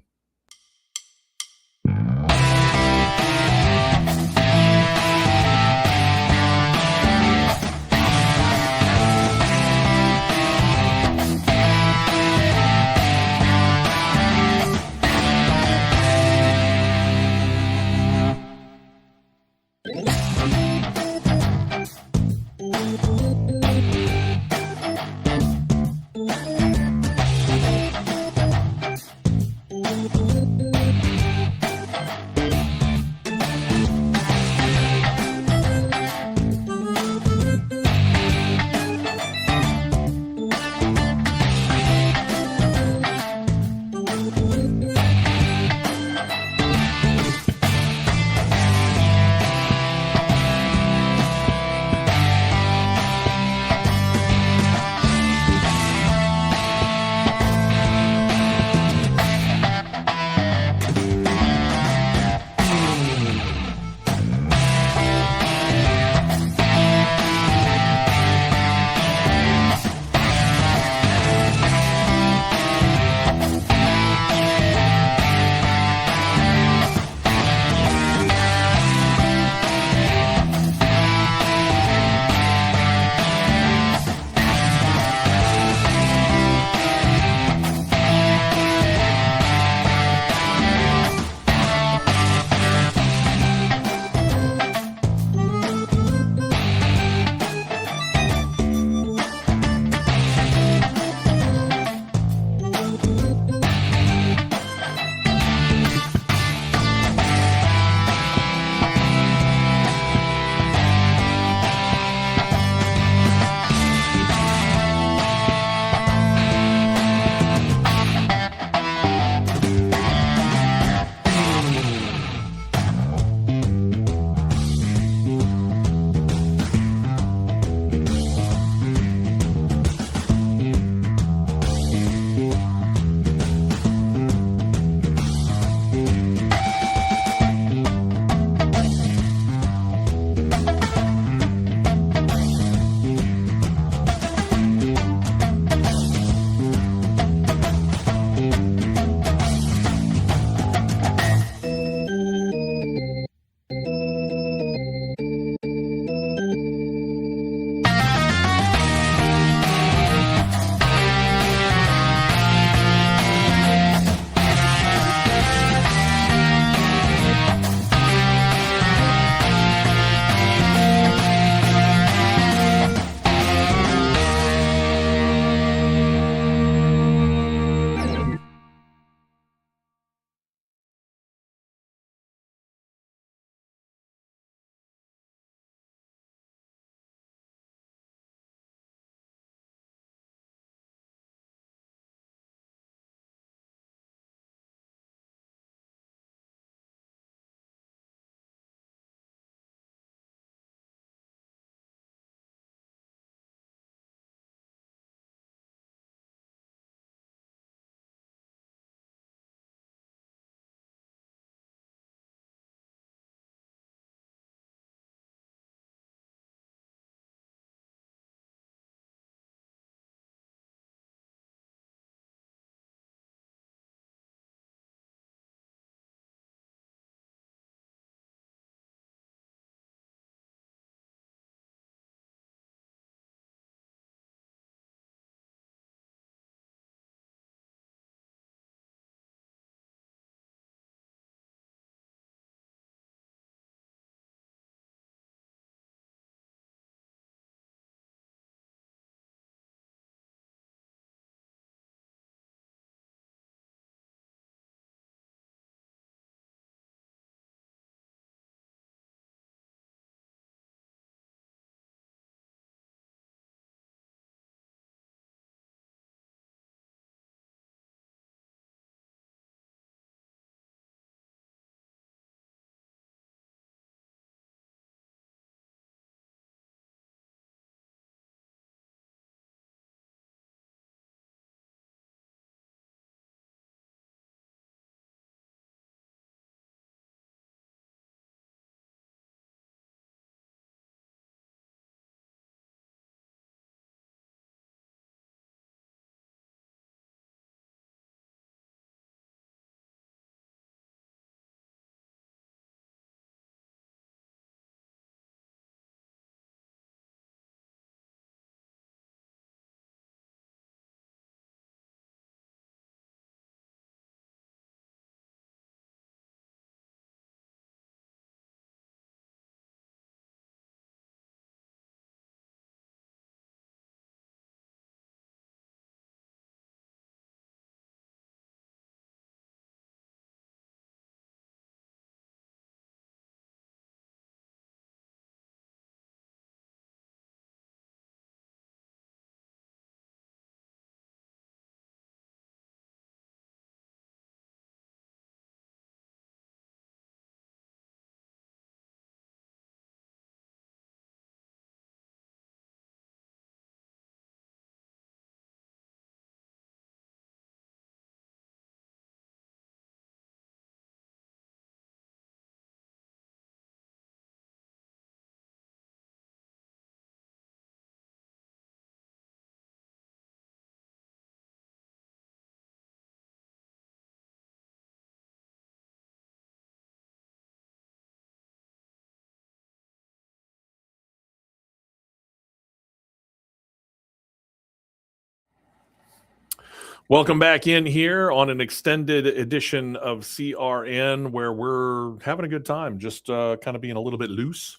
Welcome back in here on an extended edition of CRN, where we're having a good time, just kind of being a little bit loose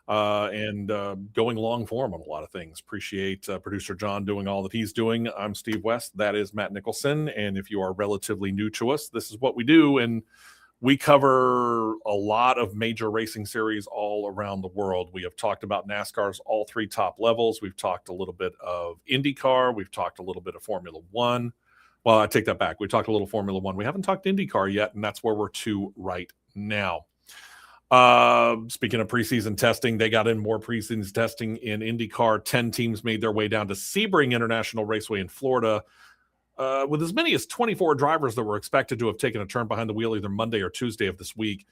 and going long form on a lot of things. Appreciate producer John doing all that he's doing. I'm Steve West. That is Matt Nicholson. And if you are relatively new to us, this is what we do. And we cover a lot of major racing series all around the world. We have talked about NASCAR's all three top levels. We've talked a little bit of IndyCar. We've talked a little bit of Formula One. Well, I take that back. We talked a little Formula One. We haven't talked IndyCar yet, and that's where we're to right now. Speaking of preseason testing, they got in more preseason testing in IndyCar. 10 teams made their way down to Sebring International Raceway in Florida, with as many as 24 drivers that were expected to have taken a turn behind the wheel either Monday or Tuesday of this week.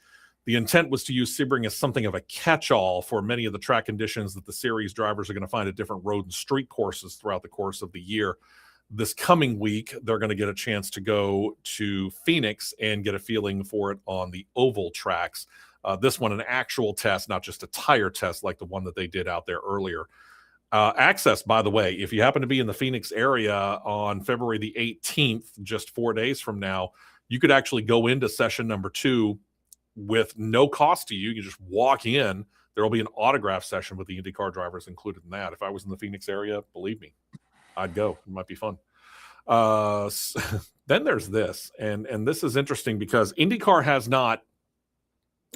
The intent was to use Sebring as something of a catch-all for many of the track conditions that the series drivers are going to find at different road and street courses throughout the course of the year. This coming week, they're going to get a chance to go to Phoenix and get a feeling for it on the oval tracks. This one, an actual test, not just a tire test like the one that they did out there earlier. Access, by the way, if you happen to be in the Phoenix area on February the 18th, just 4 days from now, you could actually go into session number 2 with no cost to you. You just walk in. There will be an autograph session with the IndyCar drivers included in that. If I was in the Phoenix area, believe me, I'd go. It might be fun. Then there's this, and this is interesting because IndyCar has not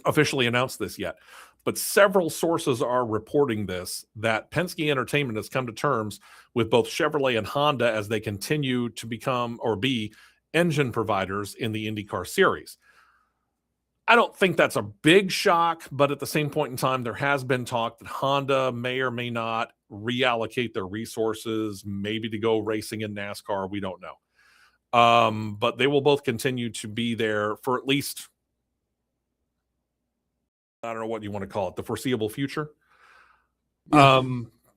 officially announced this yet, but several sources are reporting this, that Penske Entertainment has come to terms with both Chevrolet and Honda as they continue to become or be engine providers in the IndyCar series. I don't think that's a big shock, but at the same point in time, there has been talk that Honda may or may not reallocate their resources, maybe to go racing in NASCAR. We don't know. But they will both continue to be there for at least, I don't know what you want to call it, the foreseeable future. Yeah.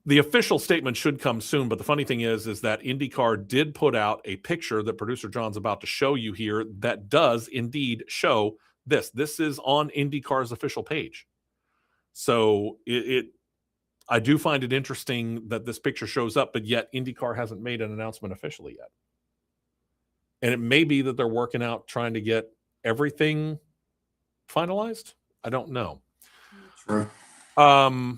The official statement should come soon, but the funny thing is that IndyCar did put out a picture that producer John's about to show you here that does indeed show this. This is on IndyCar's official page. So I do find it interesting that this picture shows up, but yet IndyCar hasn't made an announcement officially yet. And it may be that they're working out trying to get everything finalized. I don't know. True. All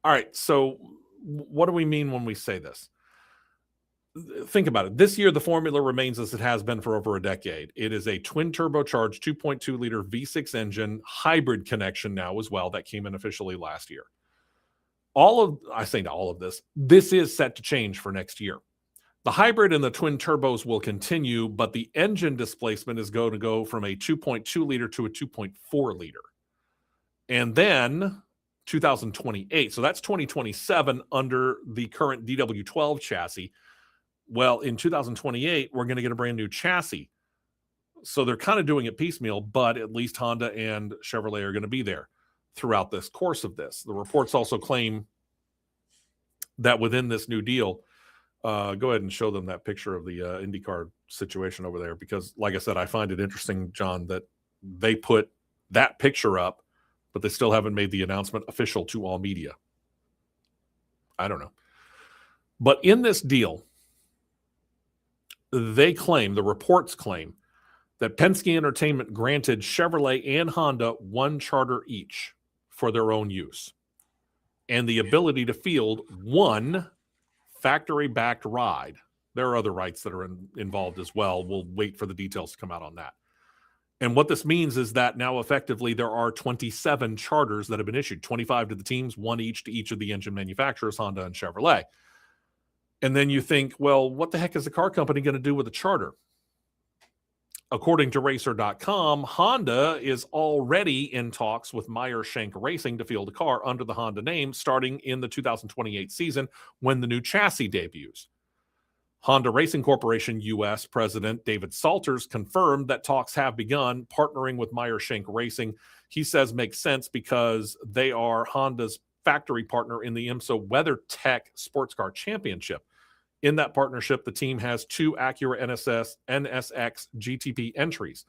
right. So what do we mean when we say this? Think about it. This year, the formula remains as it has been for over a decade. It is a twin turbocharged 2.2 liter V6 engine hybrid connection now as well. That came in officially last year. This is set to change for next year. The hybrid and the twin turbos will continue, but the engine displacement is going to go from a 2.2 liter to a 2.4 liter. And then 2028, so that's 2027 under the current DW12 chassis. Well, in 2028, we're going to get a brand new chassis. So they're kind of doing it piecemeal, but at least Honda and Chevrolet are going to be there throughout this course of this. The reports also claim that within this new deal, go ahead and show them that picture of the IndyCar situation over there, because like I said, I find it interesting, John, that they put that picture up, but they still haven't made the announcement official to all media. I don't know. But in this deal, the reports claim that Penske Entertainment granted Chevrolet and Honda one charter each for their own use, and the ability to field one factory-backed ride. There are other rights that are involved as well. We'll wait for the details to come out on that. And what this means is that now effectively there are 27 charters that have been issued, 25 to the teams, one each to each of the engine manufacturers, Honda and Chevrolet. And then you think, well, what the heck is the car company going to do with a charter? According to Racer.com, Honda is already in talks with Meyer Shank Racing to field a car under the Honda name starting in the 2028 season when the new chassis debuts. Honda Racing Corporation U.S. President David Salters confirmed that talks have begun partnering with Meyer Shank Racing. He says makes sense because they are Honda's factory partner in the IMSA WeatherTech Sports Car Championship. In that partnership, the team has 2 Acura NSX GTP entries.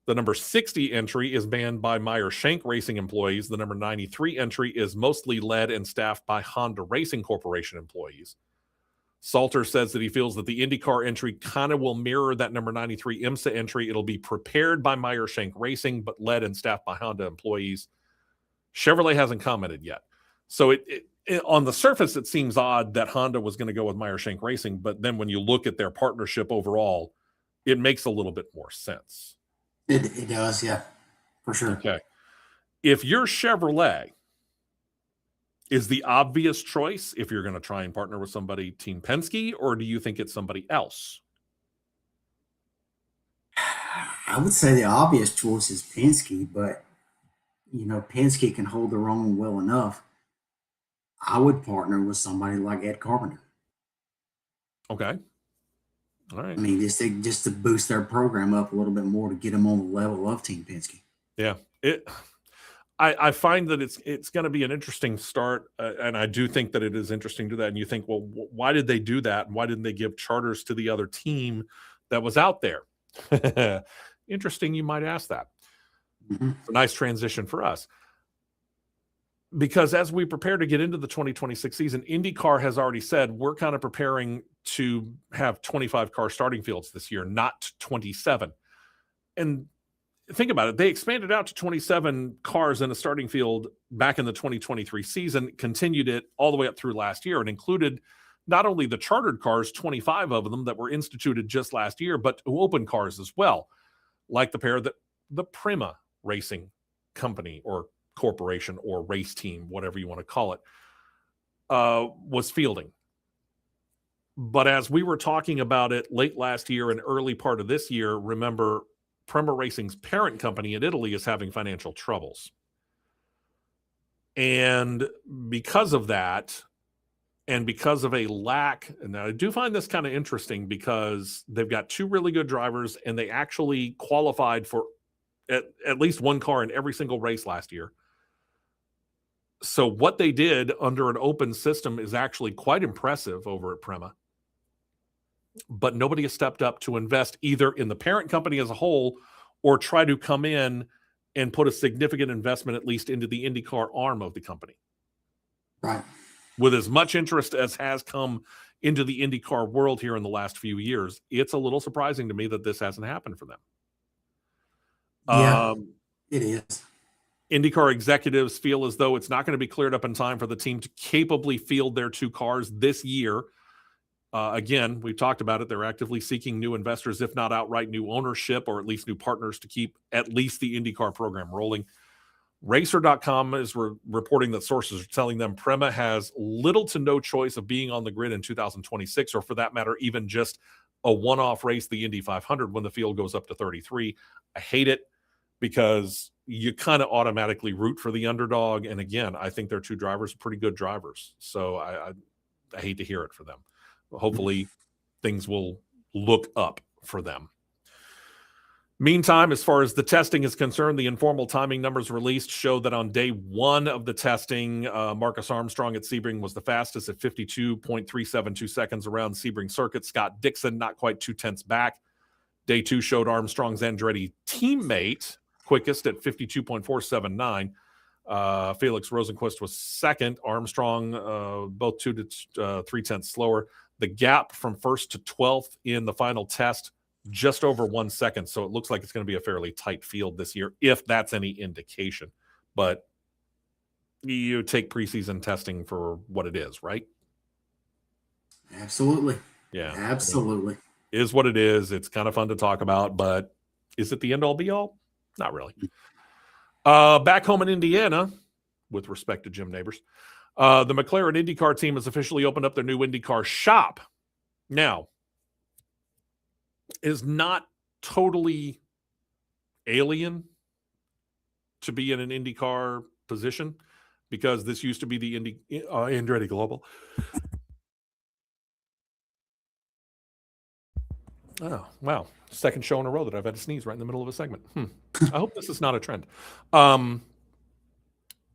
The number 60 entry is manned by Meyer Shank Racing employees. The number 93 entry is mostly led and staffed by Honda Racing Corporation employees. Salter says that he feels that the IndyCar entry kind of will mirror that number 93 IMSA entry. It'll be prepared by Meyer-Shank Racing, but led and staffed by Honda employees. Chevrolet hasn't commented yet. So it on the surface, it seems odd that Honda was going to go with Meyer-Shank Racing, but then when you look at their partnership overall, it makes a little bit more sense. It does, yeah, for sure. Okay. If you're Chevrolet, is the obvious choice, if you're going to try and partner with somebody, Team Penske, or do you think it's somebody else? I would say the obvious choice is Penske, but Penske can hold their own well enough. I would partner with somebody like Ed Carpenter. Okay. All right. I mean, just to boost their program up a little bit more to get them on the level of Team Penske. Yeah. I find that it's going to be an interesting start, and I do think that it is interesting to that. And you think, well, why did they do that? And why didn't they give charters to the other team that was out there? Interesting, you might ask that. Mm-hmm. It's a nice transition for us. Because as we prepare to get into the 2026 season, IndyCar has already said we're kind of preparing to have 25 car starting fields this year, not 27. And think about it. They expanded out to 27 cars in a starting field back in the 2023 season, continued it all the way up through last year, and included not only the chartered cars, 25 of them that were instituted just last year, but open cars as well, like the pair that the Prima Racing Company or corporation or race team, whatever you want to call it, was fielding. But as we were talking about it late last year and early part of this year, remember, Prima Racing's parent company in Italy is having financial troubles. And because of that, and because of a lack, and I do find this kind of interesting because they've got two really good drivers and they actually qualified for at least one car in every single race last year. So what they did under an open system is actually quite impressive over at Prima. But nobody has stepped up to invest either in the parent company as a whole or try to come in and put a significant investment at least into the IndyCar arm of the company. Right. With as much interest as has come into the IndyCar world here in the last few years, it's a little surprising to me that this hasn't happened for them. Yeah, it is. IndyCar executives feel as though it's not going to be cleared up in time for the team to capably field their two cars this year. Again, we've talked about it. They're actively seeking new investors, if not outright new ownership, or at least new partners to keep at least the IndyCar program rolling. Racer.com is reporting that sources are telling them Prema has little to no choice of being on the grid in 2026, or for that matter, even just a one-off race, the Indy 500, when the field goes up to 33. I hate it because you kind of automatically root for the underdog. And again, I think their two drivers are pretty good drivers. So I hate to hear it for them. Hopefully things will look up for them. Meantime, as far as the testing is concerned, the informal timing numbers released show that on day one of the testing, Marcus Armstrong at Sebring was the fastest at 52.372 seconds around Sebring circuit. Scott Dixon, not quite 2/10 back. Day two showed Armstrong's Andretti teammate quickest at 52.479. Felix Rosenquist was second. Armstrong, both 2 to 3/10 slower. The gap from first to 12th in the final test, just over 1 second. So it looks like it's going to be a fairly tight field this year, if that's any indication. But you take preseason testing for what it is, right? Absolutely. Yeah. Absolutely. Is what it is. It's kind of fun to talk about, but is it the end all be all? Not really. Back home in Indiana, with respect to Jim Neighbors, the McLaren IndyCar team has officially opened up their new IndyCar shop. Now, is not totally alien to be in an IndyCar position, because this used to be the Andretti Global. Oh, wow. Second show in a row that I've had to sneeze right in the middle of a segment. I hope this is not a trend.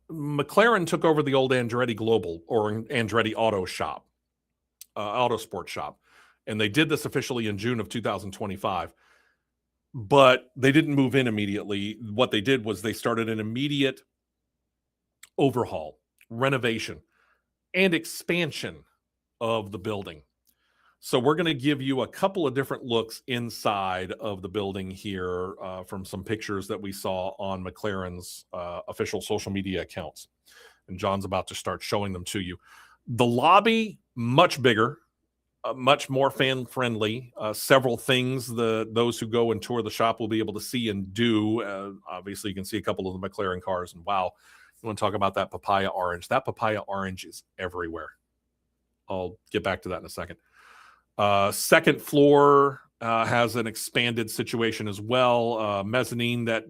McLaren took over the old Andretti Global, or Andretti Auto Shop, Autosport Shop. And they did this officially in June of 2025. But they didn't move in immediately. What they did was they started an immediate overhaul, renovation, and expansion of the building. So we're going to give you a couple of different looks inside of the building here from some pictures that we saw on McLaren's official social media accounts. And John's about to start showing them to you. The lobby, much bigger, much more fan-friendly. Several things those who go and tour the shop will be able to see and do. Obviously, you can see a couple of the McLaren cars. And wow, you want to talk about that papaya orange. That papaya orange is everywhere. I'll get back to that in a second. Second floor has an expanded situation as well. Mezzanine that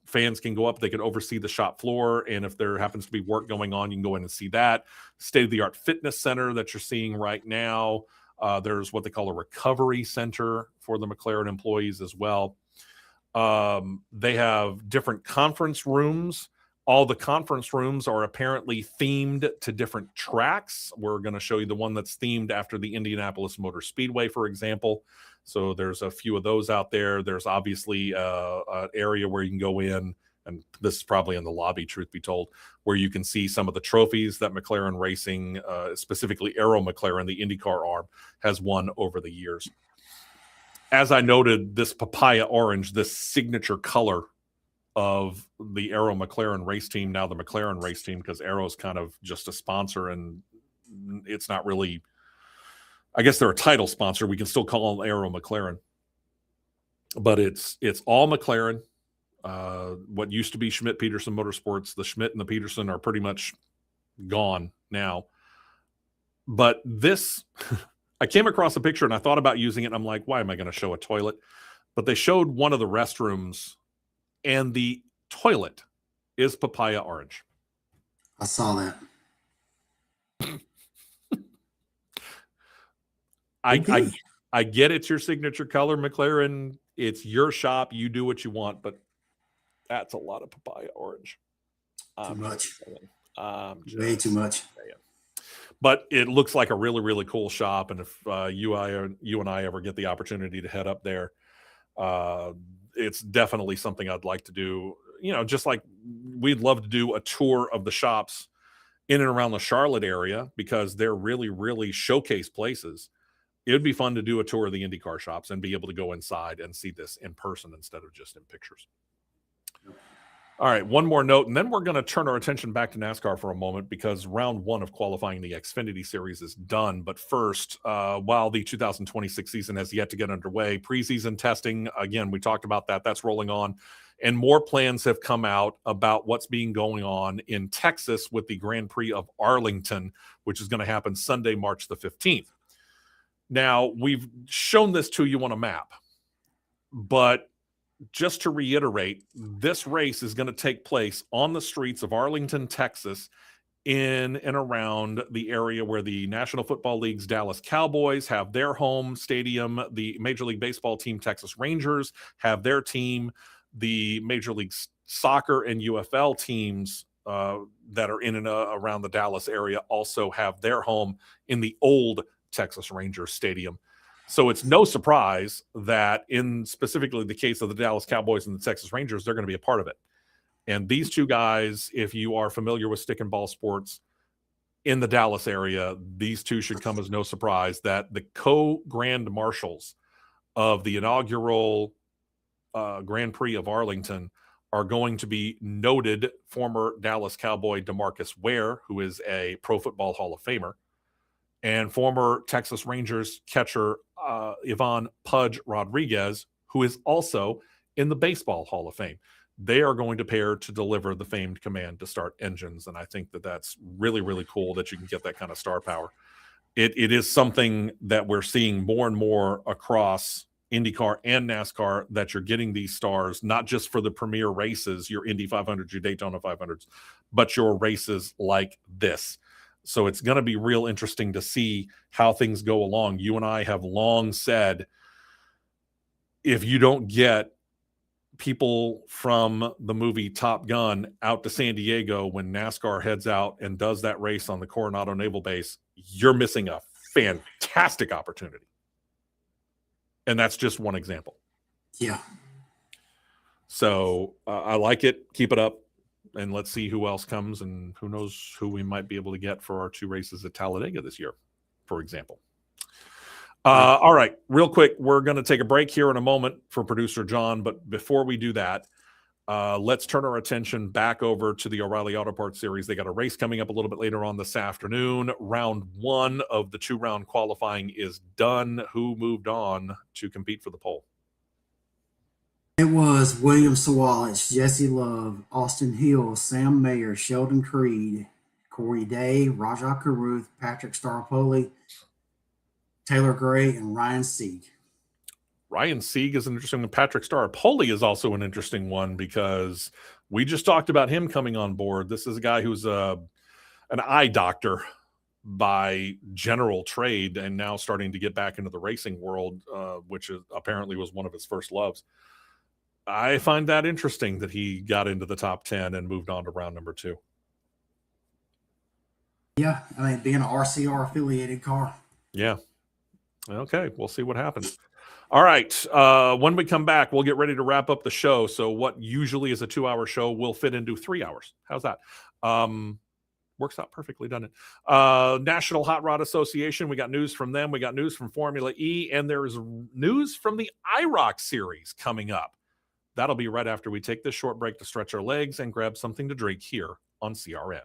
fans can go up. They can oversee the shop floor. And if there happens to be work going on, you can go in and see that. State-of-the-art fitness center that you're seeing right now. There's what they call a recovery center for the McLaren employees as well. They have different conference rooms. All the conference rooms are apparently themed to different tracks. We're going to show you the one that's themed after the Indianapolis Motor Speedway, for example. So there's a few of those out there. There's obviously an area where you can go in, and this is probably in the lobby, truth be told, where you can see some of the trophies that McLaren Racing, specifically Aero McLaren, the Indycar arm, has won over the years. As I noted, this papaya orange, this signature color of the Aero McLaren race team, now the McLaren race team, because Aero is kind of just a sponsor and it's not really, I guess they're a title sponsor. We can still call them Aero McLaren, but it's all McLaren. What used to be Schmidt-Peterson Motorsports, the Schmidt and the Peterson are pretty much gone now. But this, I came across a picture and I thought about using it. And I'm like, why am I going to show a toilet? But they showed one of the restrooms, and the toilet is papaya orange. I saw that. I get it's your signature color, McLaren. It's your shop. You do what you want, but that's a lot of papaya orange. Too much. Way too much. But it looks like a really, really cool shop. And if you and I ever get the opportunity to head up there, it's definitely something I'd like to do. You know, just like we'd love to do a tour of the shops in and around the Charlotte area because they're really, really showcase places. It would be fun to do a tour of the IndyCar shops and be able to go inside and see this in person instead of just in pictures. All right, one more note, and then we're going to turn our attention back to NASCAR for a moment because round one of qualifying the Xfinity Series is done. But first, while the 2026 season has yet to get underway, preseason testing, again, we talked about that. That's rolling on. And more plans have come out about what's being going on in Texas with the Grand Prix of Arlington, which is going to happen Sunday, March the 15th. Now, we've shown this to you on a map, but just to reiterate, this race is going to take place on the streets of Arlington, Texas, in and around the area where the National Football League's Dallas Cowboys have their home stadium. The Major League Baseball team, Texas Rangers, have their team. The Major League Soccer and UFL teams that are in and around the Dallas area also have their home in the old Texas Rangers Stadium. So it's no surprise that in specifically the case of the Dallas Cowboys and the Texas Rangers, they're going to be a part of it. And these two guys, if you are familiar with stick and ball sports in the Dallas area, these two should come as no surprise that the co-grand marshals of the inaugural Grand Prix of Arlington are going to be noted former Dallas Cowboy DeMarcus Ware, who is a Pro Football Hall of Famer, and former Texas Rangers catcher Ivan Pudge Rodriguez, who is also in the Baseball Hall of Fame. They are going to pair to deliver the famed command to start engines, and I think that that's really, really cool that you can get that kind of star power. It is something that we're seeing more and more across IndyCar and NASCAR, that you're getting these stars, not just for the premier races, your Indy 500s, your Daytona 500s, but your races like this. So it's going to be real interesting to see how things go along. You and I have long said, if you don't get people from the movie Top Gun out to San Diego when NASCAR heads out and does that race on the Coronado Naval Base, you're missing a fantastic opportunity. And that's just one example. Yeah. So I like it. Keep it up. And let's see who else comes, and who knows who we might be able to get for our two races at Talladega this year, for example. All right, real quick, we're going to take a break here in a moment for producer John, but before we do that, let's turn our attention back over to the O'Reilly Auto Parts Series. They got a race coming up a little bit later on this afternoon. Round 1 of the 2-round qualifying is done. Who moved on to compete for the pole? It was William Sawalich, Jesse Love, Austin Hill, Sam Mayer, Sheldon Creed, Corey Day, Rajah Caruth, Patrick Staropoli, Taylor Gray, and Ryan Sieg. Ryan Sieg is an interesting one. Patrick Staropoli is also an interesting one because we just talked about him coming on board. This is a guy who's an eye doctor by general trade and now starting to get back into the racing world, which apparently was one of his first loves. I find that interesting that he got into the top 10 and moved on to round number 2. Yeah, I mean, being an RCR affiliated car. Yeah. Okay, we'll see what happens. All right, when we come back, we'll get ready to wrap up the show. So what usually is a 2-hour show will fit into 3 hours. How's that? Works out perfectly, doesn't it? National Hot Rod Association, we got news from them. We got news from Formula E, and there's news from the IHRA series coming up. That'll be right after we take this short break to stretch our legs and grab something to drink here on CRN.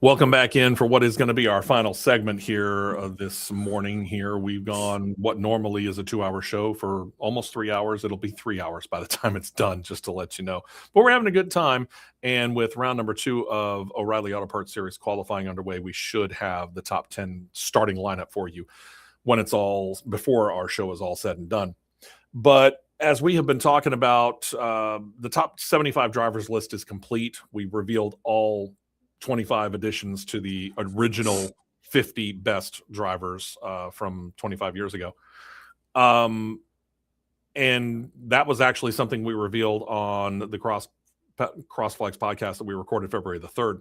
Welcome back in for what is going to be our final segment here this morning. Here we've gone what normally is a 2-hour show for almost 3 hours. It'll be 3 hours by the time it's done, just to let you know. But we're having a good time. And with round number 2 of O'Reilly Auto Parts Series qualifying underway, we should have the top 10 starting lineup for you when it's all before our show is all said and done. But as we have been talking about, the top 75 drivers list is complete. We revealed all 25 additions to the original 50 best drivers from 25 years ago. And that was actually something we revealed on the Crossflex podcast that we recorded February the 3rd.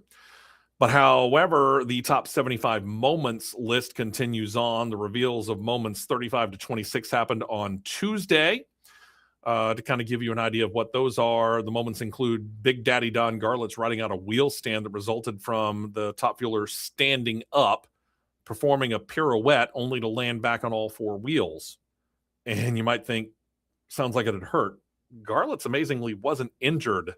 But however, the top 75 moments list continues on. The reveals of moments 35 to 26 happened on Tuesday. To kind of give you an idea of what those are, the moments include Big Daddy Don Garlits riding out a wheel stand that resulted from the Top Fueler standing up, performing a pirouette only to land back on all 4 wheels. And you might think, sounds like it had hurt. Garlits amazingly wasn't injured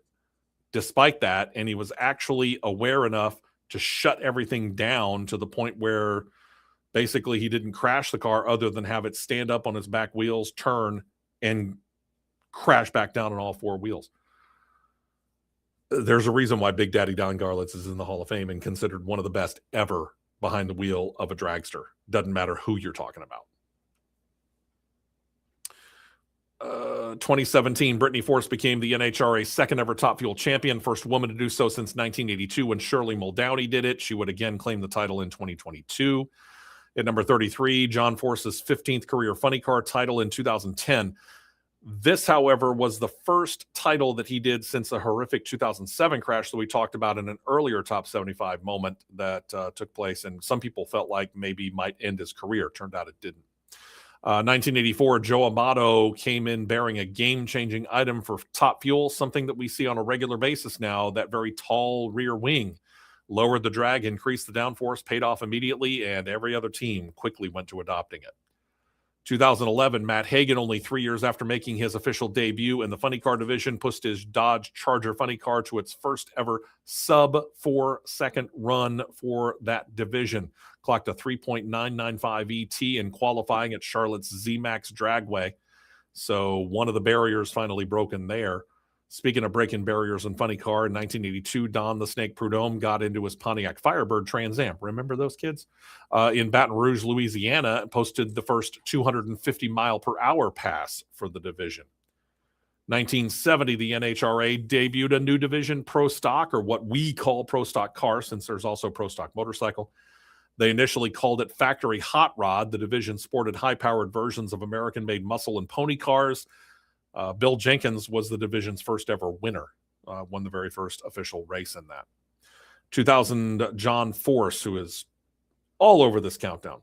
despite that, and he was actually aware enough to shut everything down to the point where basically he didn't crash the car other than have it stand up on his back wheels, turn, and crash back down on all 4 wheels. There's a reason why Big Daddy Don Garlits is in the Hall of Fame and considered one of the best ever behind the wheel of a dragster. Doesn't matter who you're talking about. 2017, Brittany Force became the NHRA second ever Top Fuel champion, first woman to do so since 1982 when Shirley Muldowney did it. She would again claim the title in 2022. At number 33, John Force's 15th career funny car title in 2010. This, however, was the first title that he did since a horrific 2007 crash that we talked about in an earlier top 75 moment that took place. And some people felt like maybe might end his career. Turned out it didn't. 1984, Joe Amato came in bearing a game-changing item for Top Fuel, something that we see on a regular basis now, that very tall rear wing. Lowered the drag, increased the downforce, paid off immediately, and every other team quickly went to adopting it. 2011, Matt Hagan, only 3 years after making his official debut in the funny car division, pushed his Dodge Charger funny car to its first ever sub 4-second run for that division. Clocked a 3.995 ET in qualifying at Charlotte's Z-Max Dragway. So one of the barriers finally broken there. Speaking of breaking barriers in funny car, in 1982, Don the Snake Prudhomme got into his Pontiac Firebird Trans Am. Remember those kids? In Baton Rouge, Louisiana, posted the first 250 mile per hour pass for the division. 1970, the NHRA debuted a new division, Pro Stock, or what we call Pro Stock car, since there's also Pro Stock motorcycle. They initially called it Factory Hot Rod. The division sported high-powered versions of American-made muscle and pony cars. Bill Jenkins was the division's first ever winner, won the very first official race in that. 2000, John Force, who is all over this countdown,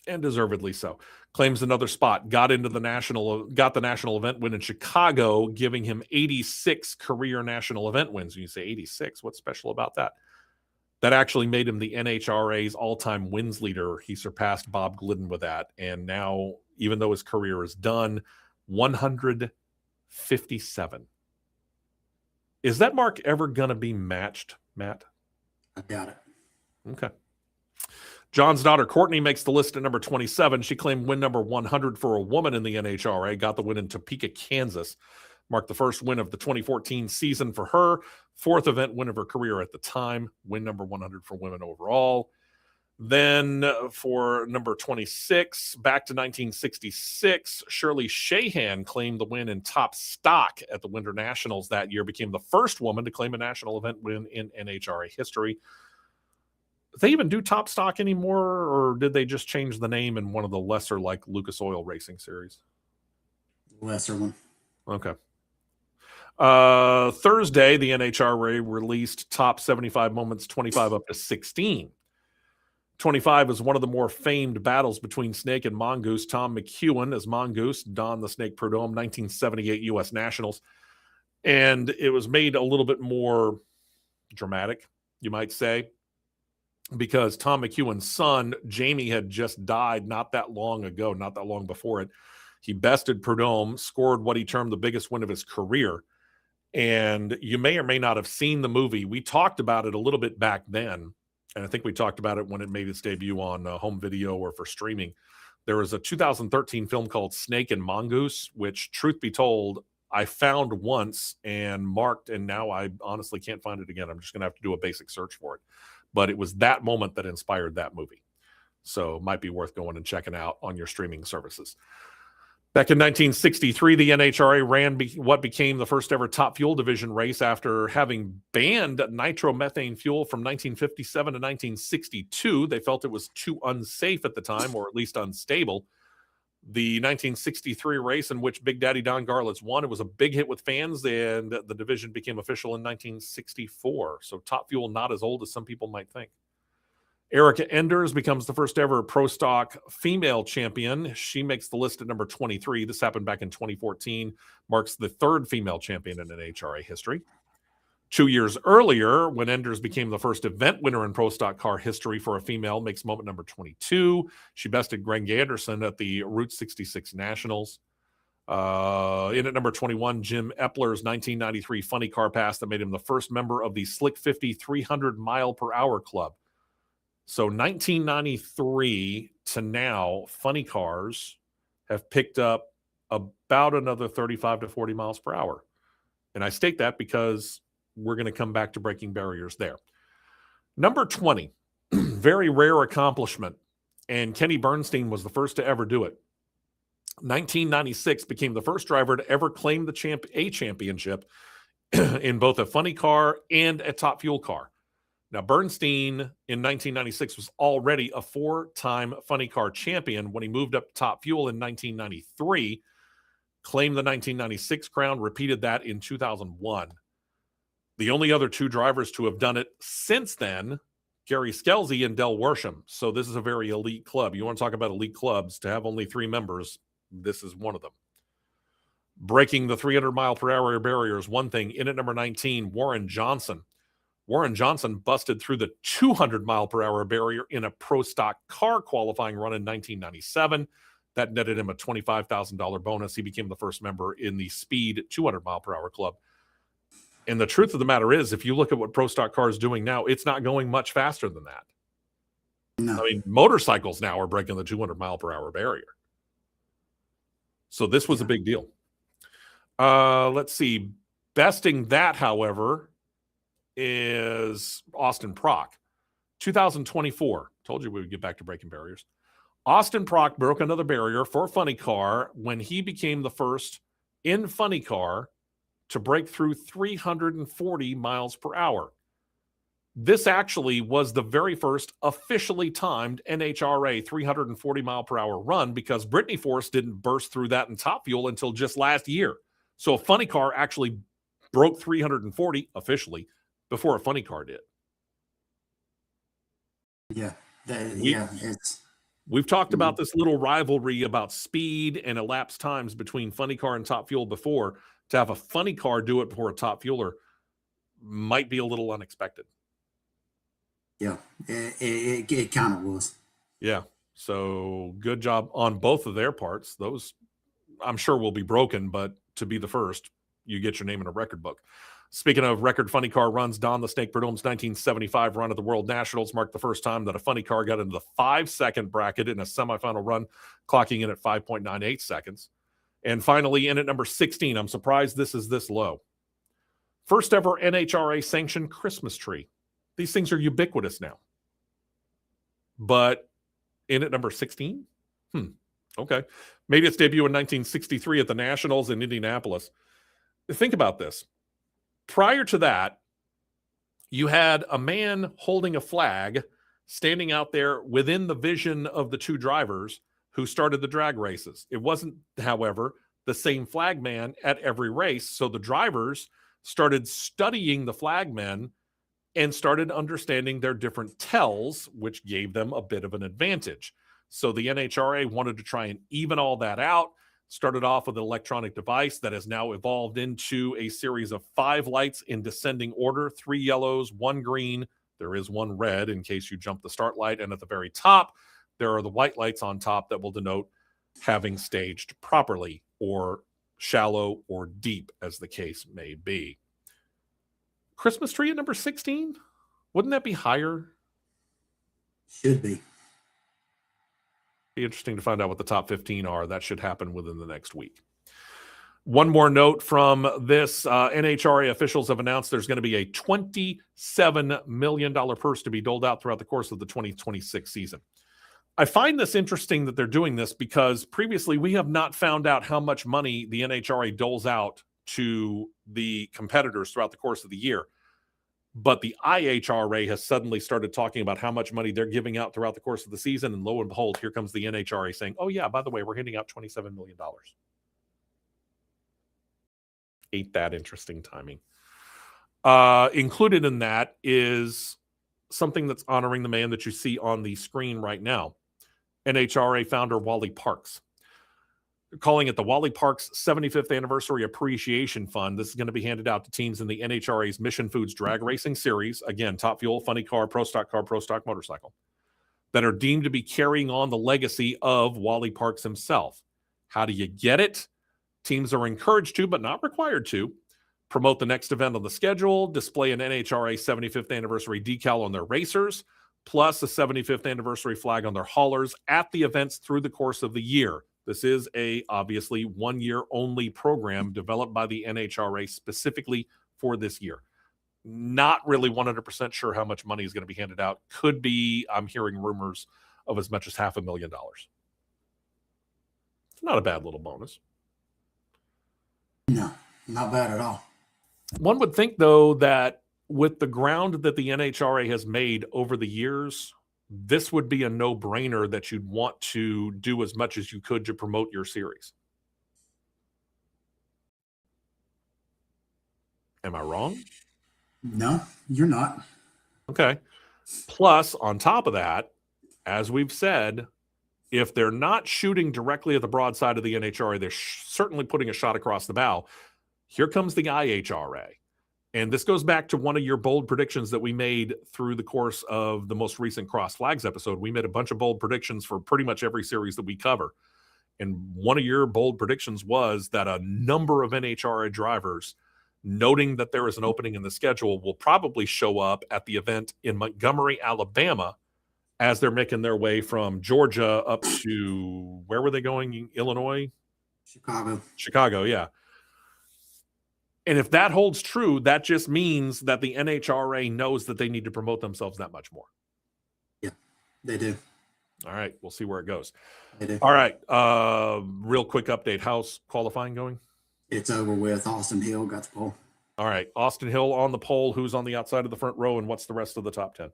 and deservedly so, claims another spot, got the national event win in Chicago, giving him 86 career national event wins. And you say 86, what's special about that? That actually made him the NHRA's all-time wins leader. He surpassed Bob Glidden with that. And now, even though his career is done, 157. Is that mark ever going to be matched, Matt? I doubt it. Okay. John's daughter, Courtney, makes the list at number 27. She claimed win number 100 for a woman in the NHRA, got the win in Topeka, Kansas. Marked the first win of the 2014 season for her. Fourth event win of her career at the time. Win number 100 for women overall. Then for number 26, back to 1966, Shirley Shahan claimed the win in Top Stock at the Winter Nationals that year, became the first woman to claim a national event win in NHRA history. Do they even do Top Stock anymore, or did they just change the name in one of the lesser, like Lucas Oil Racing series? Lesser one. Okay. Thursday, the NHRA released top 75 moments, 25 up to 16. 25 is one of the more famed battles between Snake and Mongoose. Tom McEwen as Mongoose, Don the Snake Prudhomme, 1978 U.S. Nationals. And it was made a little bit more dramatic, you might say, because Tom McEwen's son, Jamie, had just died not that long before it. He bested Prudhomme, scored what he termed the biggest win of his career. And you may or may not have seen the movie. We talked about it a little bit back then. and I think we talked about it when it made its debut on home video or for streaming. There was a 2013 film called Snake and Mongoose, which, truth be told, I found once and marked, and now I honestly can't find it again. I'm just going to have to do a basic search for it. But it was that moment that inspired that movie. So it might be worth going and checking out on your streaming services. Back in 1963, the NHRA ran what became the first ever top fuel division race after having banned nitromethane fuel from 1957 to 1962. They felt it was too unsafe at the time, or at least unstable. The 1963 race in which Big Daddy Don Garlits won, it was a big hit with fans, and the division became official in 1964. So top fuel not as old as some people might think. Erica Enders becomes the first ever Pro Stock female champion. She makes the list at number 23. This happened back in 2014, marks the third female champion in NHRA history. 2 years earlier, when Enders became the first event winner in Pro Stock car history for a female, makes moment number 22. She bested Greg Anderson at the Route 66 Nationals. In at number 21, Jim Epler's 1993 funny car pass that made him the first member of the Slick 50 300 mile per hour club. So 1993 to now, funny cars have picked up about another 35 to 40 miles per hour. And I state that because we're going to come back to breaking barriers there. Number 20, very rare accomplishment. And Kenny Bernstein was the first to ever do it. 1996 became the first driver to ever claim the championship in both a funny car and a top fuel car. Now, Bernstein in 1996 was already a 4-time funny car champion when he moved up to top fuel in 1993, claimed the 1996 crown, repeated that in 2001. The only other 2 drivers to have done it since then, Gary Skelsey and Del Worsham. So this is a very elite club. You want to talk about elite clubs, to have only 3 members, this is one of them. Breaking the 300 mile per hour barrier is one thing. In at number 19, Warren Johnson. Warren Johnson busted through the 200 mile per hour barrier in a Pro Stock car qualifying run in 1997. That netted him a $25,000 bonus. He became the first member in the Speed 200 mile per hour club. And the truth of the matter is, if you look at what Pro Stock car is doing now, it's not going much faster than that. No. I mean, motorcycles now are breaking the 200 mile per hour barrier. So this was a big deal. Let's see. Besting that, however, is Austin Prock. 2024. Told you we would get back to breaking barriers. Austin Prock broke another barrier for funny car when he became the first in funny car to break through 340 miles per hour. This actually was the very first officially timed NHRA 340 mile per hour run, because Brittany Force didn't burst through that in top fuel until just last year. So a funny car actually broke 340 officially before a funny car did. Yeah. We've talked about this little rivalry about speed and elapsed times between funny car and top fuel before. To have a funny car do it before a top fueler might be a little unexpected. Yeah, it kind of was. Yeah. So good job on both of their parts. Those, I'm sure, will be broken, but to be the first, you get your name in a record book. Speaking of record funny car runs, Don the Snake Prudhomme's 1975 run at the World Nationals marked the first time that a funny car got into the 5-second bracket in a semifinal run, clocking in at 5.98 seconds. And finally, in at number 16, I'm surprised this is this low. First ever NHRA sanctioned Christmas tree. These things are ubiquitous now. But in at number 16? Okay. Made its debut in 1963 at the Nationals in Indianapolis. Think about this. Prior to that, you had a man holding a flag standing out there within the vision of the 2 drivers who started the drag races. It wasn't, however, the same flag man at every race. So the drivers started studying the flagmen and started understanding their different tells, which gave them a bit of an advantage. So the NHRA wanted to try and even all that out. Started off with an electronic device that has now evolved into a series of 5 lights in descending order, 3 yellows, 1 green. There is 1 red in case you jump the start light. And at the very top, there are the white lights on top that will denote having staged properly, or shallow or deep, as the case may be. Christmas tree at number 16? Wouldn't that be higher? Should be. Be interesting to find out what the top 15 are. That should happen within the next week. One more note from this, NHRA officials have announced there's going to be a $27 million purse to be doled out throughout the course of the 2026 season. I find this interesting that they're doing this because previously we have not found out how much money the NHRA doles out to the competitors throughout the course of the year. But the IHRA has suddenly started talking about how much money they're giving out throughout the course of the season. And lo and behold, here comes the NHRA saying, oh, yeah, by the way, we're handing out $27 million. Ain't that interesting timing? Included in that is something that's honoring the man that you see on the screen right now. NHRA founder Wally Parks. They're calling it the Wally Parks 75th Anniversary Appreciation Fund. This is going to be handed out to teams in the NHRA's Mission Foods Drag Racing Series. Again, Top Fuel, Funny Car, Pro Stock Motorcycle. That are deemed to be carrying on the legacy of Wally Parks himself. How do you get it? Teams are encouraged to, but not required to, promote the next event on the schedule, display an NHRA 75th Anniversary decal on their racers, plus a 75th Anniversary flag on their haulers at the events through the course of the year. This is a obviously 1 year only program developed by the NHRA specifically for this year. Not really 100% sure how much money is going to be handed out. Could be, I'm hearing rumors of as much as $500,000. It's not a bad little bonus. No, not bad at all. One would think, though, that with the ground that the NHRA has made over the years, this would be a no-brainer that you'd want to do as much as you could to promote your series. Am I wrong? No, you're not. Okay. Plus, on top of that, as we've said, if they're not shooting directly at the broadside of the NHRA, they're certainly putting a shot across the bow. Here comes the IHRA. And this goes back to one of your bold predictions that we made through the course of the most recent Cross Flags episode. We made a bunch of bold predictions for pretty much every series that we cover. And one of your bold predictions was that a number of NHRA drivers, noting that there is an opening in the schedule, will probably show up at the event in Montgomery, Alabama, as they're making their way from Georgia up to, where were they going? Illinois? Chicago, yeah. And if that holds true, that just means that the NHRA knows that they need to promote themselves that much more. Yeah, they do. All right, we'll see where it goes. They do. All right, real quick update. How's qualifying going? It's over with. Austin Hill got the pole. All right, Austin Hill on the pole. Who's on the outside of the front row, and what's the rest of the top 10?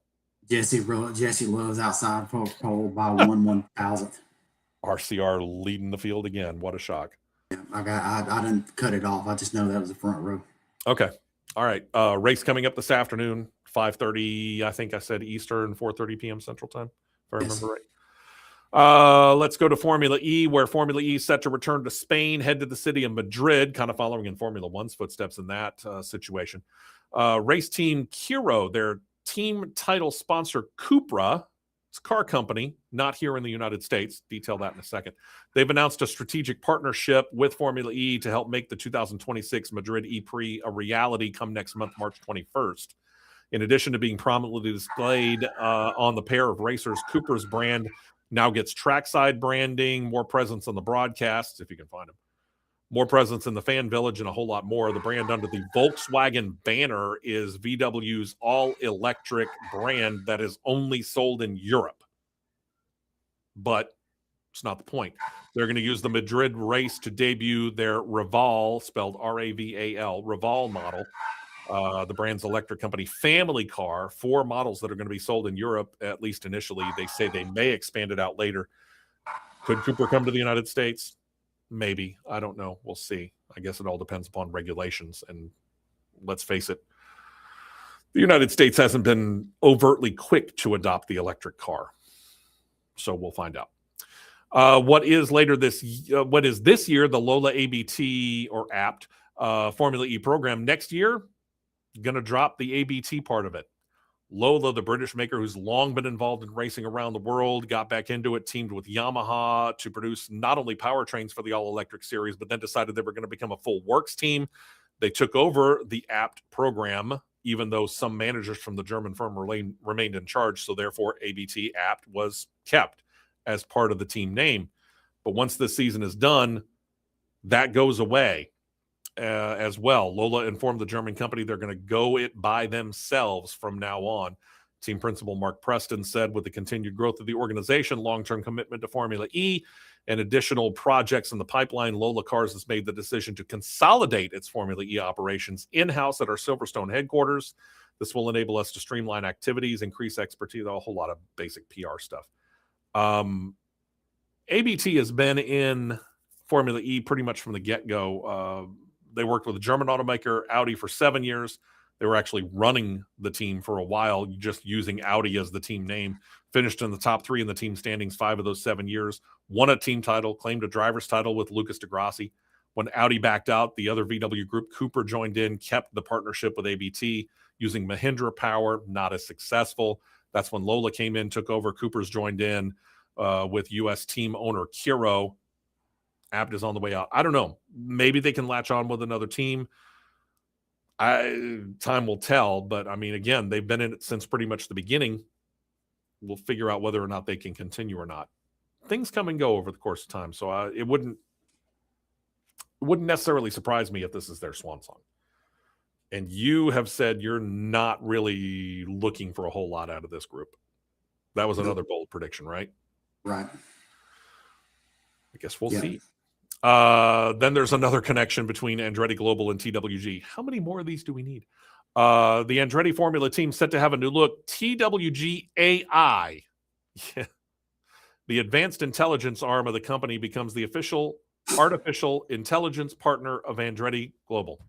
Jesse Love's outside pole by 1/1000th. RCR leading the field again. What a shock. I didn't cut it off. I just know that was the front row. Okay. All right. Race coming up this afternoon, 5:30, I think I said Eastern, 4:30 p.m. Central Time, if I remember right. Let's go to Formula E, where Formula E is set to return to Spain, head to the city of Madrid, kind of following in Formula One's footsteps in that situation. Race team Kiro, their team title sponsor Cupra, it's a car company, not here in the United States. Detail that in a second. They've announced a strategic partnership with Formula E to help make the 2026 Madrid E-Prix a reality come next month, March 21st. In addition to being prominently displayed on the pair of racers, Cupra's brand now gets trackside branding, more presence on the broadcasts, if you can find them, more presence in the fan village, and a whole lot more. The brand under the Volkswagen banner is VW's all-electric brand that is only sold in Europe. But it's not the point. They're going to use the Madrid race to debut their Raval, spelled R-A-V-A-L, Raval model, the brand's electric company family car, 4 models that are going to be sold in Europe, at least initially. They say they may expand it out later. Could Cooper come to the United States? Maybe. I don't know. We'll see. I guess it all depends upon regulations. And let's face it, the United States hasn't been overtly quick to adopt the electric car. So we'll find out. What is this year, the Lola ABT or APT Formula E program. Next year, going to drop the ABT part of it. Lola, the British maker who's long been involved in racing around the world, got back into it, teamed with Yamaha to produce not only powertrains for the all-electric series, but then decided they were going to become a full works team. They took over the APT program even though some managers from the German firm remained in charge. So therefore, ABT Abt was kept as part of the team name. But once this season is done, that goes away as well. Lola informed the German company they're going to go it by themselves from now on. Team principal Mark Preston said with the continued growth of the organization, long-term commitment to Formula E, and additional projects in the pipeline, Lola Cars has made the decision to consolidate its Formula E operations in-house at our Silverstone headquarters. This will enable us to streamline activities, increase expertise, a whole lot of basic PR stuff. ABT has been in Formula E pretty much from the get-go. They worked with a German automaker, Audi, for 7 years. They were actually running the team for a while, just using Audi as the team name. Finished in the top 3 in the team standings 5 of those 7 years. Won a team title, claimed a driver's title with Lucas deGrassi. When Audi backed out, the other VW group, Cooper, joined in, kept the partnership with ABT, using Mahindra power, not as successful. That's when Lola came in, took over. Cooper's joined in with U.S. team owner Kiro. Abt is on the way out. I don't know. Maybe they can latch on with another team. Time will tell, but I mean, again, they've been in it since pretty much the beginning. We'll figure out whether or not they can continue or not. Things come and go over the course of time, so it wouldn't necessarily surprise me if this is their swan song. And you have said you're not really looking for a whole lot out of this group. That was another bold prediction, right? Right. I guess we'll see. Then there's another connection between Andretti Global and TWG. How many more of these do we need? The Andretti Formula team set to have a new look. TWG AI, the advanced intelligence arm of the company, becomes the official artificial intelligence partner of Andretti Global.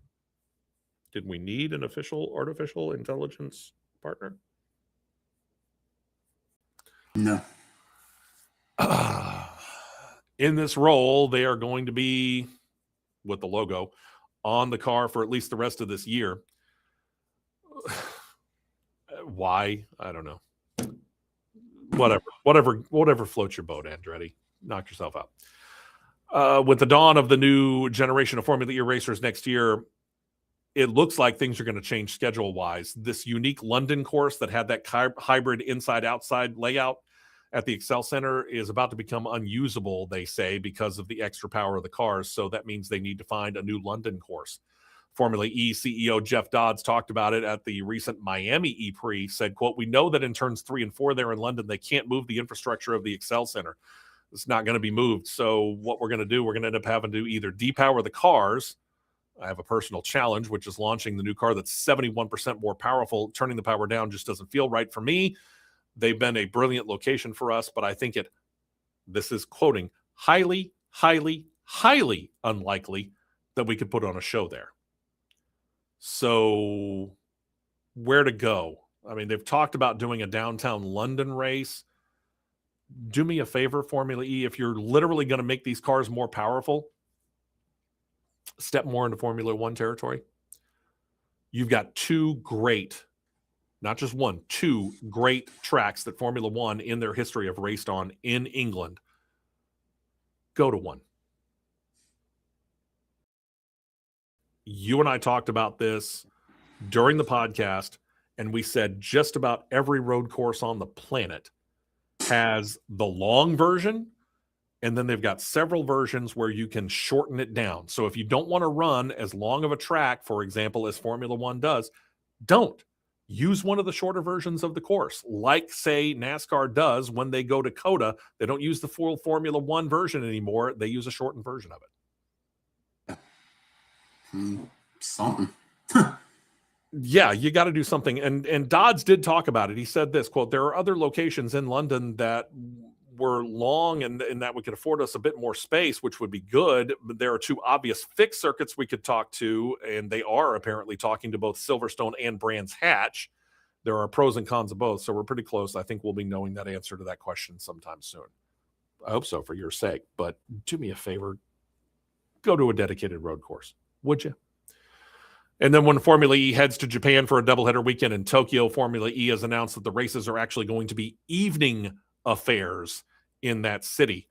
Did we need an official artificial intelligence partner? No. In this role, they are going to be, with the logo, on the car for at least the rest of this year. Why? I don't know. Whatever floats your boat, Andretti. Knock yourself out. With the dawn of the new generation of Formula E racers next year, it looks like things are going to change schedule-wise. This unique London course that had that hybrid inside-outside layout at the Excel Center is about to become unusable, they say, because of the extra power of the cars. So that means they need to find a new London course. Formula E CEO Jeff Dodds talked about it at the recent Miami E-Prix, said, quote, "We know that in turns 3 and 4 there in London, they can't move the infrastructure of the Excel Center. It's not going to be moved. So what we're going to do, we're going to end up having to either depower the cars." I have a personal challenge, which is launching the new car that's 71% more powerful. Turning the power down just doesn't feel right for me. They've been a brilliant location for us, but I think this is quoting, highly, highly, highly unlikely that we could put on a show there. So where to go? I mean, they've talked about doing a downtown London race. Do me a favor, Formula E, if you're literally going to make these cars more powerful, step more into Formula One territory. You've got 2 great, not just 1, 2 great tracks that Formula One in their history have raced on in England. Go to one. You and I talked about this during the podcast, and we said just about every road course on the planet has the long version, and then they've got several versions where you can shorten it down. So if you don't want to run as long of a track, for example, as Formula One does, don't. Use one of the shorter versions of the course, like, say, NASCAR does when they go to COTA. They don't use the full Formula One version anymore. They use a shortened version of it. Something. Yeah, you got to do something. And Dodds did talk about it. He said this, quote, "There are other locations in London that were long and that we could afford us a bit more space, which would be good. But there are 2 obvious fixed circuits we could talk to, and they are apparently talking to both Silverstone and Brands Hatch. There are pros and cons of both, so we're pretty close. I think we'll be knowing that answer to that question sometime soon. I hope so for your sake, but do me a favor. Go to a dedicated road course, would you? And then when Formula E heads to Japan for a doubleheader weekend in Tokyo, Formula E has announced that the races are actually going to be evening affairs in that city.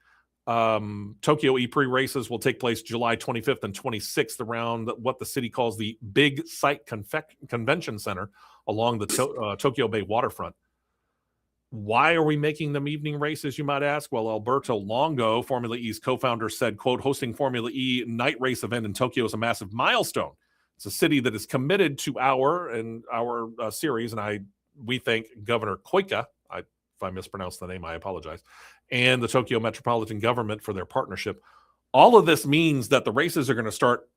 Tokyo E-Prix races will take place July 25th and 26th around what the city calls the Big Sight Convention Center along the Tokyo Bay waterfront. Why are we making them evening races, you might ask? Well, Alberto Longo, Formula E's co-founder, said, quote, hosting Formula E night race event in Tokyo is a massive milestone. It's a city that is committed to our series, and we thank Governor Koika, if I mispronounced the name, I apologize, and the Tokyo Metropolitan Government for their partnership. All of this means that the races are going to start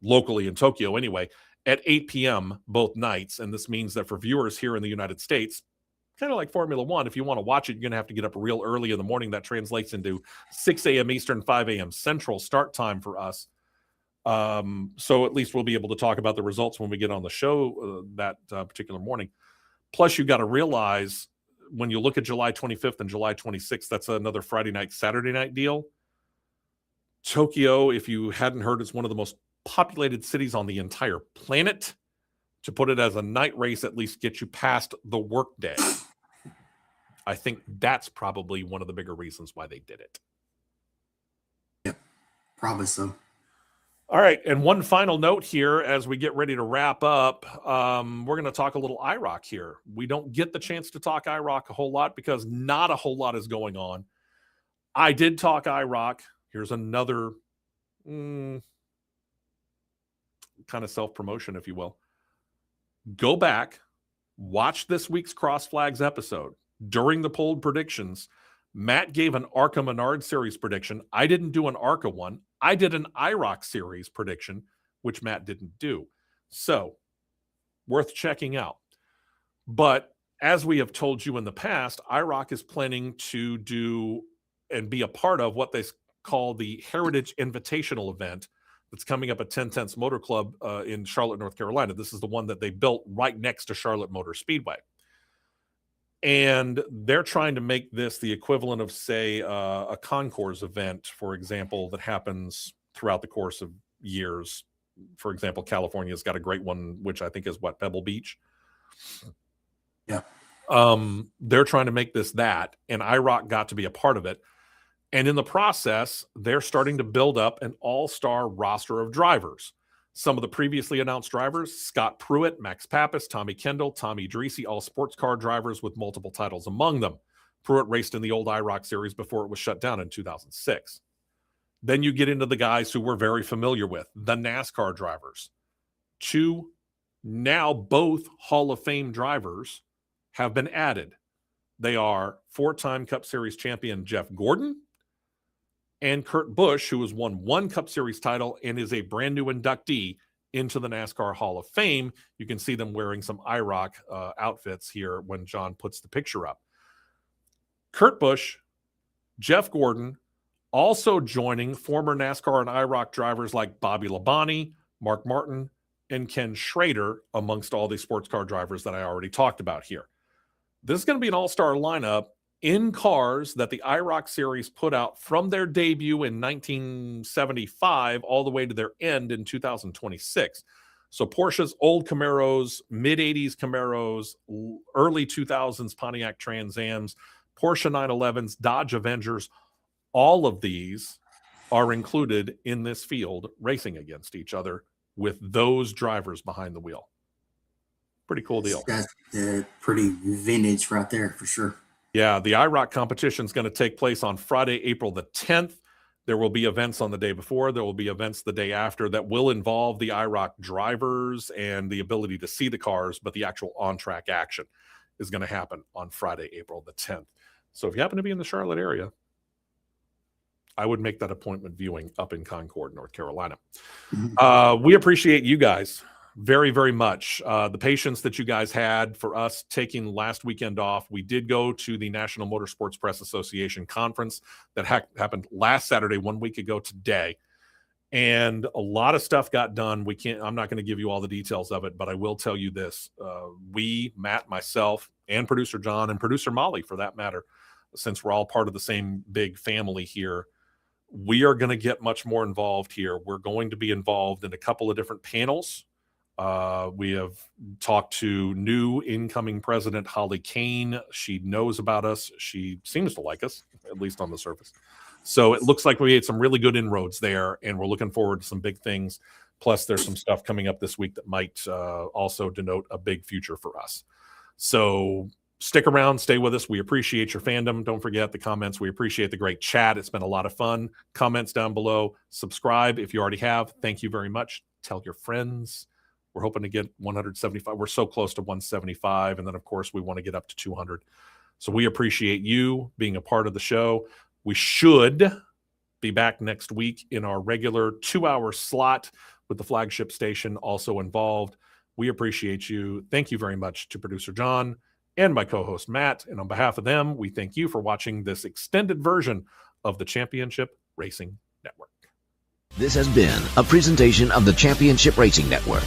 locally in Tokyo anyway at 8 p.m. both nights, and this means that for viewers here in the United States, kind of like Formula One, if you want to watch it, you're going to have to get up real early in the morning. That translates into 6 a.m. Eastern, 5 a.m. Central start time for us. So at least we'll be able to talk about the results when we get on the show that particular morning. Plus, you got to realize when you look at July 25th and July 26th, that's another Friday night, Saturday night deal. Tokyo, if you hadn't heard, is one of the most populated cities on the entire planet. To put it as a night race, at least get you past the workday. I think that's probably one of the bigger reasons why they did it. Yeah, probably so. All right, and one final note here as we get ready to wrap up. We're going to talk a little IHRA here. We don't get the chance to talk IHRA a whole lot because not a whole lot is going on. I did talk IHRA. Here's another kind of self-promotion, if you will. Go back, watch this week's Cross Flags episode. During the polled predictions, Matt gave an ARCA Menard series prediction. I didn't do an ARCA one. I did an IROC series prediction, which Matt didn't do. So, worth checking out. But as we have told you in the past, IROC is planning to do and be a part of what they call the Heritage Invitational event that's coming up at 1010's Motor Club in Charlotte, North Carolina. This is the one that they built right next to Charlotte Motor Speedway. And they're trying to make this the equivalent of, say, a concours event, for example, that happens throughout the course of years. For example, California's got a great one, which I think is Pebble Beach. Yeah. They're trying to make this that, and IROC got to be a part of it. And in the process, they're starting to build up an all-star roster of drivers. Some of the previously announced drivers, Scott Pruitt, Max Pappas, Tommy Kendall, Tommy Dreese, all sports car drivers with multiple titles among them. Pruitt raced in the old IROC series before it was shut down in 2006. Then you get into the guys who we're very familiar with, the NASCAR drivers. Two, now both Hall of Fame drivers have been added. They are four-time Cup Series champion Jeff Gordon and Kurt Busch, who has won one Cup Series title and is a brand new inductee into the NASCAR Hall of Fame. You can see them wearing some IROC outfits here when John puts the picture up. Kurt Busch, Jeff Gordon, also joining former NASCAR and IROC drivers like Bobby Labonte, Mark Martin, and Ken Schrader, amongst all the sports car drivers that I already talked about here. This is going to be an all-star lineup in cars that the IROC series put out from their debut in 1975 all the way to their end in 2026. So Porsche's old Camaros, mid-80s Camaros, early 2000s Pontiac Trans Ams, Porsche 911s, Dodge Avengers, all of these are included in this field racing against each other with those drivers behind the wheel. Pretty cool deal. That's pretty vintage right there for sure. Yeah, the IROC competition is going to take place on Friday, April the 10th. There will be events on the day before. There will be events the day after that will involve the IROC drivers and the ability to see the cars, but the actual on-track action is going to happen on Friday, April the 10th. So if you happen to be in the Charlotte area, I would make that appointment viewing up in Concord, North Carolina. We appreciate you guys very, very much. The patience that you guys had for us taking last weekend off. We did go to the National Motorsports Press Association conference that happened last Saturday, 1 week ago today. And a lot of stuff got done. I'm not going to give you all the details of it, but I will tell you this. We, Matt, myself, and producer John, and producer Molly, for that matter, since we're all part of the same big family here, we are going to get much more involved here. We're going to be involved in a couple of different panels. We have talked to new incoming president, Holly Kane. She knows about us. She seems to like us, at least on the surface. So it looks like we made some really good inroads there, and we're looking forward to some big things. Plus, there's some stuff coming up this week that might also denote a big future for us. So stick around, stay with us. We appreciate your fandom. Don't forget the comments. We appreciate the great chat. It's been a lot of fun. Comments down below. Subscribe if you already have. Thank you very much. Tell your friends. We're hoping to get 175. We're so close to 175. And then, of course, we want to get up to 200. So we appreciate you being a part of the show. We should be back next week in our regular 2-hour slot with the flagship station also involved. We appreciate you. Thank you very much to producer John and my co-host Matt. And on behalf of them, we thank you for watching this extended version of the Championship Racing Network. This has been a presentation of the Championship Racing Network.